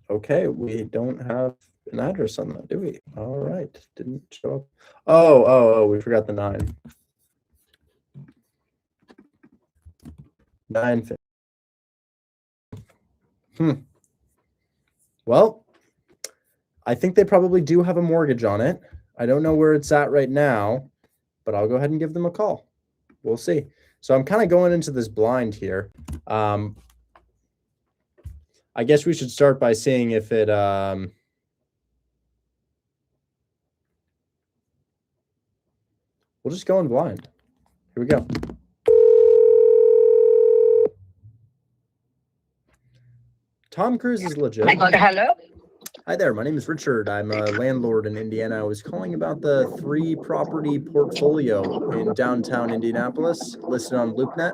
Okay, we don't have an address on that, do we? All right, didn't show up. Oh, we forgot the 9. 9. Well, I think they probably do have a mortgage on it. I don't know where it's at right now, but I'll go ahead and give them a call. We'll see. So I'm kind of going into this blind here. I guess we should start by seeing if it we'll just go in blind. Here we go. Tom Cruise is legit. Hello? Hi there. My name is Richard. I'm a landlord in Indiana. I was calling about the 3-property portfolio in downtown Indianapolis listed on LoopNet.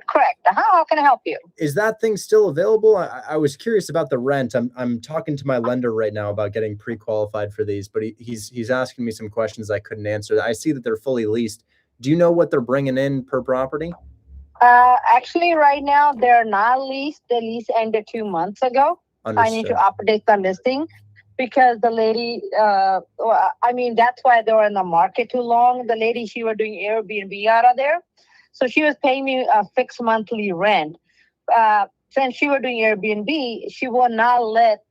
Correct. How can I help you? Is that thing still available? I was curious about the rent. I'm talking to my lender right now about getting pre-qualified for these, but he's asking me some questions I couldn't answer. I see that they're fully leased. Do you know what they're bringing in per property? Actually, right now they're not leased. The lease ended 2 months ago. Understood. I need to update the listing because the lady, that's why they were in the market too long. The lady, she was doing Airbnb out of there. So she was paying me a fixed monthly rent. Since she was doing Airbnb, she will not let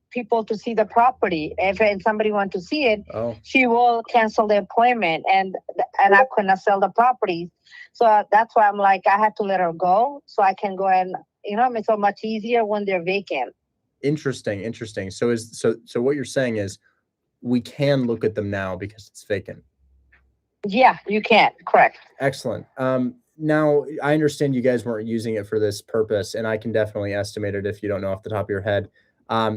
people to see the property. If somebody wants to see it, she will cancel the appointment, and I couldn't sell the properties. So that's why I'm like, I had to let her go so I can go and, it's so much easier when they're vacant. Interesting. So what you're saying is we can look at them now because it's vacant. Yeah, you can. Correct. Excellent. Now I understand you guys weren't using it for this purpose, and I can definitely estimate it if you don't know off the top of your head.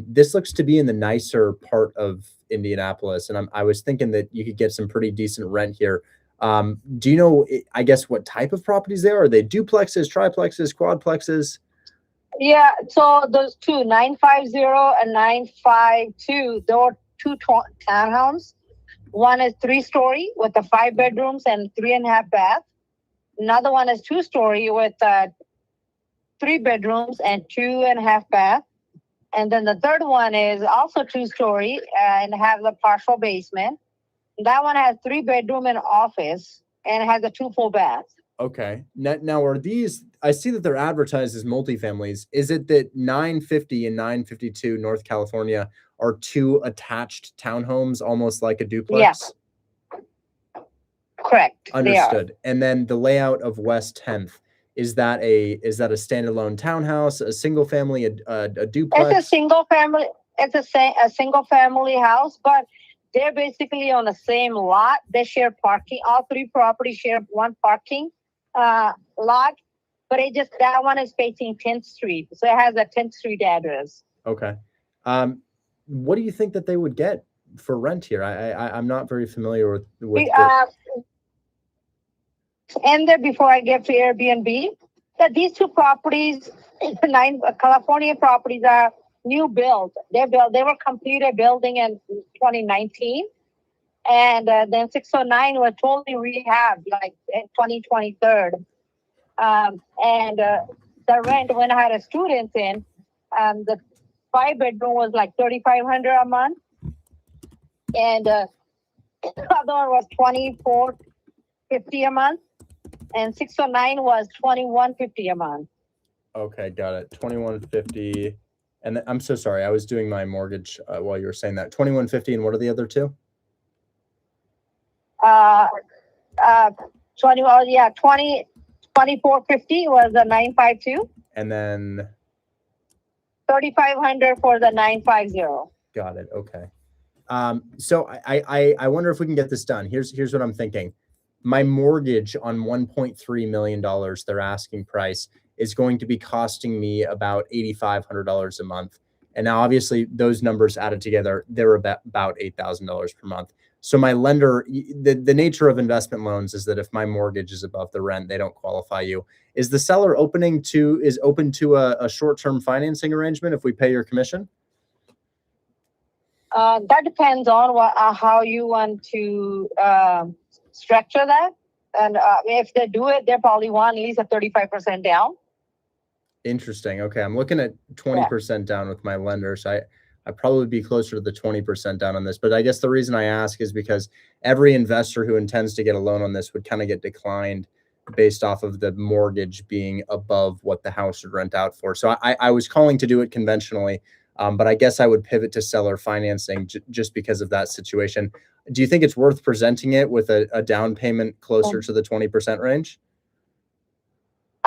This looks to be in the nicer part of Indianapolis, and I was thinking that you could get some pretty decent rent here. Do you know, I guess, what type of properties they are? Are they duplexes, triplexes, quadplexes? Yeah, so those two, 950 and 952, there were two townhomes. One is 3-story with 5 bedrooms and 3.5 baths. Another one is 2-story with 3 bedrooms and 2.5 baths. And then the third one is also 2-story and has a partial basement. That one has 3 bedroom and office and has a 2 full baths. Okay. Now are these, I see that they're advertised as multifamilies. Is it that 950 and 952 North California are 2 attached townhomes, almost like a duplex? Yeah. Correct. Understood. And then the layout of West 10th, is that a standalone townhouse, a single family, a duplex? It's a single family. It's a single family house, but they're basically on the same lot. They share parking. All 3 properties share one parking lot, but that one is facing 10th Street, so it has a 10th Street address. Okay. What do you think that they would get for rent here? I'm not very familiar with And then before I get to Airbnb, that these 2 properties, 9 California properties, are new build. They were completed building in 2019, and then 609 was totally rehabbed like in 2023. And the rent when I had a student in, the 5 bedroom was like $3,500 a month, and the other one was $2,450 a month, and 609 was $2,150 a month. Okay, got it. $2,150. And I'm so sorry, I was doing my mortgage while you were saying that. $2,150, and what are the other 2? 2450 was the 952. And then 3,500 for the 950. Got it. Okay. So I wonder if we can get this done. Here's what I'm thinking. My mortgage on $1.3 million, their asking price, is going to be costing me about $8,500 a month. And now obviously those numbers added together, they're about $8,000 per month. So my lender, the nature of investment loans is that if my mortgage is above the rent, they don't qualify you. Is the seller open to a short-term financing arrangement if we pay your commission? That depends on how you want to structure that. And if they do it, they probably want at least a 35% down. Interesting. Okay. I'm looking at 20% down with my lender. So I'd probably be closer to the 20% down on this. But I guess the reason I ask is because every investor who intends to get a loan on this would kind of get declined based off of the mortgage being above what the house would rent out for. So I was calling to do it conventionally, but I guess I would pivot to seller financing just because of that situation. Do you think it's worth presenting it with a down payment closer to the 20% range?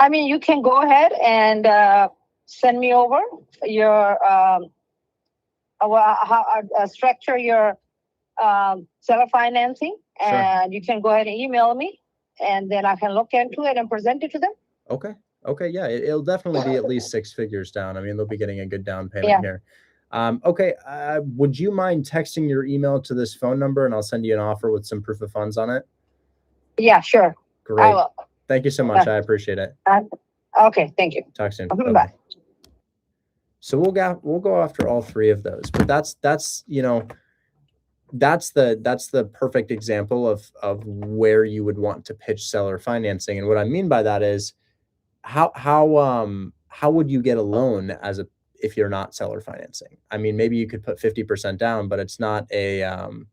I mean, you can go ahead and send me over your structure your seller financing, and you can go ahead and email me, and then I can look into it and present it to them. Okay. Yeah, it'll definitely be at least 6 figures down. I mean, they'll be getting a good down payment here. Okay. Would you mind texting your email to this phone number, and I'll send you an offer with some proof of funds on it? Yeah, sure. Great. I will. Thank you so much. I appreciate it. Okay, thank you. Talk soon. Okay, Bye-bye. bye. So we'll go after all three of those, but that's you know, that's the perfect example of where you would want to pitch seller financing. And what I mean by that is how would you get a loan if you're not seller financing? I mean, maybe you could put 50% down, but it's not an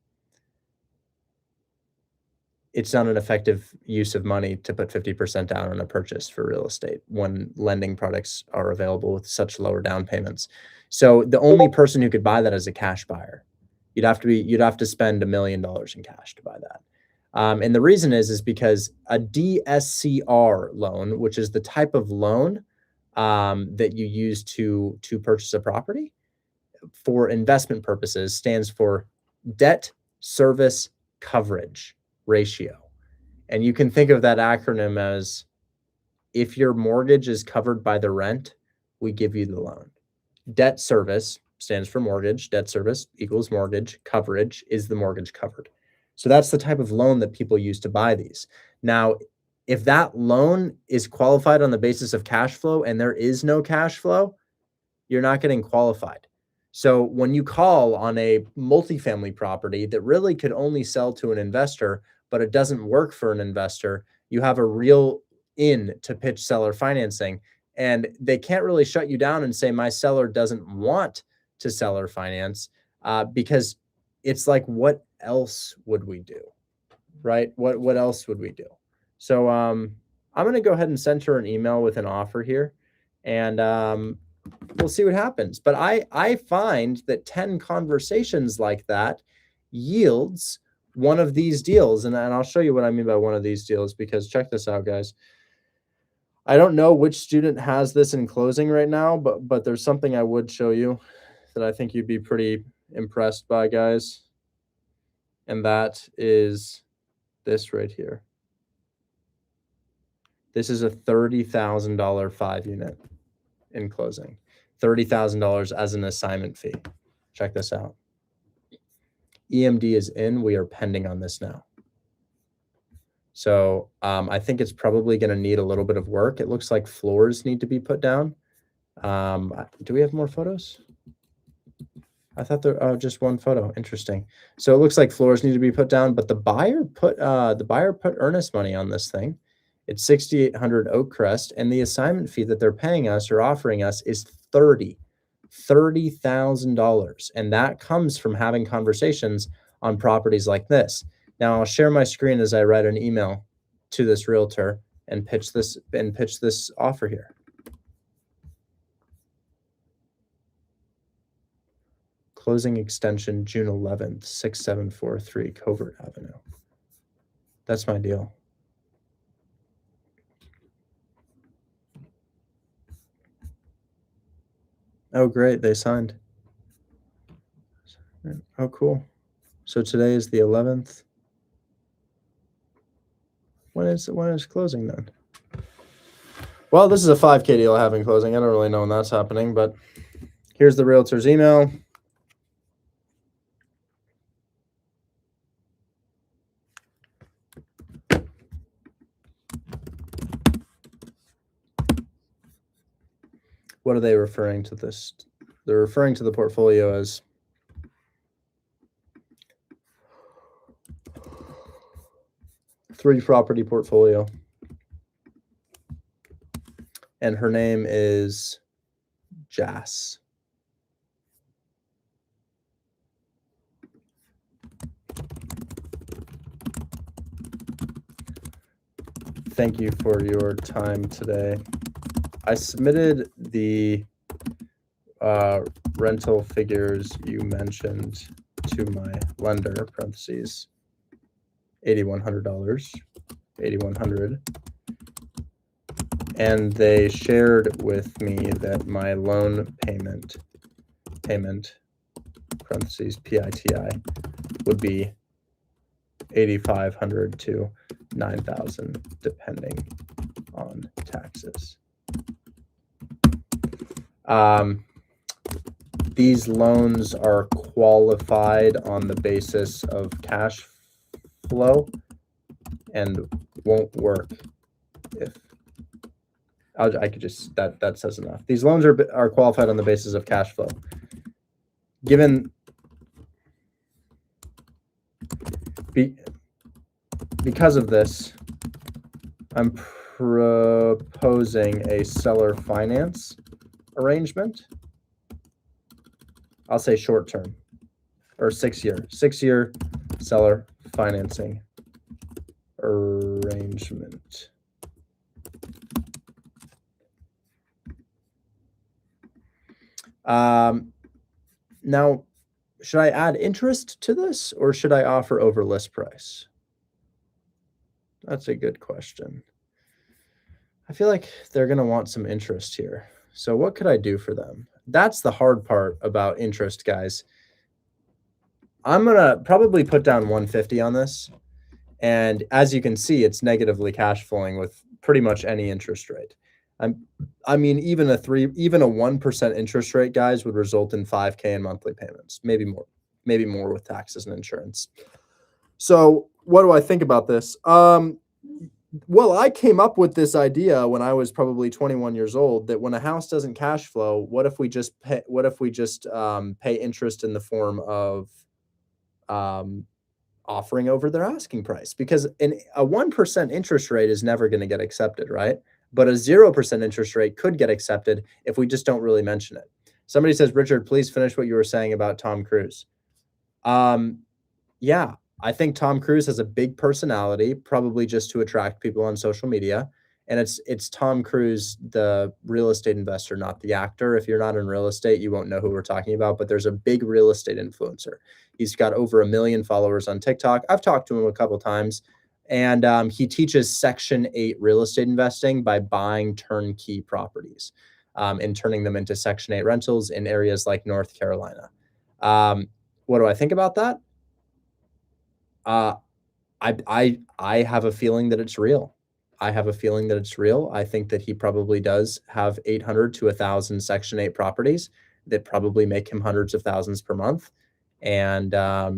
effective use of money to put 50% down on a purchase for real estate when lending products are available with such lower down payments. So the only person who could buy that is a cash buyer. You'd have to spend $1 million in cash to buy that. And the reason is because a DSCR loan, which is the type of loan that you use to purchase a property for investment purposes, stands for debt service coverage ratio. And you can think of that acronym as, if your mortgage is covered by the rent, we give you the loan. Debt service stands for mortgage. Debt service equals mortgage. Coverage is the mortgage covered. So that's the type of loan that people use to buy these. Now, if that loan is qualified on the basis of cash flow and there is no cash flow, you're not getting qualified. So when you call on a multifamily property that really could only sell to an investor, but it doesn't work for an investor, you have a real in to pitch seller financing. And they can't really shut you down and say, my seller doesn't want to seller finance, because it's like, what else would we do? Right? What else would we do? So I'm going to go ahead and send her an email with an offer here, and we'll see what happens. But I find that 10 conversations like that yields one of these deals. And I'll show you what I mean by one of these deals, because check this out, guys. I don't know which student has this in closing right now, but there's something I would show you that I think you'd be pretty impressed by, guys. And that is this right here. This is a $30,000 5-unit in closing. $30,000 as an assignment fee. Check this out. EMD is in. We are pending on this now. So I think it's probably going to need a little bit of work. It looks like floors need to be put down. Do we have more photos? I thought there just one photo. Interesting. So it looks like floors need to be put down, but the buyer put earnest money on this thing. It's 6,800 Oakcrest, and the assignment fee that they're paying us or offering us is $30,000, and that comes from having conversations on properties like this. Now I'll share my screen as I write an email to this realtor and pitch this offer here. Closing extension June 11th, 6743 Covert Avenue. That's my deal. Oh, great. They signed. Oh, cool. So today is the 11th. When is closing then? Well, this is a 5K deal having closing. I don't really know when that's happening, but here's the realtor's email. What are they referring to this? They're referring to the portfolio as three-property portfolio. And her name is Jas. Thank you for your time today. I submitted the rental figures you mentioned to my lender, parentheses, $8,100, $8,100. And they shared with me that my loan payment, parentheses, PITI, would be $8,500 to $9,000, depending on taxes. These loans are qualified on the basis of cash flow and won't work I could just, that says enough. These loans are qualified on the basis of cash flow. Because of this, I'm proposing a seller finance arrangement. I'll say short term or 6-year seller financing arrangement. Now, should I add interest to this or should I offer over list price? That's a good question. I feel like they're going to want some interest here. So what could I do for them? That's the hard part about interest, guys. I'm going to probably put down 150 on this. And as you can see, it's negatively cash flowing with pretty much any interest rate. I mean, even a 1% interest rate, guys, would result in $5,000 in monthly payments, maybe more with taxes and insurance. So what do I think about this? Well, I came up with this idea when I was probably 21 years old that when a house doesn't cash flow, what if we just pay interest in the form of offering over their asking price? Because a 1% interest rate is never going to get accepted, right? But a 0% interest rate could get accepted if we just don't really mention it. Somebody says, Richard, please finish what you were saying about Tom Cruise. Yeah, I think Tom Cruise has a big personality, probably just to attract people on social media. And it's Tom Cruise, the real estate investor, not the actor. If you're not in real estate, you won't know who we're talking about, but there's a big real estate influencer. He's got over 1 million followers on TikTok. I've talked to him a couple times, and he teaches Section 8 real estate investing by buying turnkey properties and turning them into Section 8 rentals in areas like North Carolina. What do I think about that? I have a feeling that it's real. I think that he probably does have 800 to 1,000 Section 8 properties that probably make him hundreds of thousands per month. And I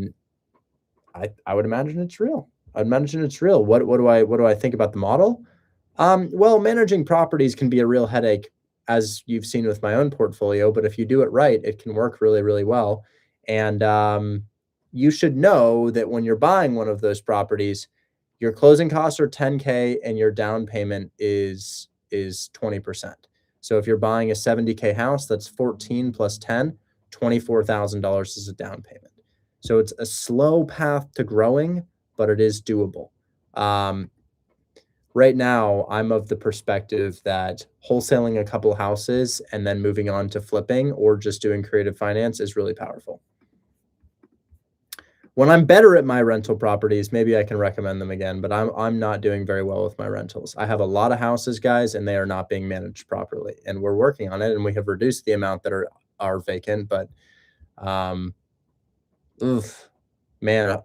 would imagine it's real. What do I think about the model? Well, managing properties can be a real headache, as you've seen with my own portfolio. But if you do it right, it can work really, really well. And you should know that when you're buying one of those properties, your closing costs are $10,000 and your down payment is 20%. So if you're buying a $70,000 house, that's 14 plus 10, $24,000 is a down payment. So it's a slow path to growing, but it is doable. Right now, I'm of the perspective that wholesaling a couple houses and then moving on to flipping or just doing creative finance is really powerful. When I'm better at my rental properties, maybe I can recommend them again, but I'm not doing very well with my rentals. I have a lot of houses, guys, and they are not being managed properly. And we're working on it, and we have reduced the amount that are vacant. But, man,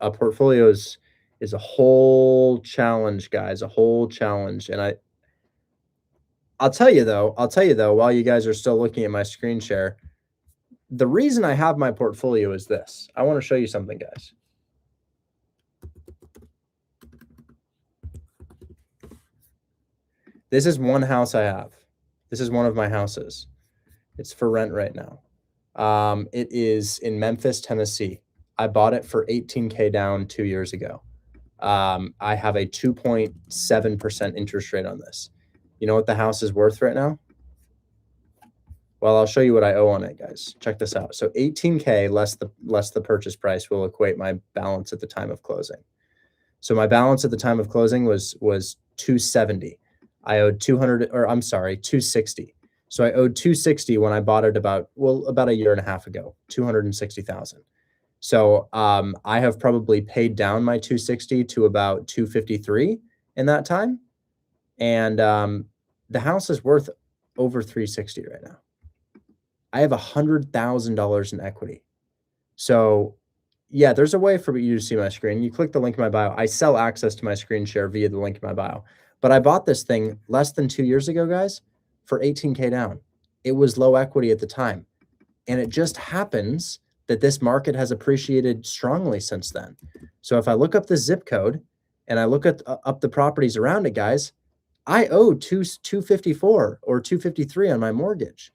a portfolio is a whole challenge, guys, a whole challenge. And I'll tell you though, while you guys are still looking at my screen share, the reason I have my portfolio is this. I want to show you something, guys. This is one house I have. This is one of my houses. It's for rent right now. It is in Memphis, Tennessee. I bought it for $18,000 down 2 years ago. I have a 2.7% interest rate on this. You know what the house is worth right now? Well, I'll show you what I owe on it, guys. Check this out. So $18,000 less the purchase price will equate my balance at the time of closing. So my balance at the time of closing was $270. I owed $260. So I owed $260 when I bought it about a year and a half ago, $260,000. So I have probably paid down my $260 to about $253 in that time. And the house is worth over $360 right now. I have $100,000 in equity. So yeah, there's a way for you to see my screen. You click the link in my bio. I sell access to my screen share via the link in my bio. But I bought this thing less than 2 years ago, guys, for $18,000 down. It was low equity at the time. And it just happens that this market has appreciated strongly since then. So if I look up the zip code and I look at up the properties around it, guys, I owe 254 or 253 on my mortgage.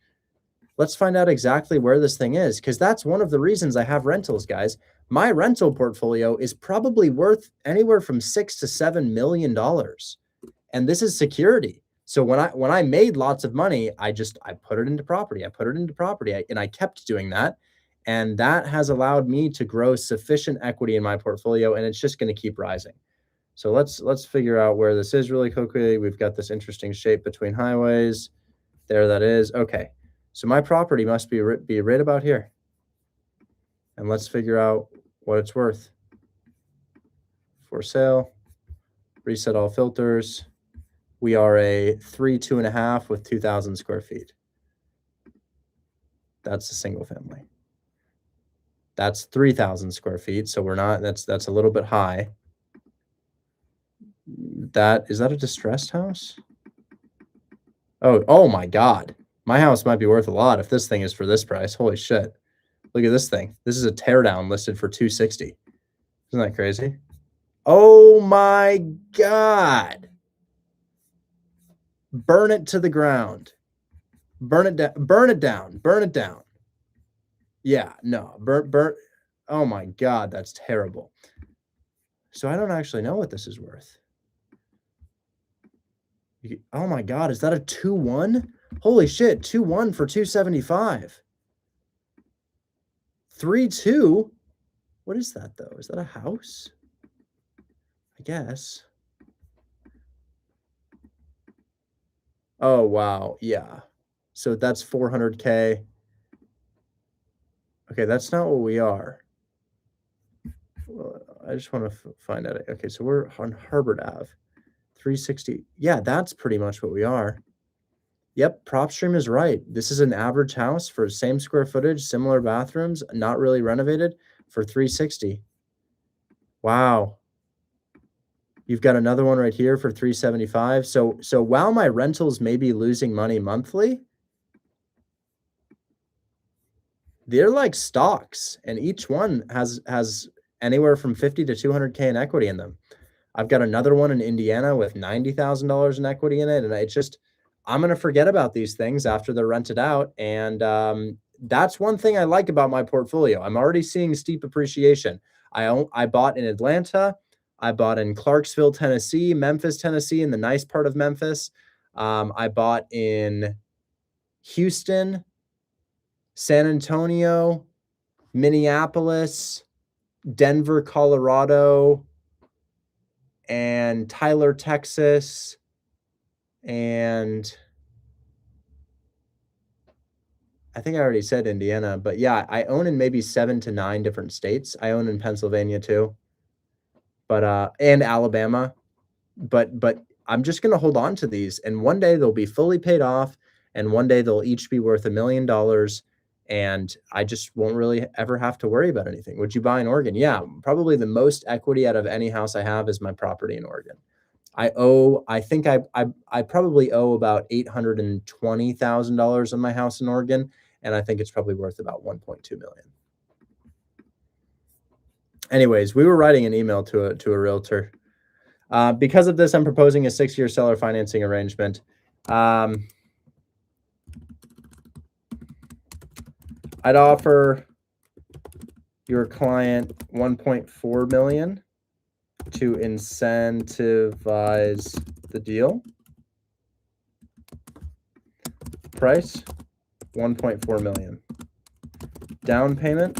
Let's find out exactly where this thing is, because that's one of the reasons I have rentals, guys. My rental portfolio is probably worth anywhere from $6 to $7 million. And this is security. So when I made lots of money, I put it into property. And I kept doing that. And that has allowed me to grow sufficient equity in my portfolio, and it's just going to keep rising. So let's figure out where this is really quickly. We've got this interesting shape between highways. There that is. Okay. So my property must be right about here. And let's figure out what it's worth. For sale. Reset all filters. We are a 2.5 with 2,000 square feet. That's a single family. That's 3,000 square feet. So we're not, that's a little bit high. Is that a distressed house? Oh my God. My house might be worth a lot if this thing is for this price. Holy shit. Look at this thing. This is a teardown listed for 260. Isn't that crazy? Oh my God. Burn it to the ground. Burn it down. Burn it down. Burn it down. Yeah, no. Burn. Oh my God, that's terrible. So I don't actually know what this is worth. Oh my God, is that a 2-1? Holy shit, 2-1 for 275. 3-2? What is that though? Is that a house? I guess. Oh, wow. Yeah. So that's 400K. Okay, that's not what we are. Well, I just want to find out. Okay, so we're on Harvard Ave. 360. Yeah, that's pretty much what we are. Yep, PropStream is right. This is an average house for same square footage, similar bathrooms, not really renovated, for 360. Wow. You've got another one right here for 375. So while my rentals may be losing money monthly, they're like stocks, and each one has anywhere from 50 to 200K in equity in them. I've got another one in Indiana with $90,000 in equity in it, and I'm going to forget about these things after they're rented out. And that's one thing I like about my portfolio. I'm already seeing steep appreciation. I bought in Atlanta. I bought in Clarksville, Tennessee, Memphis, Tennessee, in the nice part of Memphis. I bought in Houston, San Antonio, Minneapolis, Denver, Colorado, and Tyler, Texas, and I think I already said Indiana, but yeah, I own in maybe 7 to 9 different states. I own in Pennsylvania too, but and Alabama, but I'm just going to hold on to these, and one day they'll be fully paid off, and one day they'll each be worth $1 million, and I just won't really ever have to worry about anything. Would you buy in Oregon? Yeah, probably the most equity out of any house I have is my property in Oregon. I think I probably owe about $820,000 on my house in Oregon, and I think it's probably worth about 1.2 million. Anyways, we were writing an email to a realtor. Because of this, I'm proposing a 6-year seller financing arrangement. I'd offer your client 1.4 million to incentivize the deal. Price 1.4 million. Down payment.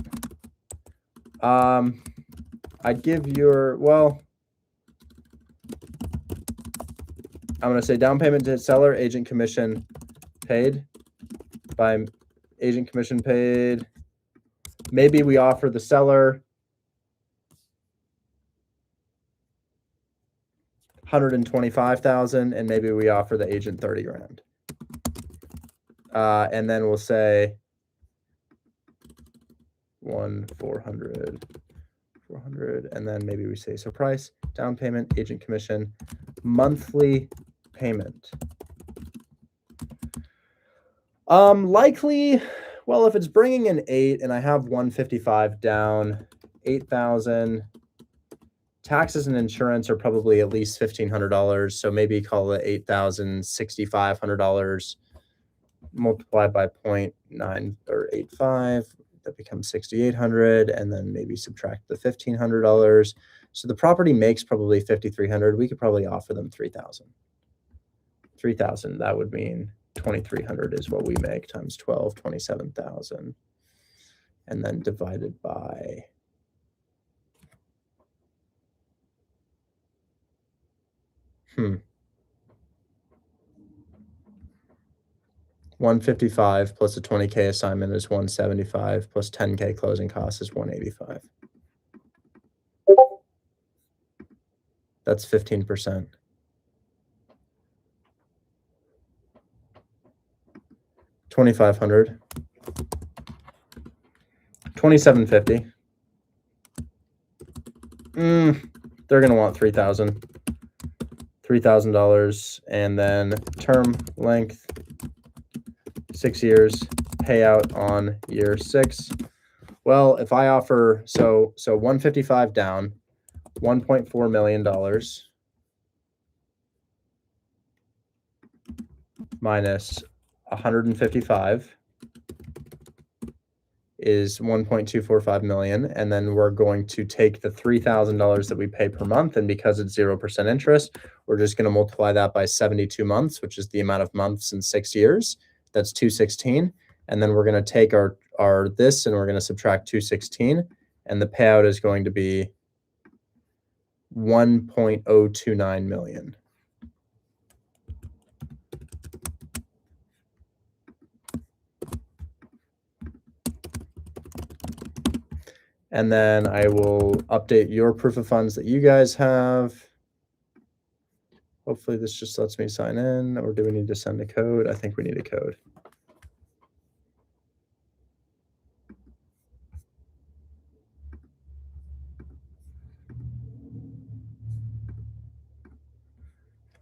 I'd give I'm going to say down payment to seller, agent commission paid. By agent commission paid, maybe we offer the seller $125,000, and maybe we offer the agent $30,000. And then we'll say 400, and then maybe we say, so price, down payment, agent commission, monthly payment. Likely, well, if it's bringing in 8 and I have 155 down, 8,000 taxes and insurance are probably at least $1,500. So maybe call it $8,650 multiplied by 0.9 or 85. That becomes 6,800, and then maybe subtract the $1,500. So the property makes probably 5,300. We could probably offer them 3,000. 3,000. That would mean 2,300 is what we make times 12, 27,000, and then divided by 155 plus a 20K assignment is 175 plus 10K closing costs is 185. That's 15%. $2,500. $2,750. They're gonna want $3,000. $3,000, and then term length 6 years, payout on year 6. Well, if I offer so 155 down, $1.4 million minus 155 is 1.245 million, and then we're going to take the $3,000 that we pay per month, and because it's 0% interest, we're just going to multiply that by 72 months, which is the amount of months in 6 years. That's 216, and then we're going to take our this and we're going to subtract 216, and the payout is going to be 1.029 million. And then I will update your proof of funds that you guys have. Hopefully this just lets me sign in, or do we need to send a code? I think we need a code.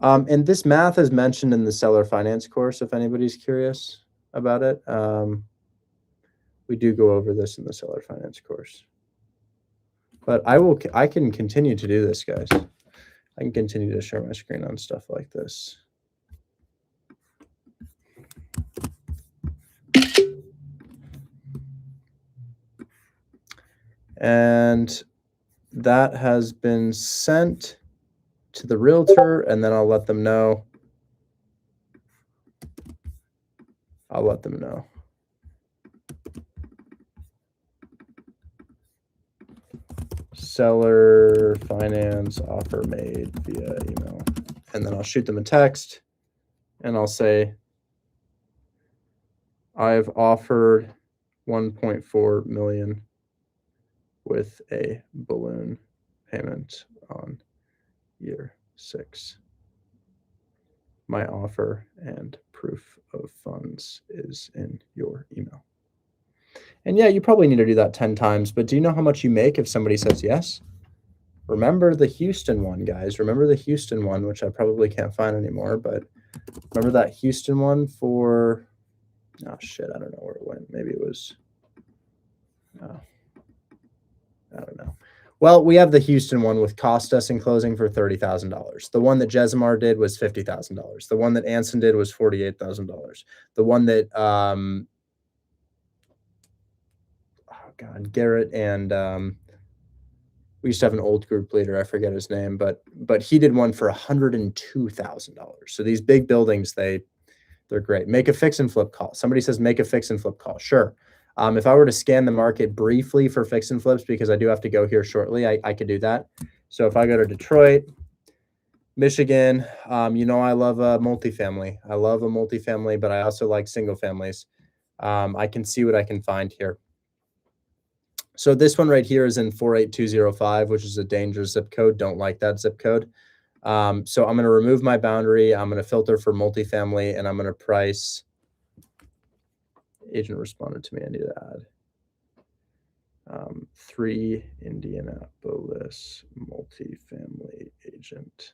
And this math is mentioned in the seller finance course, if anybody's curious about it. We do go over this in the seller finance course. But I can continue to do this, guys. I can continue to share my screen on stuff like this. And that has been sent to the realtor, and then I'll let them know. Seller finance offer made via email. And then I'll shoot them a text and I'll say, I've offered 1.4 million with a balloon payment on year 6. My offer and proof of funds is in your email. And yeah, you probably need to do that 10 times, but do you know how much you make if somebody says yes? Remember the Houston one, guys. Remember the Houston one, which I probably can't find anymore, but remember that Houston one for, oh shit, I don't know where it went. Maybe it was, I don't know. Well, we have the Houston one with cost us in closing for $30,000. The one that Jesimar did was $50,000. The one that Anson did was $48,000. The one that, God, Garrett and we used to have an old group leader, I forget his name, but he did one for $102,000. So these big buildings, they're great. Make a fix and flip call. Somebody says make a fix and flip call. Sure. If I were to scan the market briefly for fix and flips, because I do have to go here shortly, I could do that. So if I go to Detroit, Michigan, you know I love a multifamily. I love a multifamily, but I also like single families. I can see what I can find here. So this one right here is in 48205, which is a dangerous zip code. Don't like that zip code. So I'm going to remove my boundary. I'm going to filter for multifamily, and I'm going to price. Agent responded to me. I need to add 3 Indianapolis multifamily agent.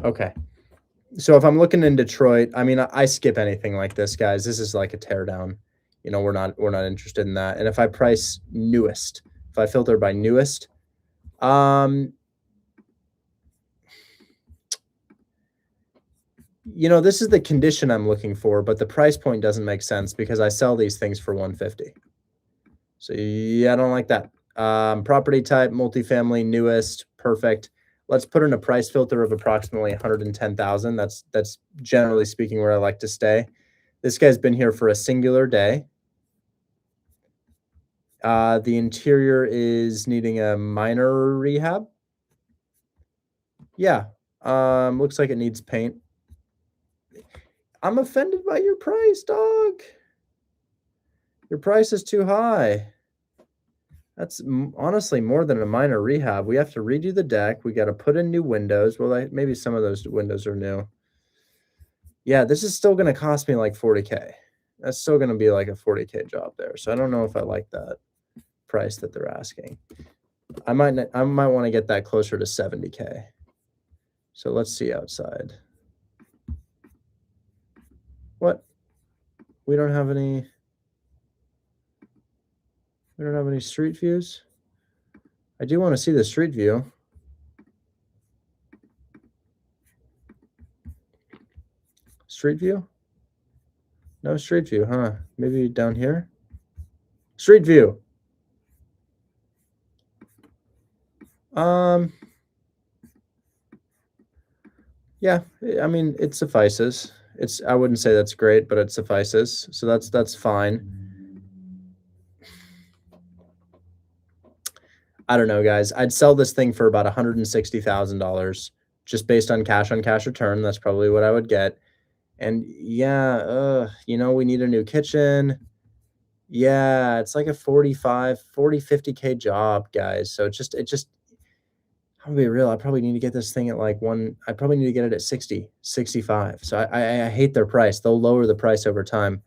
Okay. So if I'm looking in Detroit, I mean, I skip anything like this, guys. This is like a teardown. you know, we're not interested in that. And if I price newest, if I filter by newest, you know, this is the condition I'm looking for, but the price point doesn't make sense because I sell these things for 150. So yeah, I don't like that. Property type, multifamily, newest, perfect. Let's put in a price filter of approximately 110,000. That's generally speaking where I like to stay. This guy's been here for a singular day. The interior is needing a minor rehab. Yeah. Looks like it needs paint. I'm offended by your price, dog. Your price is too high. That's honestly more than a minor rehab. We have to redo the deck. We got to put in new windows. Well, maybe some of those windows are new. Yeah, this is still going to cost me like 40K. That's still going to be like a 40K job there. So I don't know if I like that price that they're asking. I might want to get that closer to 70K. So let's see outside. What? We don't have any street views. I do want to see the street view. Street view? No street view, huh? Maybe down here? Street view. Yeah, I mean, it suffices. I wouldn't say that's great, but it suffices. So that's fine. I don't know, guys. I'd sell this thing for about $160,000 just based on cash return. That's probably what I would get. And yeah, you know, we need a new kitchen. Yeah, it's like a 50K job, guys. So it just, I'll be real. I probably need to get this thing at like I probably need to get it at 60, 65. So I hate their price. They'll lower the price over time.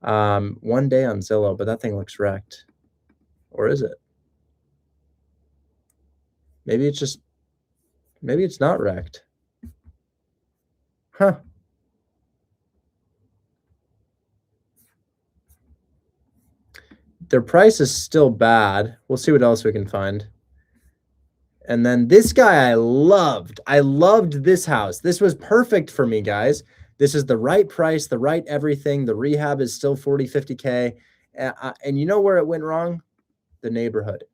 One day on Zillow, but that thing looks wrecked. Or is it? Maybe it's not wrecked. Huh. Their price is still bad. We'll see what else we can find. And then this guy I loved. I loved this house. This was perfect for me, guys. This is the right price, the right everything. The rehab is still 40, 50K. And you know where it went wrong? The neighborhood,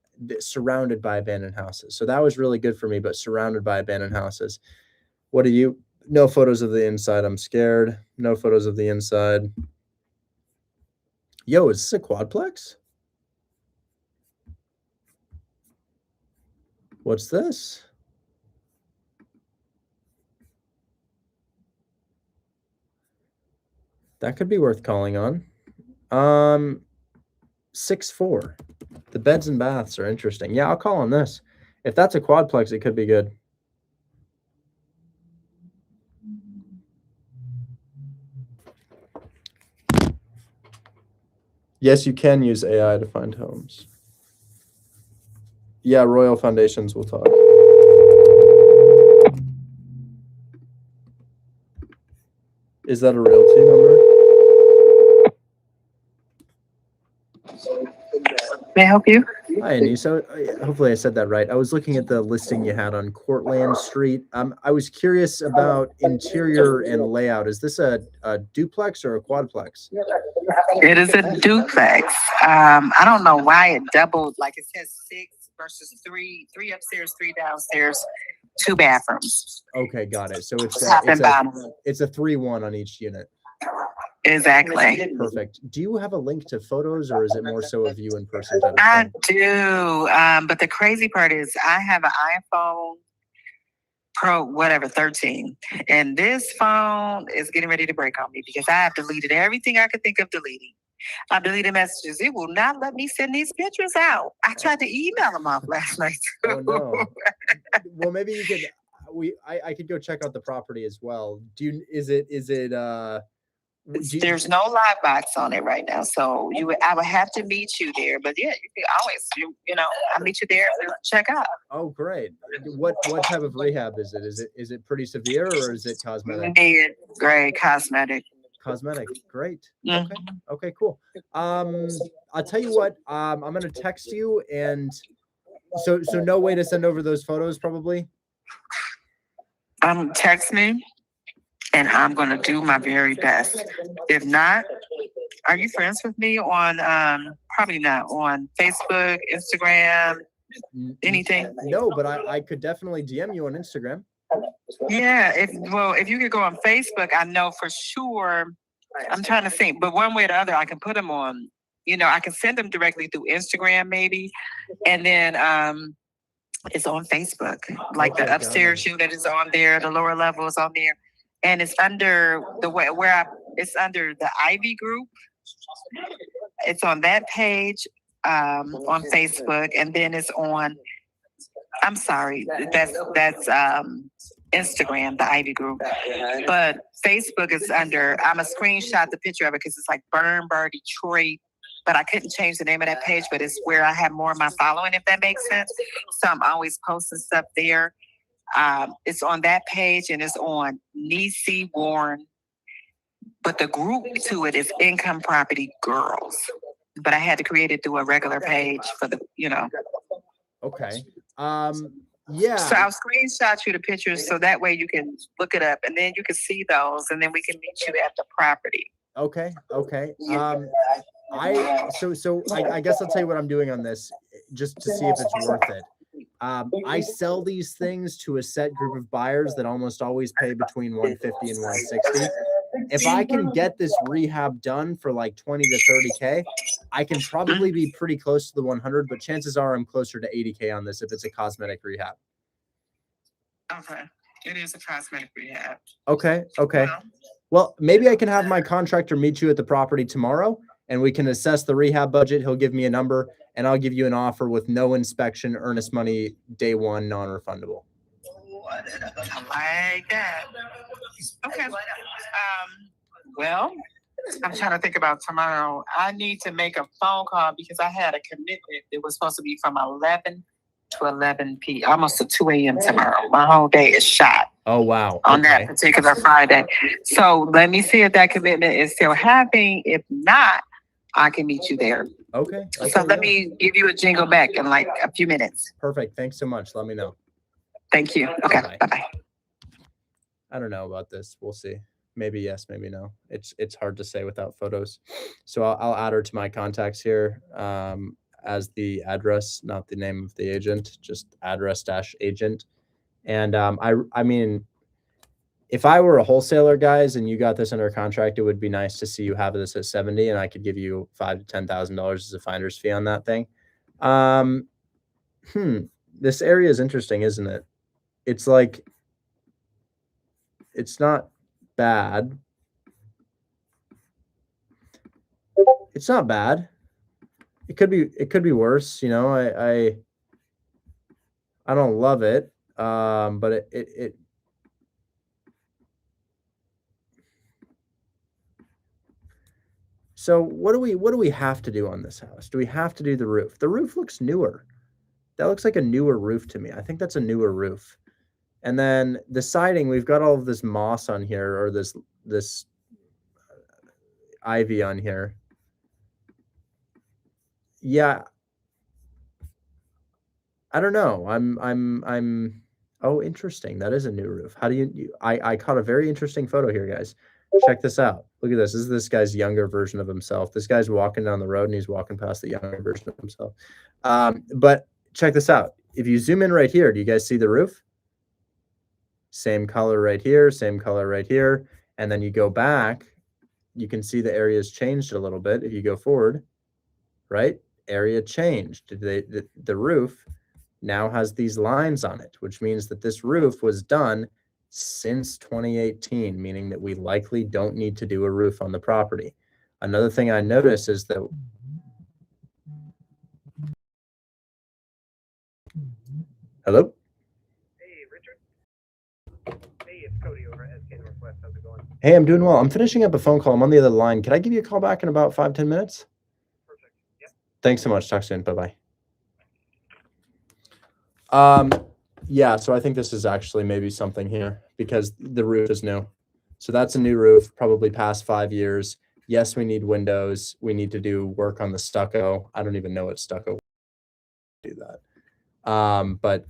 surrounded by abandoned houses. So that was really good for me, but surrounded by abandoned houses. What do you? No photos of the inside. I'm scared. No photos of the inside. Yo, is this a quadplex? What's this? That could be worth calling on. 6'4". The beds and baths are interesting. Yeah, I'll call on this. If that's a quadplex, it could be good. Yes, you can use AI to find homes. Yeah, Royal Foundations will talk. Is that a realty number? May I help you? Hi, Anissa. Hopefully I said that right. I was looking at the listing you had on Cortland Street. I was curious about interior and layout. Is this a duplex or a quadplex? It is a duplex. I don't know why it doubled. Like it says 6 versus 3 upstairs, 3 downstairs, 2 bathrooms. Okay, got it. So it's Top and bottom. it's a 3-1 on each unit. Exactly. Perfect. Do you have a link to photos, or is it more so a view in person type of I thing? do. But the crazy part is I have an iPhone Pro, whatever, 13. And this phone is getting ready to break on me because I have deleted everything I could think of deleting. I've deleted messages. It will not let me send these pictures out. I tried to email them off last night too. Oh no. Well, maybe you could. I could go check out the property as well. There's no live box on it right now, so I would have to meet you there. But yeah, you can always, I'll meet you there and check out. Oh, great. What type of rehab is it? Is it pretty severe, or is it cosmetic? Mid-grade cosmetic. cosmetic. Great. Mhm. Okay. Okay, cool. I'll tell you what, I'm gonna text you, and so no way to send over those photos probably? Text me and I'm gonna do my very best. If not, are you friends with me on probably not on Facebook, Instagram, anything? No, but I could definitely DM you on Instagram. Yeah, if you could go on Facebook, I know for sure. I'm trying to think, but one way or the other, I can put them on. I can send them directly through Instagram, maybe, and then it's on Facebook. Like Okay, the got upstairs unit is on there, the lower level is on there, and it's under it's under the Ivy Group. It's on that page on Facebook, and then it's on. I'm sorry, that's Instagram, the Ivy Group, but Facebook is under. I'm a screenshot the picture of it because it's like Burn Bar Detroit, but I couldn't change the name of that page. But it's where I have more of my following, if that makes sense. So I'm always posting stuff there. It's on that page, and it's on Niecy Warren. But the group to it is Income Property Girls. But I had to create it through a regular page for the. Okay. Yeah. So I'll screenshot you the pictures so that way you can look it up and then you can see those and then we can meet you at the property. Okay. Okay. I guess I'll tell you what I'm doing on this just to see if it's worth it. I sell these things to a set group of buyers that almost always pay between 150 and 160. If I can get this rehab done for like 20 to 30K, I can probably be pretty close to the 100, but chances are I'm closer to 80K on this if it's a cosmetic rehab. Okay. It is a cosmetic rehab. Okay. Okay. Well, maybe I can have my contractor meet you at the property tomorrow and we can assess the rehab budget. He'll give me a number and I'll give you an offer with no inspection, earnest money, day one, non-refundable. I like that. Okay. Well, I'm trying to think about tomorrow. I need to make a phone call because I had a commitment that was supposed to be from 11 to 11 p.m. almost to 2 a.m. tomorrow. My whole day is shot. Oh, wow. On that particular Friday. So let me see if that commitment is still happening. If not, I can meet you there. Okay. So let me give you a jingle back in like a few minutes. Perfect. Thanks so much. Let me know. Thank you. Okay. Bye-bye. I don't know about this. We'll see. Maybe yes, maybe no. It's hard to say without photos. So I'll add her to my contacts here as the address, not the name of the agent, just address-agent. And I mean, if I were a wholesaler, guys, and you got this under contract, it would be nice to see you have this at 70, and I could give you $5,000 to $10,000 as a finder's fee on that thing. This area is interesting, isn't it? It's like, it's not bad. It's not bad. It could be worse. You know, I don't love it. But it so what do we have to do on this house? Do we have to do the roof? The roof looks newer. That looks like a newer roof to me. I think that's a newer roof. And then the siding, we've got all of this moss on here, or this ivy on here. Yeah. I don't know. I'm oh, interesting. That is a new roof. How do you I caught a very interesting photo here, guys. Check this out. Look at this. This is this guy's younger version of himself. This guy's walking down the road and he's walking past the younger version of himself. But check this out. If you zoom in right here, do you guys see the roof? Same color right here, same color right here. And then you go back, you can see the area's changed a little bit. If you go forward, right? Area changed. The roof now has these lines on it, which means that this roof was done since 2018, meaning that we likely don't need to do a roof on the property. Another thing I noticed is that hello? Hey, Richard. Hey, it's Cody over at SK Northwest. How's it going? Hey, I'm doing well. I'm finishing up a phone call. I'm on the other line. Can I give you a call back in about 5-10 minutes? Perfect. Yep. Thanks so much. Talk soon. Bye-bye. Yeah, so I think this is actually maybe something here because the roof is new. So that's a new roof, probably past 5 years. Yes, we need windows. We need to do work on the stucco. I don't even know what stucco do that. But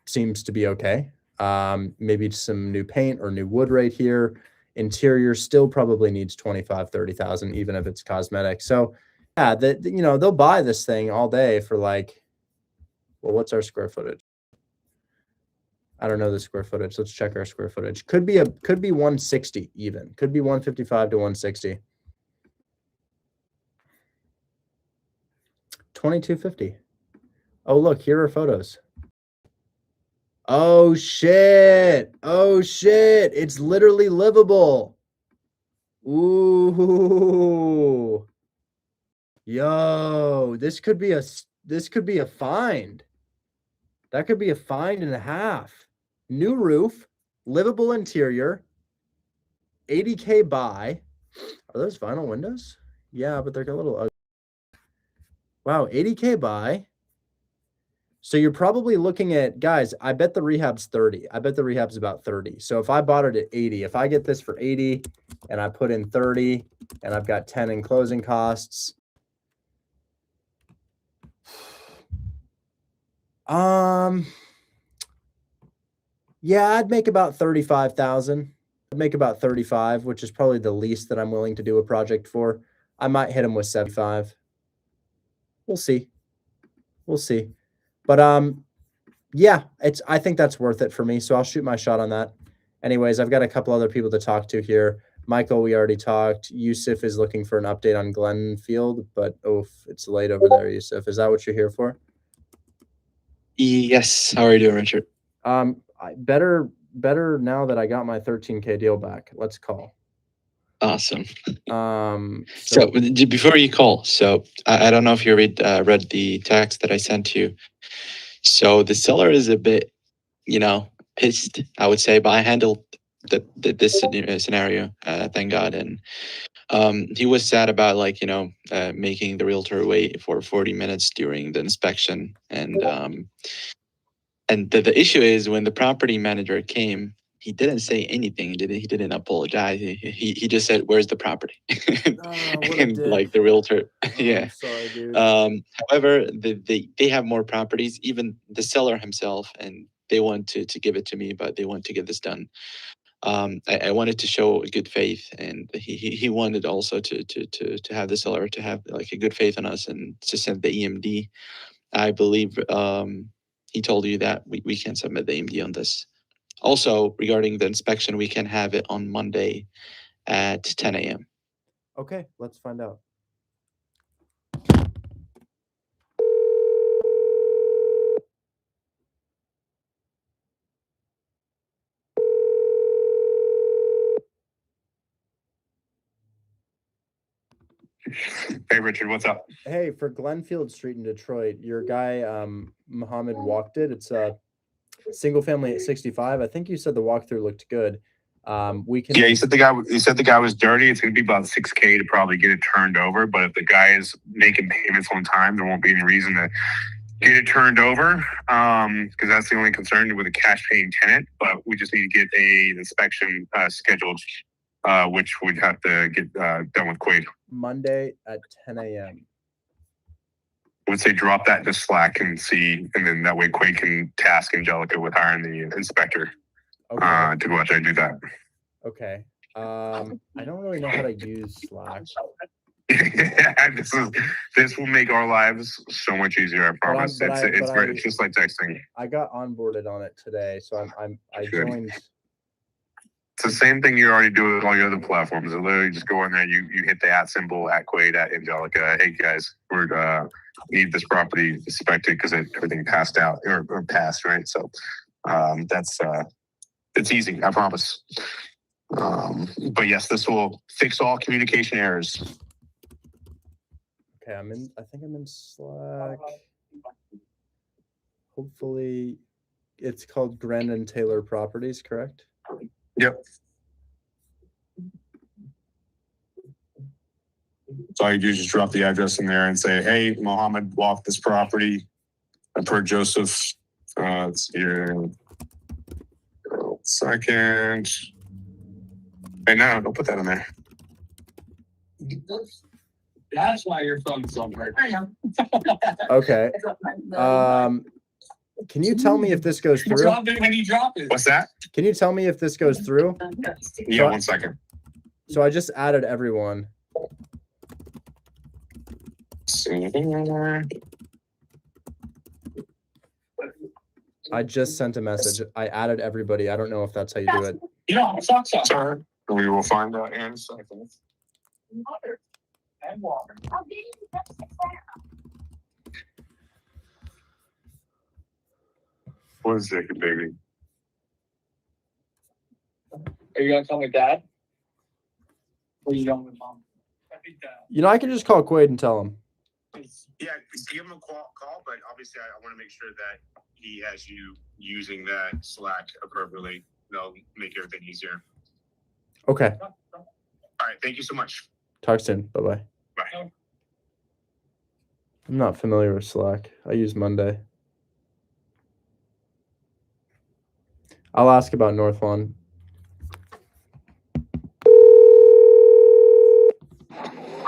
seems to be okay. Maybe some new paint or new wood right here. Interior still probably needs 25, 30,000, even if it's cosmetic. So yeah, they'll buy this thing all day for like, well, what's our square footage? I don't know the square footage. Let's check our square footage. Could be 160 even. Could be 155 to 160. 2250. Oh, look, here are photos. Oh shit. Oh shit. It's literally livable. Ooh. Yo, this could be a find. That could be a find and a half. New roof, livable interior, 80K buy. Are those vinyl windows? Yeah, but they're a little ugly. Wow, 80K buy. So you're probably looking at, guys, I bet the rehab's 30. I bet the rehab's about 30. So if I bought it at 80, if I get this for 80 and I put in 30 and I've got 10 in closing costs. Yeah, I'd make about 35,000. I'd make about 35, which is probably the least that I'm willing to do a project for. I might hit them with 75. We'll see. We'll see. But yeah, I think that's worth it for me. So I'll shoot my shot on that. Anyways, I've got a couple other people to talk to here. Michael, we already talked. Yusuf is looking for an update on Glenfield, but it's late over there, Yusuf. Is that what you're here for? Yes. How are you doing, Richard? Better now that I got my 13K deal back. Let's call. Awesome. So before you call, so I don't know if you read the text that I sent you. So the seller is a bit, pissed, I would say, but I handled this scenario, thank God. And he was sad about making the realtor wait for 40 minutes during the inspection. And the issue is when the property manager came, he didn't say anything. He didn't apologize. He just said, "Where's the property?" And like the realtor, yeah. Sorry, dude. However, they have more properties. Even the seller himself, and they want to give it to me, but they want to get this done. I wanted to show good faith, and he wanted also to have the seller to have like a good faith in us and to send the EMD. I believe he told you that we can submit the EMD on this. Also, regarding the inspection, we can have it on Monday at 10 a.m. Okay, let's find out. Hey, Richard, what's up? Hey, for Glenfield Street in Detroit, your guy, Muhammad walked it. It's a single family at 65. I think you said the walkthrough looked good. We can. Yeah, he said the guy was dirty. It's going to be about $6K to probably get it turned over. But if the guy is making payments on time, there won't be any reason to get it turned over. Because that's the only concern with a cash paying tenant. But we just need to get an inspection scheduled, which we'd have to get done with Quaid. Monday at 10 a.m. I would say drop that into Slack and see, and then that way Quaid can task Angelica with hiring the inspector to go out there and do that. Okay. I don't really know how to use Slack. This will make our lives so much easier. I promise. It's just like texting. I got onboarded on it today, so I joined. It's the same thing you already do with all your other platforms. You literally just go in there, you hit the @ symbol at Quaid at Angelica. Hey guys, we're need this property inspected because everything passed out or passed, right? So it's easy, I promise. But yes, this will fix all communication errors. Okay, I think I'm in Slack. Hopefully it's called Grandin Taylor Properties, correct? Yep. So all you do is just drop the address in there and say, hey, Mohammed walked this property per Joseph. Let's see here. Second. Hey, no, don't put that in there. That's why your phone's so bright. Okay. Can you tell me if this goes through? Drop it when you drop it. What's that? Can you tell me if this goes through? Yeah, 1 second. So I just added everyone. I just sent a message. I added everybody. I don't know if that's how you do it. You know, socks off. Sorry. We will find out in a second. Water. And water. What is it, baby? Are you gonna call me dad? Or are you going with mom? I think dad. You know, I can just call Quaid and tell him. Yeah, give him a call, but obviously I want to make sure that he has you using that Slack appropriately. They'll make everything easier. Okay. All right, thank you so much. Talk soon. Bye-bye. Bye. I'm not familiar with Slack. I use Monday. I'll ask about North Lawn.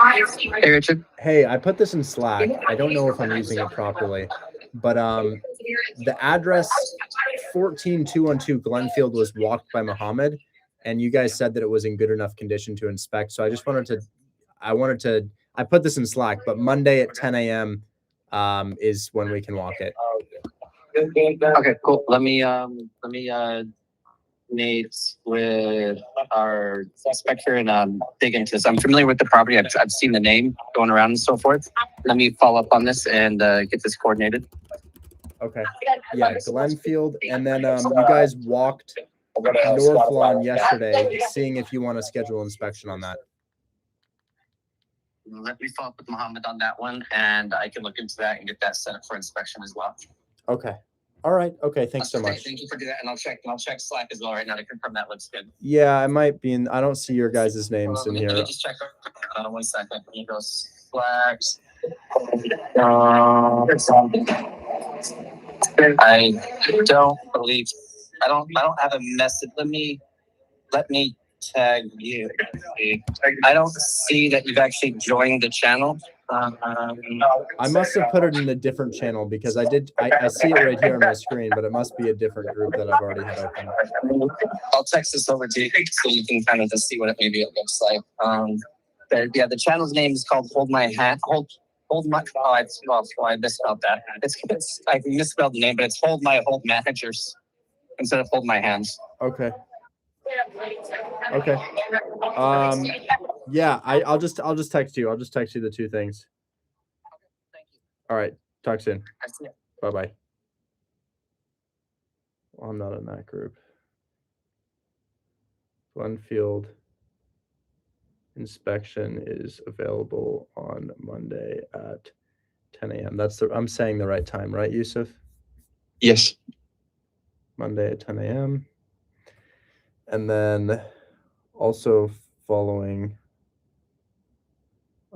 Hey, Richard. Hey, I put this in Slack. I don't know if I'm using it properly, but the address 14212 Glenfield was walked by Muhammad, and you guys said that it was in good enough condition to inspect. So I just wanted to, I put this in Slack, but Monday at 10 a.m. Is when we can walk it. Okay, cool. Let me Nate with our inspector and dig into this. I'm familiar with the property. I've seen the name going around and so forth. Let me follow up on this and get this coordinated. Okay. Yeah, Glenfield, and then you guys walked North Lawn yesterday, seeing if you want to schedule inspection on that. Let me follow up with Mohammed on that one, and I can look into that and get that set up for inspection as well. Okay. All right. Okay. Thanks so much. Thank you for doing that, and I'll check Slack as well right now to confirm that looks good. Yeah, I might be in. I don't see your guys' names in Let here. me just check. 1 second. Let me go Slack. I don't believe. I don't have a message. Let me tag you. I don't see that you've actually joined the channel. I must have put it in a different channel because I see it right here on my screen, but it must be a different group that I've already had open. I'll text this over to you so you can kind of just see what it maybe it looks like. The channel's name is called Hold My Hand. Hold My. I misspelled that. I misspelled the name, but it's Hold Managers instead of Hold My Hands. Okay. Okay. Yeah, I'll just text you. I'll just text you the two things. All right. Talk soon. Bye-bye. Well, I'm not in that group. Glenfield inspection is available on Monday at 10 a.m. I'm saying the right time, right, Yusuf? Yes. Monday at 10 a.m. And then also following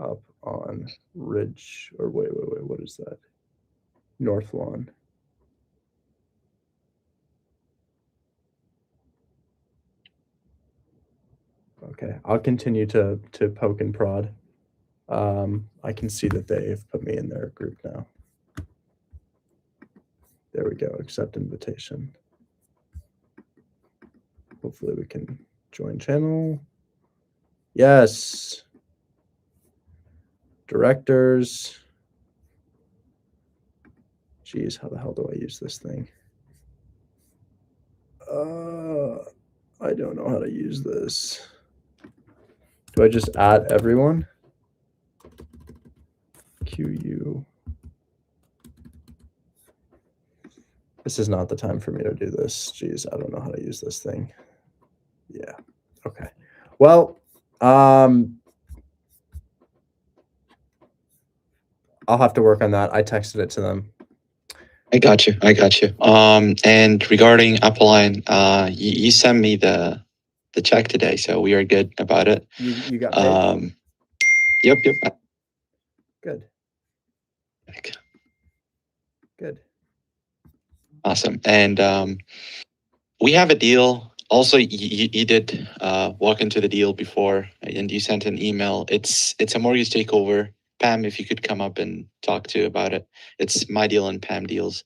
up on Ridge, or wait, what is that? North Lawn. Okay, I'll continue to poke and prod. I can see that they've put me in their group now. There we go, accept invitation. Hopefully we can join channel. Yes. Directors. Geez, how the hell do I use this thing? I don't know how to use this. Do I just add everyone? QU. This is not the time for me to do this. Geez, I don't know how to use this thing. Yeah. Okay. Well, I'll have to work on that. I texted it to them. I got you. And regarding Apple-Line, you sent me the check today, so we are good about it. You got paid? Yep. Good. Good. Awesome. And we have a deal Also, you did walk into the deal before, and you sent an email. It's a mortgage takeover. Pam, if you could come up and talk to about it. It's my deal and Pam deals.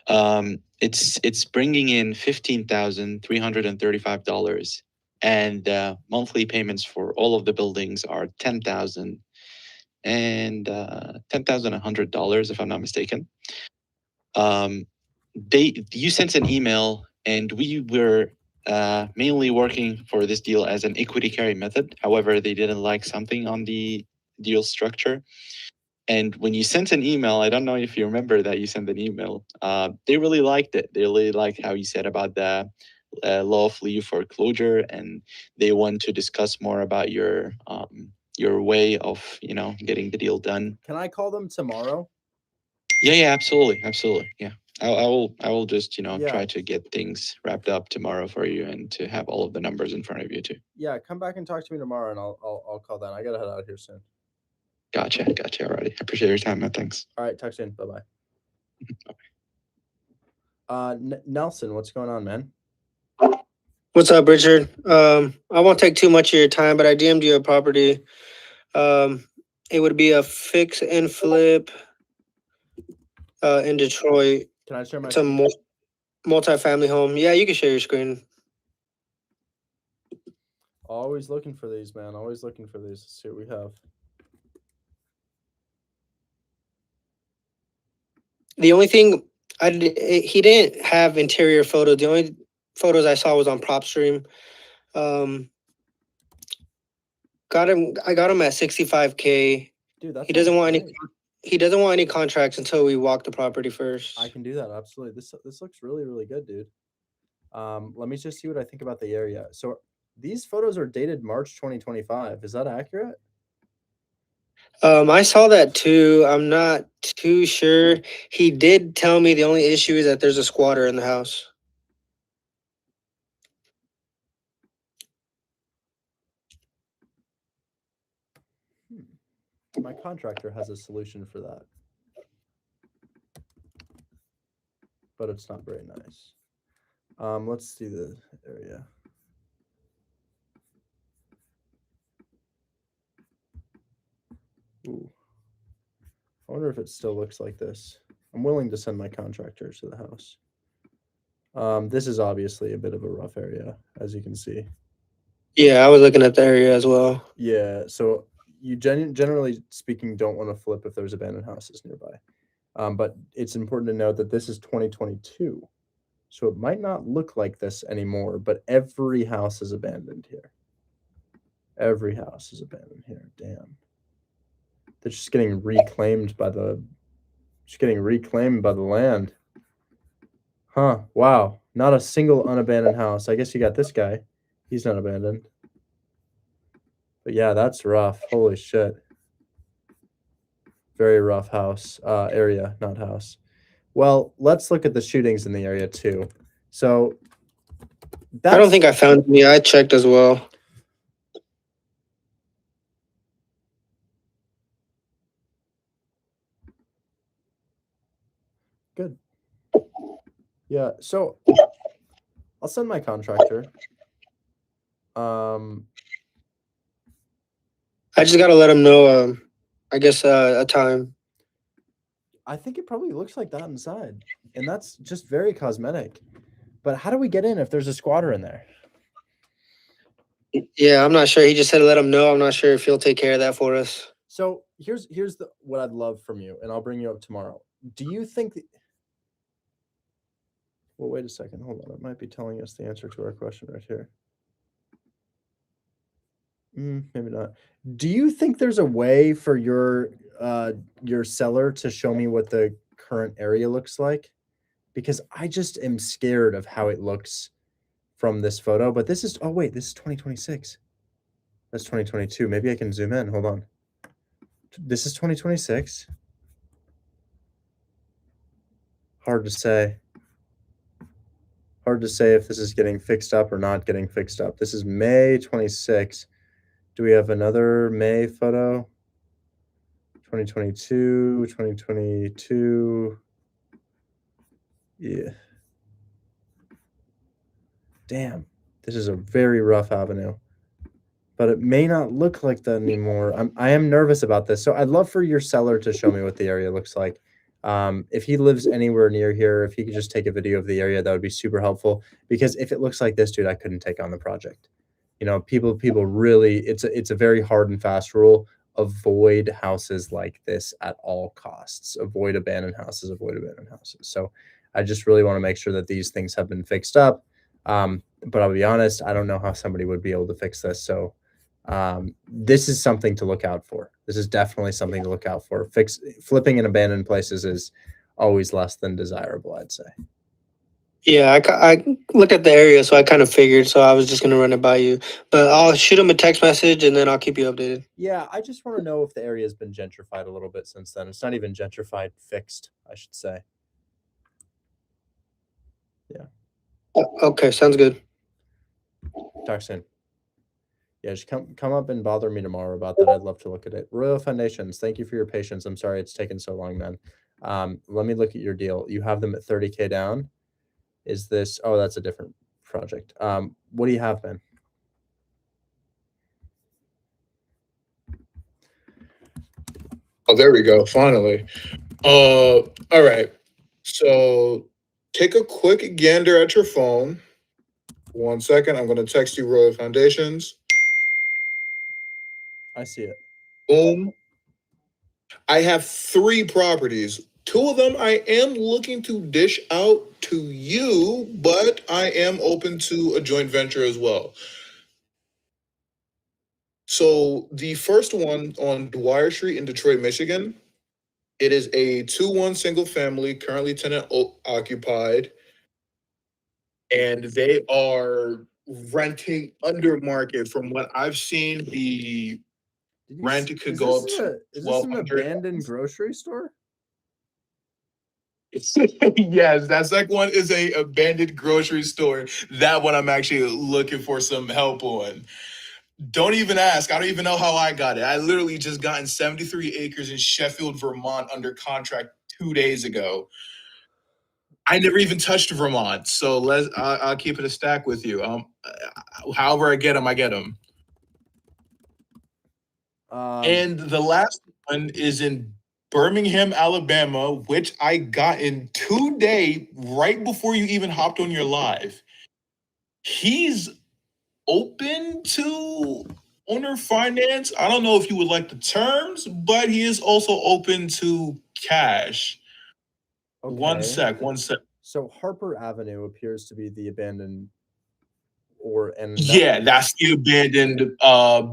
It's bringing in $15,335, and monthly payments for all of the buildings are $10,000 and $10,100, if I'm not mistaken. You sent an email, and we were mainly working for this deal as an equity carry method. However, they didn't like something on the deal structure. And when you sent an email, I don't know if you remember that you sent an email. They really liked it. They really liked how you said about the lawfully foreclosure, and they want to discuss more about your way of getting the deal done. Can I call them tomorrow? Yeah, absolutely. Yeah, I will just Yeah. try to get things wrapped up tomorrow for you, and to have all of the numbers in front of you too. Yeah, come back and talk to me tomorrow, and I'll call then. I gotta head out here soon. Gotcha. Alrighty. I appreciate your time, man. Thanks. All right, talk soon. Bye bye. Nelson, what's going on, man? What's up, Richard? I won't take too much of your time, but I DM'd you a property. It would be a fix and flip in Detroit. Can I share my It's a multi-family home. Yeah, you can share your screen. Always looking for these, man. Always looking for these. Let's see what we have. The only thing he didn't have interior photos. The only photos I saw was on PropStream. I got him at 65K. Dude, that's He doesn't want any. He doesn't want any contracts until we walk the property first. I can do that, absolutely. This looks really, really good, dude. Let me just see what I think about the area. So these photos are dated March 2025. Is that accurate? I saw that too. I'm not too sure. He did tell me the only issue is that there's a squatter in the house. My contractor has a solution for that, but it's not very nice. Let's see the area. Ooh. I wonder if it still looks like this. I'm willing to send my contractor to the house. This is obviously a bit of a rough area, as you can see. Yeah, I was looking at the area as well. Yeah, so you generally speaking don't want to flip if there's abandoned houses nearby. But it's important to note that this is 2022. So it might not look like this anymore, but every house is abandoned here. Every house is abandoned here. Damn. They're just getting reclaimed by the land. Huh. Wow. Not a single unabandoned house. I guess you got this guy. He's not abandoned. But yeah, that's rough. Holy shit. Very rough house. Area, not house. Well, let's look at the shootings in the area too. So I don't think I found any. I checked as well. Good. Yeah, so I'll send my contractor. I just gotta let him know. I guess a time. I think it probably looks like that inside, and that's just very cosmetic. But how do we get in if there's a squatter in there? Yeah, I'm not sure. He just said let him know. I'm not sure if he'll take care of that for us. So here's what I'd love from you, and I'll bring you up tomorrow. Do you think well, wait a second. Hold on. It might be telling us the answer to our question right here. Maybe not. Do you think there's a way for your seller to show me what the current area looks like? Because I just am scared of how it looks from this photo. But this is, oh wait, this is 2026. That's 2022. Maybe I can zoom in. Hold on. This is 2026. Hard to say. Hard to say if this is getting fixed up or not getting fixed up. This is May 26. Do we have another May photo? 2022, 2022. Yeah. Damn. This is a very rough avenue, but it may not look like that anymore. I am nervous about this. So I'd love for your seller to show me what the area looks like. If he lives anywhere near here, if he could just take a video of the area, that would be super helpful. Because if it looks like this, dude, I couldn't take on the project. You know, people really, it's a very hard and fast rule. Avoid houses like this at all costs. Avoid abandoned houses. Avoid abandoned houses. So I just really want to make sure that these things have been fixed up. But I'll be honest, I don't know how somebody would be able to fix this. So this is something to look out for. This is definitely something to look out for. Flipping in abandoned places is always less than desirable, I'd say. Yeah, I look at the area, so I kind of figured. So I was just gonna run it by you, but I'll shoot him a text message and then I'll keep you updated. Yeah, I just want to know if the area has been gentrified a little bit since then. It's not even gentrified, fixed, I should say. Yeah. Okay, sounds good. Talk soon. Yeah, just come up and bother me tomorrow about that. I'd love to look at it. Royal Foundations, thank you for your patience. I'm sorry it's taken so long, man. Let me look at your deal. You have them at 30K down. Is this? Oh, that's a different project. What do you have, man? Oh, there we go. Finally. All right. So take a quick gander at your phone. 1 second. I'm going to text you Royal Foundations. I see it. Boom. I have 3 properties. 2 of them I am looking to dish out to you, but I am open to a joint venture as well. So the first one on Dwyer Street in Detroit, Michigan, it is a 2-1 single family, currently tenant occupied, and they are renting under market. From what I've seen, the rent could go up to Is this an abandoned grocery store? Yes, that second one is a abandoned grocery store. That one I'm actually looking for some help on. Don't even ask. I don't even know how I got it. I literally just gotten 73 acres in Sheffield, Vermont under contract 2 days ago. I never even touched Vermont, so I'll keep it a stack with you. However I get them, I get them. And the last one is in Birmingham, Alabama, which I got in today, right before you even hopped on your live. He's open to owner finance. I don't know if you would like the terms, but he is also open to cash. Okay. One sec. So Harper Avenue appears to be the abandoned Yeah, that's the abandoned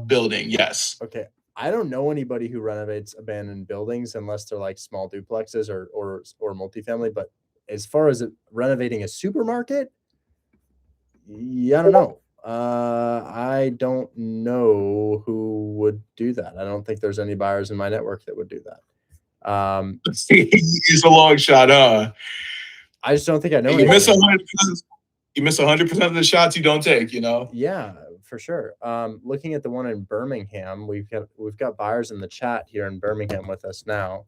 building. Yes. Okay. I don't know anybody who renovates abandoned buildings unless they're like small duplexes or multifamily. But as far as renovating a supermarket, yeah, I don't know. I don't know who would do that. I don't think there's any buyers in my network that would do that. It's a long shot, huh? I just don't think I know. You miss anybody. 100%. You miss 100% of the shots you don't take. You know. Yeah, for sure. Looking at the one in Birmingham, we've got buyers in the chat here in Birmingham with us now.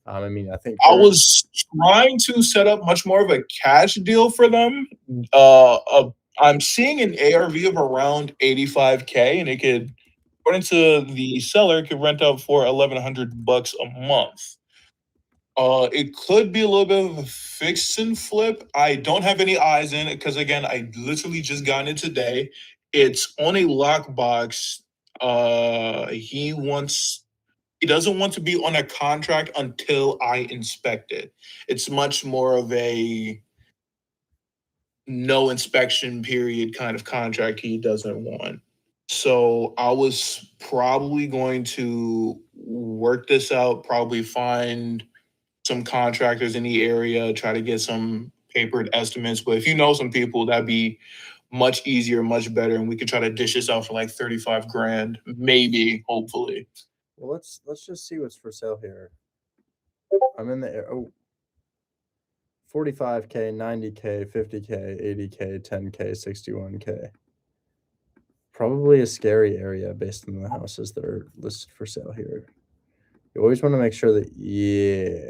I mean, I think I was trying to set up much more of a cash deal for them. I'm seeing an ARV of around 85K, and it could, according to the seller, it could rent out for $1,100 a month. It could be a little bit of a fix and flip. I don't have any eyes in it because, again, I literally just got it today. It's on a lockbox. He doesn't want to be on a contract until I inspect it. It's much more of a no inspection period kind of contract he doesn't want. So I was probably going to work this out, probably find some contractors in the area, try to get some papered estimates. But if you know some people, that'd be much easier, much better. And we could try to dish this out for like 35 grand, maybe, hopefully. Well, let's just see what's for sale here. I'm in the air. Oh, 45K, 90K, 50K, 80K, 10K, 61K. Probably a scary area based on the houses that are listed for sale here. You always want to make sure that, yeah.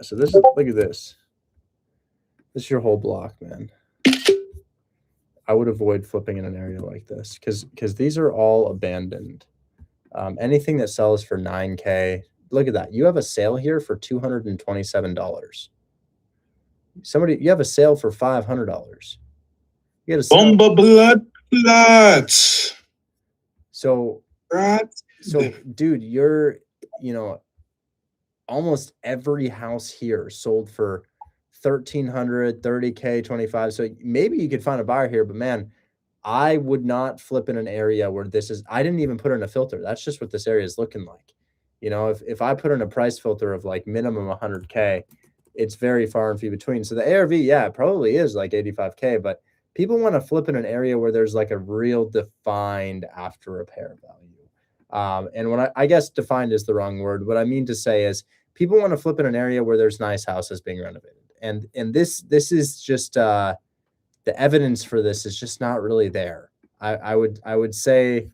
So this is, look at this. This is your whole block, man. I would avoid flipping in an area like this because these are all abandoned. Anything that sells for 9K, look at that. You have a sale here for $227. You have a sale for $500. You get a sale. Bomba blood. So, Right. dude, you're, almost every house here sold for 1,300, 30K, 25. So maybe you could find a buyer here, but man, I would not flip in an area where I didn't even put in a filter. That's just what this area is looking like. If I put in a price filter of like minimum 100K, it's very far and few between. So the ARV, yeah, it probably is like 85K, but people want to flip in an area where there's like a real defined after repair value. And when I guess defined is the wrong word. What I mean to say is people want to flip in an area where there's nice houses being renovated. And this is just the evidence for this is just not really there. I would say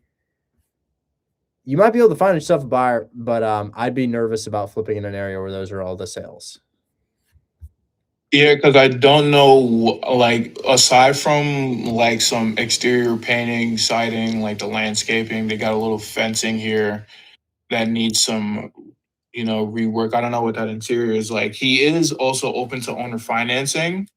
you might be able to find yourself a buyer, but I'd be nervous about flipping in an area where those are all the sales. Yeah, because I don't know, like, aside from like some exterior painting, siding, like the landscaping, they got a little fencing here that needs some, rework. I don't know what that interior is like. He is also open to owner financing,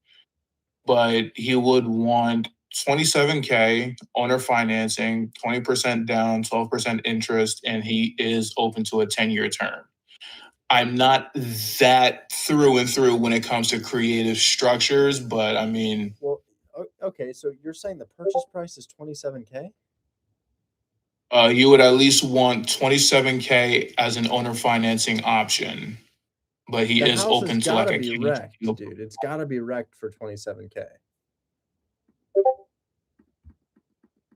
but he would want 27K owner financing, 20% down, 12% interest, and he is open to a 10-year term. I'm not that through and through when it comes to creative structures, but I mean, Well, okay, so you're saying the purchase price is 27K? you would at least want 27K as an owner financing option, but he The is house open has to like gotta a be wrecked, dude. It's gotta be wrecked for 27K.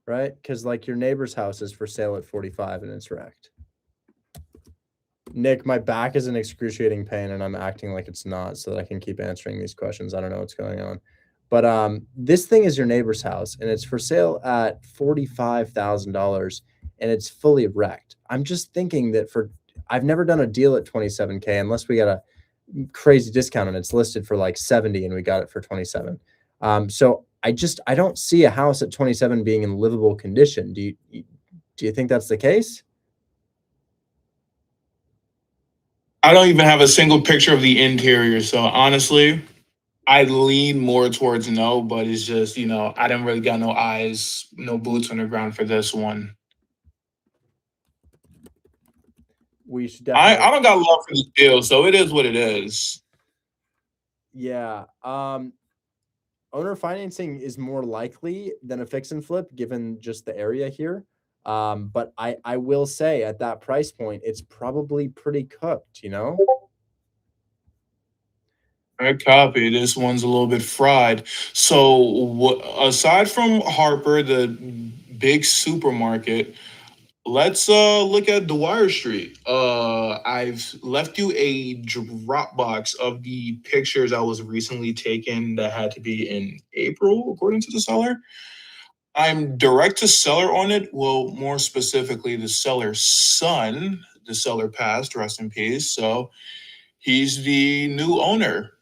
Right? Because like your neighbor's house is for sale at 45 and it's wrecked. Nick, my back is in excruciating pain and I'm acting like it's not so that I can keep answering these questions. I don't know what's going on. But this thing is your neighbor's house and it's for sale at $45,000 and it's fully wrecked. I'm just thinking that I've never done a deal at 27K unless we got a crazy discount and it's listed for like 70 and we got it for 27. So I don't see a house at 27 being in livable condition. Do you think that's the case? I don't even have a single picture of the interior, so honestly, I lean more towards no, but it's just, I don't really got no eyes, no boots on the ground for this one. We should definitely. I don't got love for this deal, so it is what it is. Yeah. Owner financing is more likely than a fix and flip given just the area here. But I will say at that price point, it's probably pretty cooked, I copy. This one's a little bit fried. So, aside from Harper, the big supermarket, let's look at Dwyer Street. I've left you a Dropbox of the pictures I was recently taken that had to be in April, according to the seller. I'm direct to seller on it. Well, more specifically, the seller's son. The seller passed, rest in peace. So he's the new owner.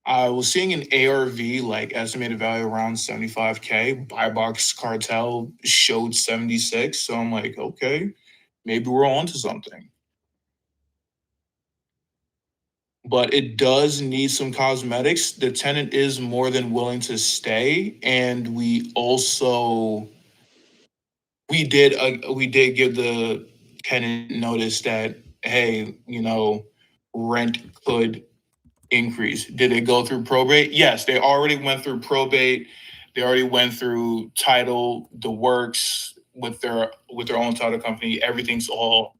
I was seeing an ARV, like estimated value around 75K. Buy box cartel showed 76. So I'm like, okay, maybe we're on to something. But it does need some cosmetics. The tenant is more than willing to stay. And we also we did give the tenant notice that, hey, rent could increase. Did it go through probate? Yes, they already went through probate. They already went through title, the works with their own title company. Everything's all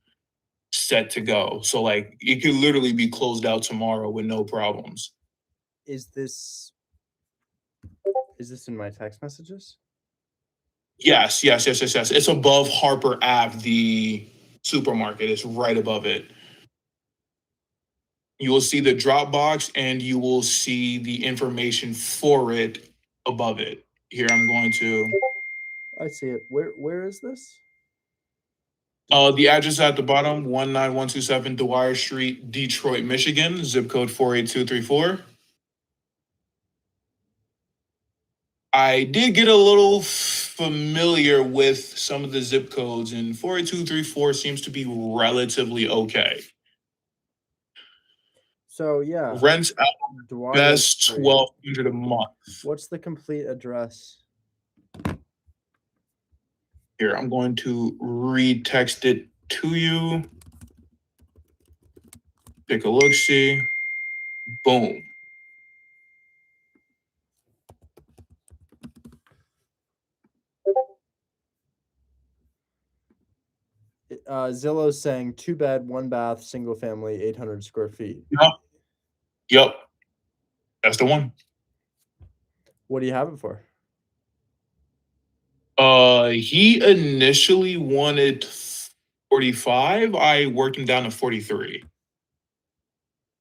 set to go. So like it could literally be closed out tomorrow with no problems. Is this in my text messages? Yes. It's above Harper Ave, the supermarket. It's right above it. You will see the Dropbox and you will see the information for it above it. Here, I'm going to. I see it. Where is this? The address at the bottom, 19127 Dwyer Street, Detroit, Michigan, zip code 48234. I did get a little familiar with some of the zip codes, and 48234 seems to be relatively okay. So yeah, Rents out Duarte best Street. $1,200 a month. What's the complete address? Here, I'm going to re-text it to you. Take a look, see. Boom. Zillow's saying 2-bed, 1-bath, single family, 800 square feet. Yep. That's the one. What do you have it for? He initially wanted 45. I worked him down to 43.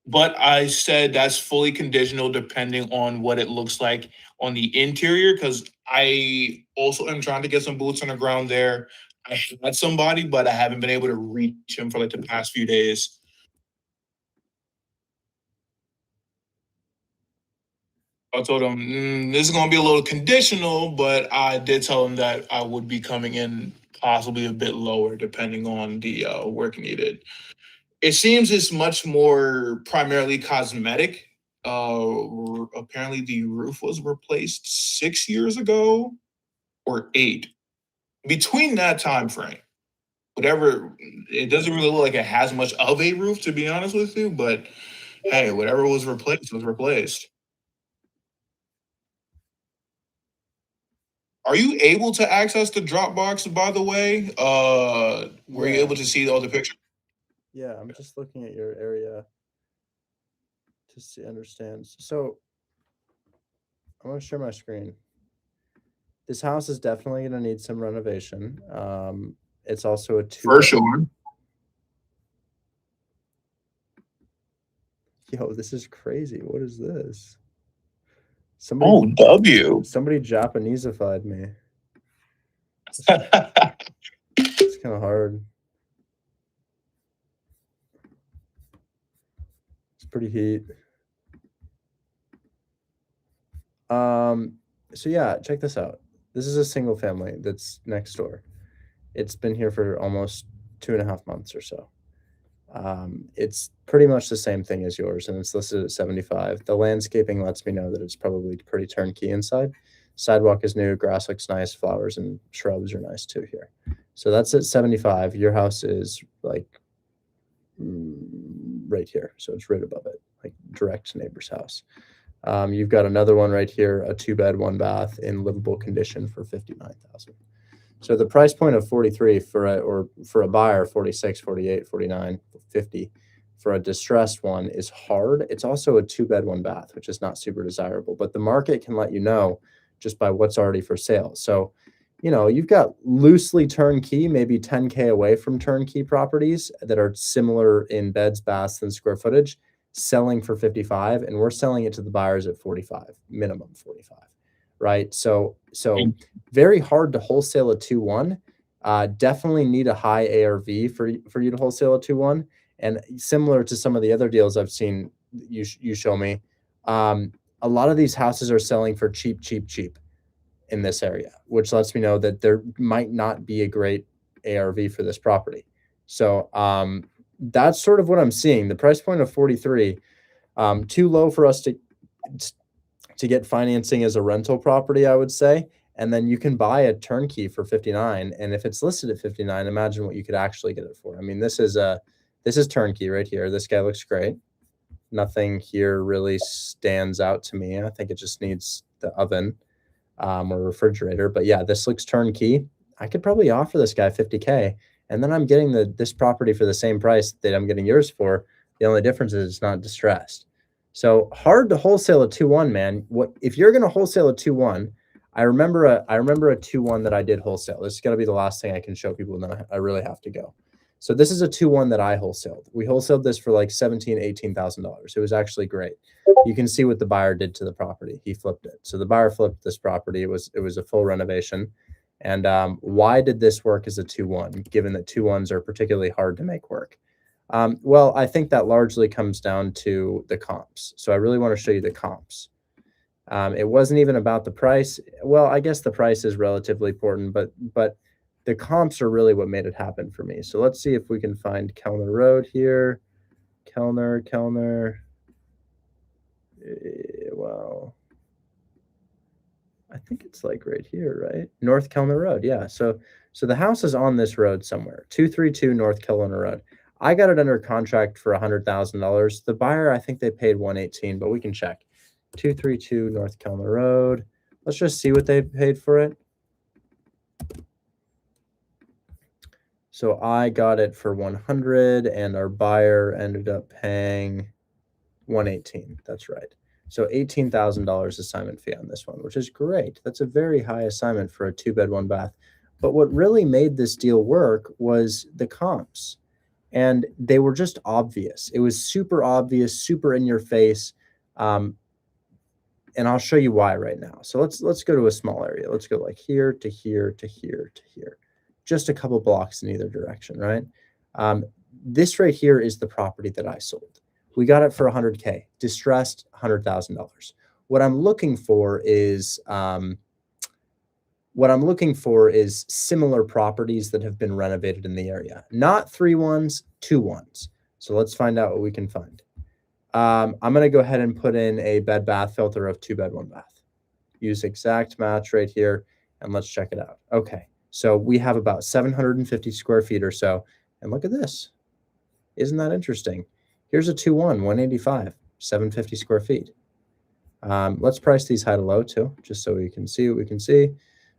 But I said that's fully conditional depending on what it looks like on the interior, because I also am trying to get some boots on the ground there. I had somebody, but I haven't been able to reach him for like the past few days. I told him this is going to be a little conditional, but I did tell him that I would be coming in possibly a bit lower depending on the work needed. It seems it's much more primarily cosmetic. Apparently the roof was replaced 6 years ago or 8. Between that time frame, whatever, it doesn't really look like it has much of a roof, to be honest with you, but hey, whatever was replaced was replaced. Are you able to access the Dropbox, by the way? Were you Yeah. able to see all the pictures? Yeah, I'm just looking at your area to see, understand. So I'm gonna share my screen. This house is definitely gonna need some renovation. It's also a 2 For sure. Yo, this is crazy. What is this? Oh, W. Somebody Japaneseified me. It's kind of hard. It's pretty heat. So yeah, check this out. This is a single family that's next door. It's been here for almost 2.5 months or so. It's pretty much the same thing as yours, and it's listed at 75. The landscaping lets me know that it's probably pretty turnkey inside. Sidewalk is new, grass looks nice, flowers and shrubs are nice too here. So that's at 75. Your house is like right here, so it's right above it, like direct neighbor's house. You've got another one right here, a 2-bed, 1-bath in livable condition for 59,000. So the price point of 43 for a buyer, 46, 48, 49, 50 for a distressed one is hard. It's also a 2-bed, 1-bath, which is not super desirable, but the market can let you know just by what's already for sale. So, you know, you've got loosely turnkey, maybe 10K away from turnkey properties that are similar in beds, baths, and square footage, selling for 55, and we're selling it to the buyers at 45, minimum 45. Right. So very hard to wholesale a 2-1. Definitely need a high ARV for you to wholesale a 2-1. And similar to some of the other deals I've seen you show me, a lot of these houses are selling for cheap in this area, which lets me know that there might not be a great ARV for this property. So that's sort of what I'm seeing. The price point of 43, too low for us to get financing as a rental property, I would say. And then you can buy a turnkey for 59. And if it's listed at 59, imagine what you could actually get it for. I mean, this is turnkey right here. This guy looks great. Nothing here really stands out to me. I think it just needs the oven or refrigerator. But yeah, this looks turnkey. I could probably offer this guy 50K. And then I'm getting this property for the same price that I'm getting yours for. The only difference is it's not distressed. So hard to wholesale a 2-1, man. What if you're going to wholesale a 2-1? I remember a 2-1 that I did wholesale. This is going to be the last thing I can show people, and then I really have to go. So this is a 2-1 that I wholesaled. We wholesaled this for like $17,000-$18,000. It was actually great. You can see what the buyer did to the property. He flipped it. So the buyer flipped this property. It was a full renovation. And why did this work as a 2-1, given that 2-1s are particularly hard to make work? Well, I think that largely comes down to the comps. So I really want to show you the comps. It wasn't even about the price. Well, I guess the price is relatively important, but the comps are really what made it happen for me. So let's see if we can find Kellner Road here. Kellner. Well, I think it's like right here, right? North Kellner Road. Yeah. So the house is on this road somewhere. 232 North Kellner Road. I got it under contract for $100,000. The buyer, I think they paid 118, but we can check. 232 North Kellner Road. Let's just see what they paid for it. So I got it for 100 and our buyer ended up paying 118. That's right. So $18,000 assignment fee on this one, which is great. That's a very high assignment for a 2-bed, 1-bath. But what really made this deal work was the comps. And they were just obvious. It was super obvious, super in your face. And I'll show you why right now. So let's go to a small area. Let's go like here to here to here to here. Just a couple blocks in either direction, right? This right here is the property that I sold. We got it for $100K, distressed $100,000. What I'm looking for is similar properties that have been renovated in the area, not 3 ones, 2 ones. So let's find out what we can find. I'm going to go ahead and put in a bed bath filter of 2-bed, 1-bath. Use exact match right here, and let's check it out. Okay, so we have about 750 square feet or so, and look at this. Isn't that interesting? Here's a 2-1, 185, 750 square feet. Let's price these high to low too, just so we can see what we can see.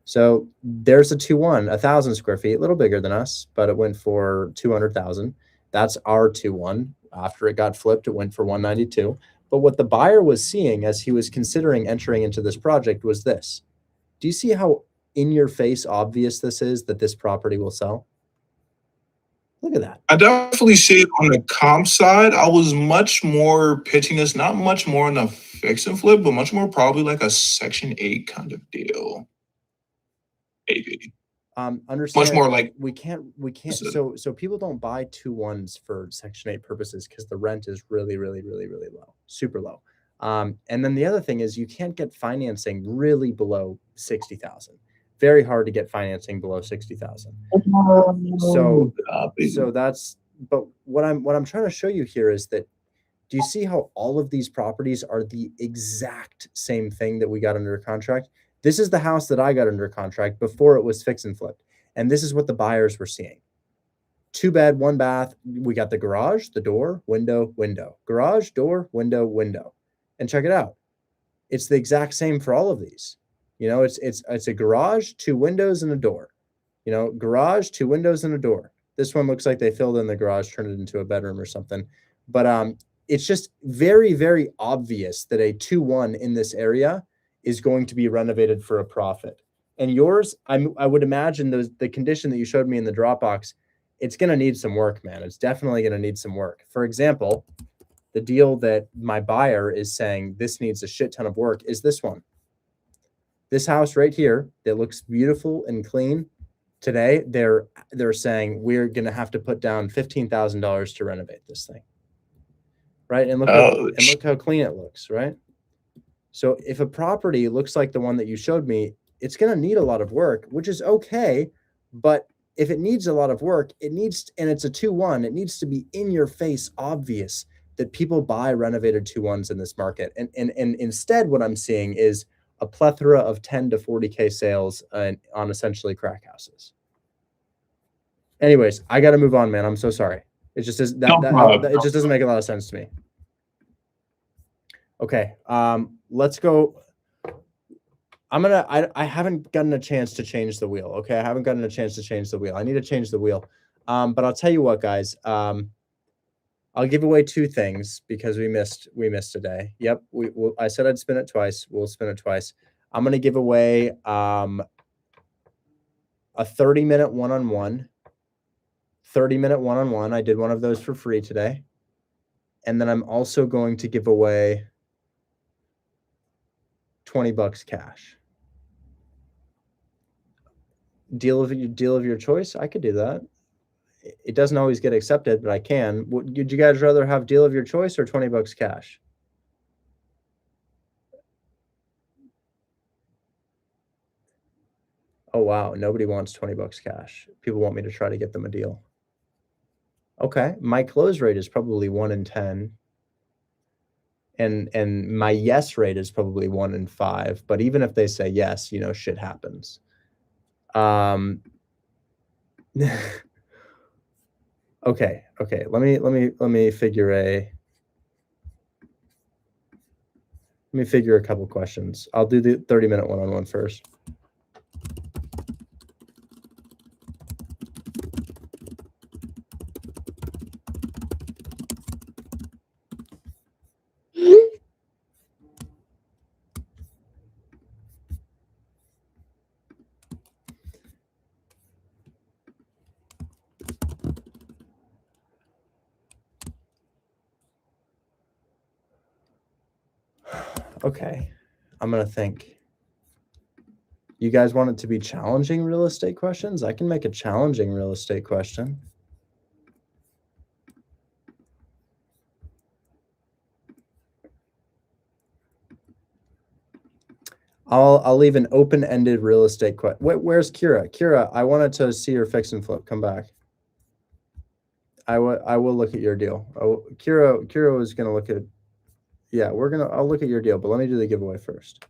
So there's a 2-1, 1,000 square feet, a little bigger than us, but it went for 200,000. That's our 2-1. After it got flipped, it went for 192. But what the buyer was seeing as he was considering entering into this project was this. Do you see how in your face obvious this is that this property will sell? Look at that. I definitely see it on the comp side. I was much more pitching this, not much more on a fix and flip, but much more probably like a Section 8 kind of deal. Maybe. Understand Much more like we can't so people don't buy 2-1s for Section 8 purposes because the rent is really low, super low. And then the other thing is you can't get financing really below 60,000. Very hard to get financing below 60,000. So that's, but what I'm trying to show you here is that, do you see how all of these properties are the exact same thing that we got under contract? This is the house that I got under contract before it was fix and flipped. And this is what the buyers were seeing. 2-bed, 1-bath. We got the garage, the door, window, window. Garage, door, window, window. And check it out. It's the exact same for all of these. You know, it's a garage, 2 windows and a door. You know, garage, 2 windows and a door. This one looks like they filled in the garage, turned it into a bedroom or something. But it's just very obvious that a 2-1 in this area is going to be renovated for a profit. And yours, I would imagine the condition that you showed me in the Dropbox, it's going to need some work, man. It's definitely going to need some work. For example, the deal that my buyer is saying this needs a shit ton of work is this one. This house right here that looks beautiful and clean. Today, they're saying we're going to have to put down $15,000 to renovate this thing. Right? And look how clean it looks, right? So if a property looks like the one that you showed me, it's going to need a lot of work, which is okay. But if it needs a lot of work, and it's a 2-1, it needs to be in your face obvious that people buy renovated 2-1s in this market. And instead, what I'm seeing is a plethora of 10 to 40K sales on essentially crack houses. Anyways, I got to move on, man. I'm so sorry. It just is it just doesn't make a lot of sense to me. Okay, let's go. I haven't gotten a chance to change the wheel. Okay, I haven't gotten a chance to change the wheel. I need to change the wheel. But I'll tell you what, guys. I'll give away 2 things because we missed today. Yep, I said I'd spin it twice. We'll spin it twice. I'm gonna give away a 30-minute one-on-one. 30-minute one-on-one. I did one of those for free today. And then I'm also going to give away $20 cash. Deal of your choice. I could do that. It doesn't always get accepted, but I can. Would you guys rather have deal of your choice or $20 cash? Oh, wow. Nobody wants 20 bucks cash. People want me to try to get them a deal. Okay. My close rate is probably 1 in 10. And my yes rate is probably 1 in 5. But even if they say yes, you know, shit happens. Okay. Let me figure a couple questions. I'll do the 30-minute one-on-one first. Okay. I'm going to think. You guys want it to be challenging real estate questions? I can make a challenging real estate question. I'll leave an open-ended real estate question. Where's Kira? Kira, I wanted to see your fix and flip. Come back. I will look at your deal. Oh, Kira was gonna look at. Yeah, I'll look at your deal, but let me do the giveaway first.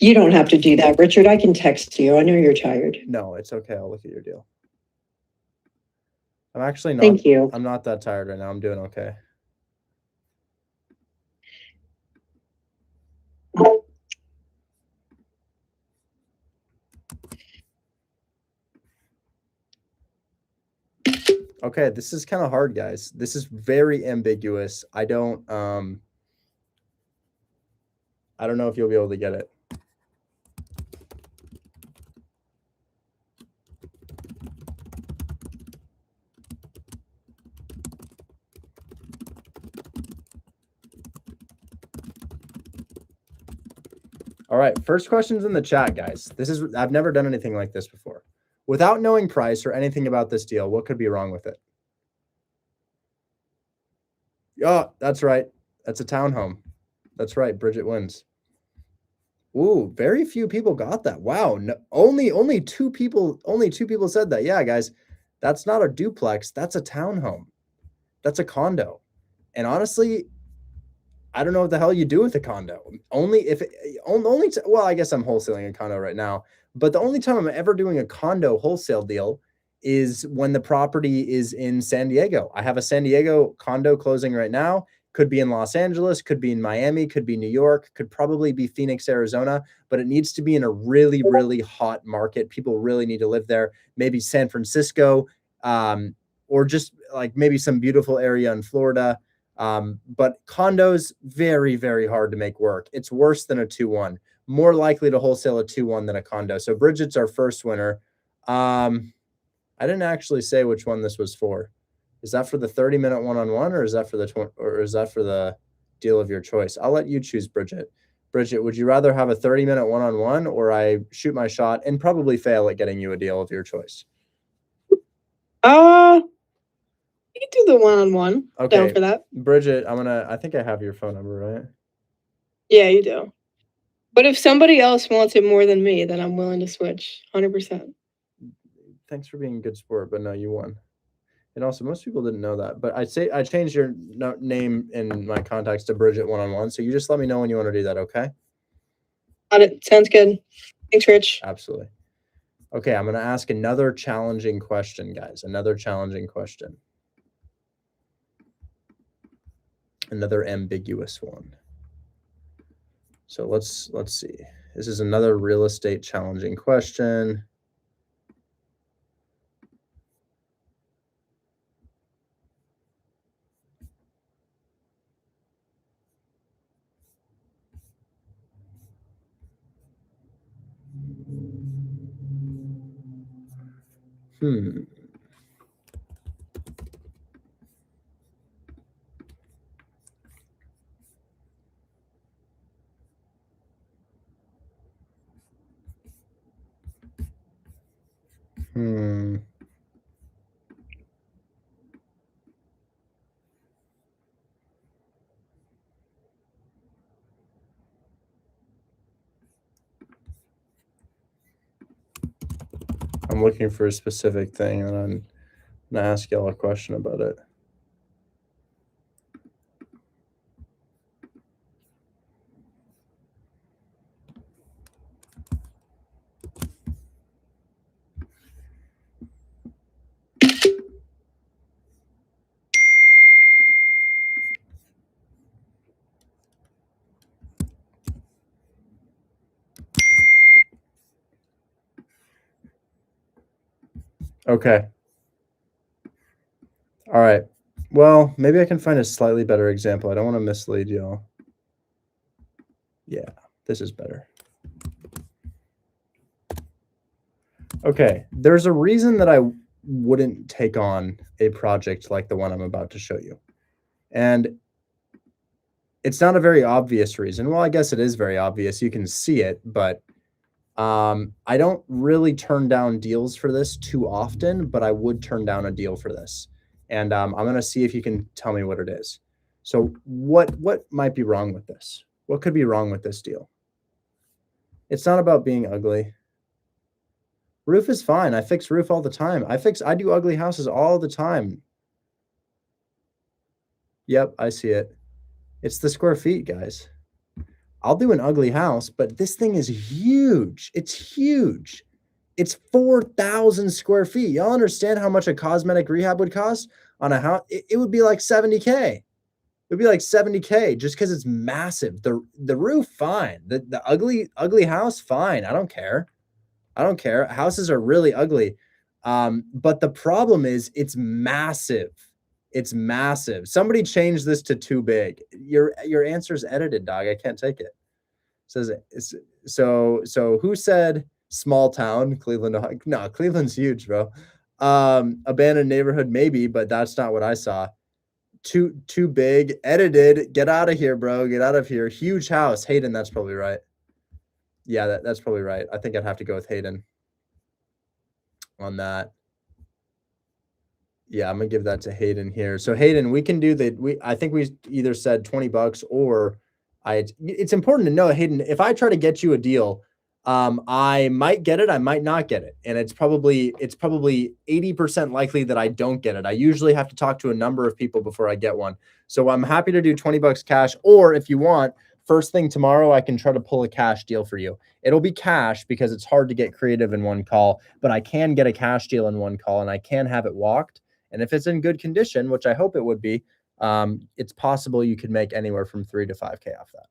You don't have to do that, Richard. I can text you. I know you're tired. No, it's okay. I'll look at your deal. I'm actually not. Thank you. I'm not that tired right now. I'm doing okay. Okay, this is kind of hard, guys. This is very ambiguous. I don't know if you'll be able to get it. All right, first question's in the chat, guys. I've never done anything like this before. Without knowing price or anything about this deal, what could be wrong with it? Oh, that's right. That's a townhome. That's right. Bridget wins. Ooh, very few people got that. Wow. No, only two people said that. Yeah, guys. That's not a duplex. That's a townhome. That's a condo. And honestly, I don't know what the hell you do with a condo. Well, I guess I'm wholesaling a condo right now, but the only time I'm ever doing a condo wholesale deal is when the property is in San Diego. I have a San Diego condo closing right now. Could be in Los Angeles, could be in Miami, could be New York, could probably be Phoenix, Arizona, but it needs to be in a really, really hot market. People really need to live there. Maybe San Francisco, or just like maybe some beautiful area in Florida. But condos, very, very hard to make work. It's worse than a 2-1. More likely to wholesale a 2-1 than a condo. So Bridget's our first winner. I didn't actually say which one this was for. Is that for the 30-minute one-on-one, or is that for the deal of your choice? I'll let you choose, Bridget. Bridget, would you rather have a 30-minute one-on-one, or I shoot my shot and probably fail at getting you a deal of your choice? You can do the one-on-one. Okay. Down for that. Bridget, I think I have your phone number, right? Yeah, you do. But if somebody else wants it more than me, then I'm willing to switch 100%. Thanks for being a good sport, but no, you won. And also, most people didn't know that. But I changed your name in my contacts to Bridget one-on-one. So you just let me know when you want to do that, okay? Got it. Sounds good. Thanks, Rich. Absolutely. Okay, I'm going to ask another challenging question, guys. Another challenging question. Another ambiguous one. So let's see. This is another real estate challenging question. I'm looking for a specific thing, and I'm gonna ask y'all a question about it. Okay. All right. Well, maybe I can find a slightly better example. I don't want to mislead y'all. Yeah, this is better. Okay, there's a reason that I wouldn't take on a project like the one I'm about to show you. And it's not a very obvious reason. Well, I guess it is very obvious. You can see it, but I don't really turn down deals for this too often, but I would turn down a deal for this. And I'm going to see if you can tell me what it is. So what might be wrong with this? What could be wrong with this deal? It's not about being ugly. Roof is fine. I fix roof all the time. I do ugly houses all the time. Yep, I see it. It's the square feet, guys. I'll do an ugly house, but this thing is huge. It's huge. It's 4,000 square feet. Y'all understand how much a cosmetic rehab would cost on a house? It would be like 70K. It would be like 70K just because it's massive. The roof, fine. The ugly house, fine. I don't care. I don't care. Houses are really ugly. But the problem is it's massive. It's massive. Somebody changed this to too big. Your answer's edited, dog. I can't take it. Says it's so who said small town, Cleveland? No, Cleveland's huge, bro. Abandoned neighborhood, maybe, but that's not what I saw. Too big, edited. Get out of here, bro. Get out of here. Huge house. Hayden, that's probably right. Yeah, that's probably right. I think I'd have to go with Hayden on that. Yeah, I'm gonna give that to Hayden here. So Hayden, we can do that. I think we either said $20 or it's important to know, Hayden, if I try to get you a deal, I might get it, I might not get it. And it's probably 80% likely that I don't get it. I usually have to talk to a number of people before I get one. So I'm happy to do $20 cash, or if you want, first thing tomorrow, I can try to pull a cash deal for you. It'll be cash because it's hard to get creative in one call, but I can get a cash deal in one call and I can have it walked. And if it's in good condition, which I hope it would be, it's possible you could make anywhere from $3 to $5K off that.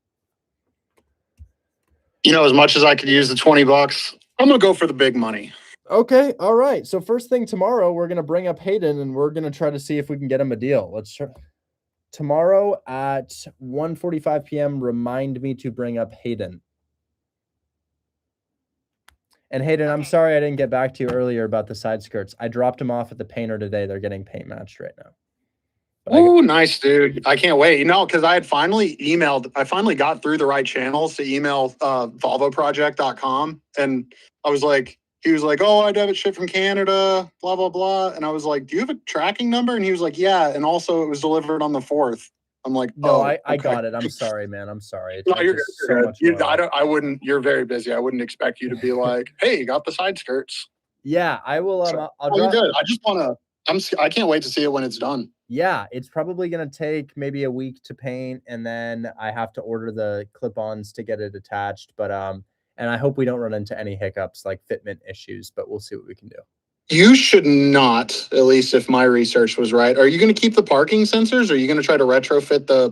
You know, as much as I could use the $20, I'm gonna go for the big money. Okay, all right. So first thing tomorrow, we're gonna bring up Hayden and we're gonna try to see if we can get him a deal. Let's try. Tomorrow at 1:45 p.m. Remind me to bring up Hayden. And Hayden, I'm sorry I didn't get back to you earlier about the side skirts. I dropped them off at the painter today. They're getting paint matched right now. Oh, nice, dude. I can't wait. You know, because I finally got through the right channels to email volvoproject.com. And I was like, he was like, oh, I debit shit from Canada, blah, blah, blah. And I was like, do you have a tracking number? And he was like, yeah. And also it was delivered on the 4th. I'm like, no, oh, I got it. I'm sorry, man. I'm sorry. It's no, you're good. so much I wouldn't, you're very busy. I wouldn't expect you to be like, hey, you got the side skirts. Yeah, I will. I'll you're good. I just want to, I can't wait to see it when it's done. Yeah, it's probably going to take maybe a week to paint, and then I have to order the clip-ons to get it attached. But and I hope we don't run into any hiccups like fitment issues, but we'll see what we can do. You should not, at least if my research was right. Are you going to keep the parking sensors? Or are you going to try to retrofit the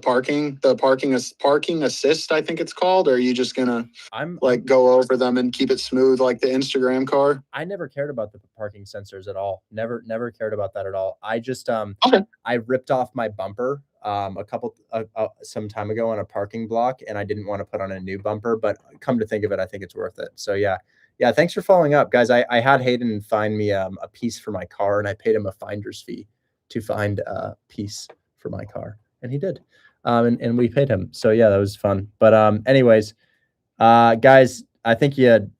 parking assist, I think it's called? Or are you just going to go over them and keep it smooth like the Instagram car? I never cared about the parking sensors at all. Never cared about that at all. I just I ripped off my bumper some time ago on a parking block, and I didn't want to put on a new bumper, but come to think of it, I think it's worth it. So yeah, thanks for following up, guys. I had Hayden find me a piece for my car, and I paid him a finder's fee to find a piece for my car, and he did. And we paid him. So yeah, that was fun. But anyways, guys, I think you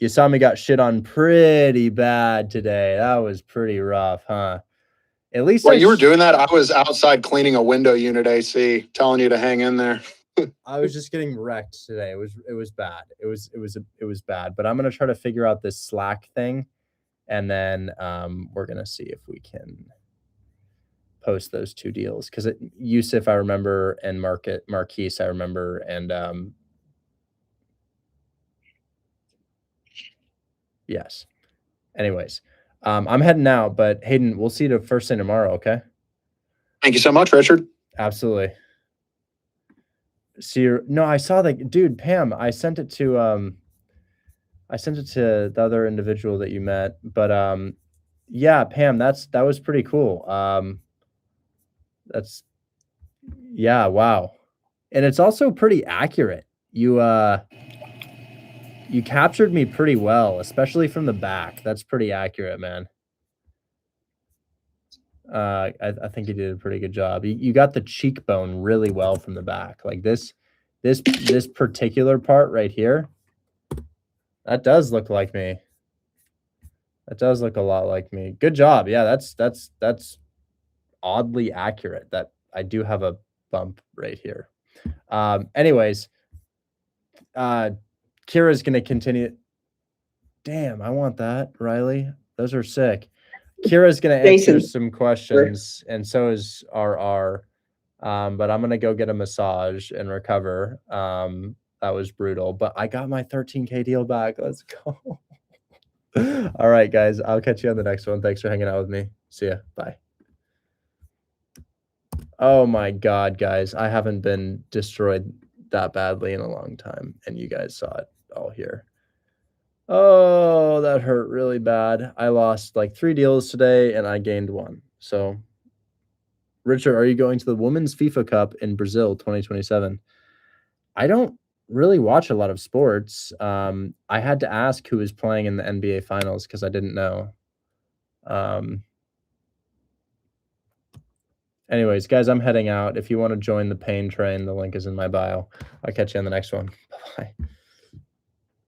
saw me got shit on pretty bad today. That was pretty rough, huh? At least while you were doing that, I was outside cleaning a window unit AC, telling you to hang in there. I was just getting wrecked today. It was bad. It was bad. But I'm gonna try to figure out this Slack thing And then we're going to see if we can post those 2 deals, because Yusuf, I remember, and Marquise, I remember, and yes. Anyways, I'm heading out, but Hayden, we'll see you the first thing tomorrow, okay? Thank you so much, Richard. Absolutely. See you. No, I saw that, dude, Pam, I sent it to the other individual that you met, but yeah, Pam, that was pretty cool. That's, yeah, wow. And it's also pretty accurate. You captured me pretty well, especially from the back. That's pretty accurate, man. I think you did a pretty good job. You got the cheekbone really well from the back. Like this particular part right here, that does look like me. That does look a lot like me. Good job. Yeah, that's oddly accurate. That I do have a bump right here. Anyways, Kira's gonna continue. Damn, I want that, Riley. Those are sick. Kira's gonna answer Jason. some questions, and so is RR. But I'm gonna go get a massage and recover. That was brutal, but I got my 13K deal back. Let's go. All right, guys. I'll catch you on the next one. Thanks for hanging out with me. See ya. Bye. Oh my God, guys. I haven't been destroyed that badly in a long time, and you guys saw it all here. Oh, that hurt really bad. I lost like 3 deals today, and I gained 1. So, Richard, are you going to the Women's FIFA Cup in Brazil 2027? I don't really watch a lot of sports. I had to ask who was playing in the NBA Finals because I didn't know. Anyways, guys, I'm heading out. If you want to join the pain train, the link is in my bio. I'll catch you on the next one. Bye-bye.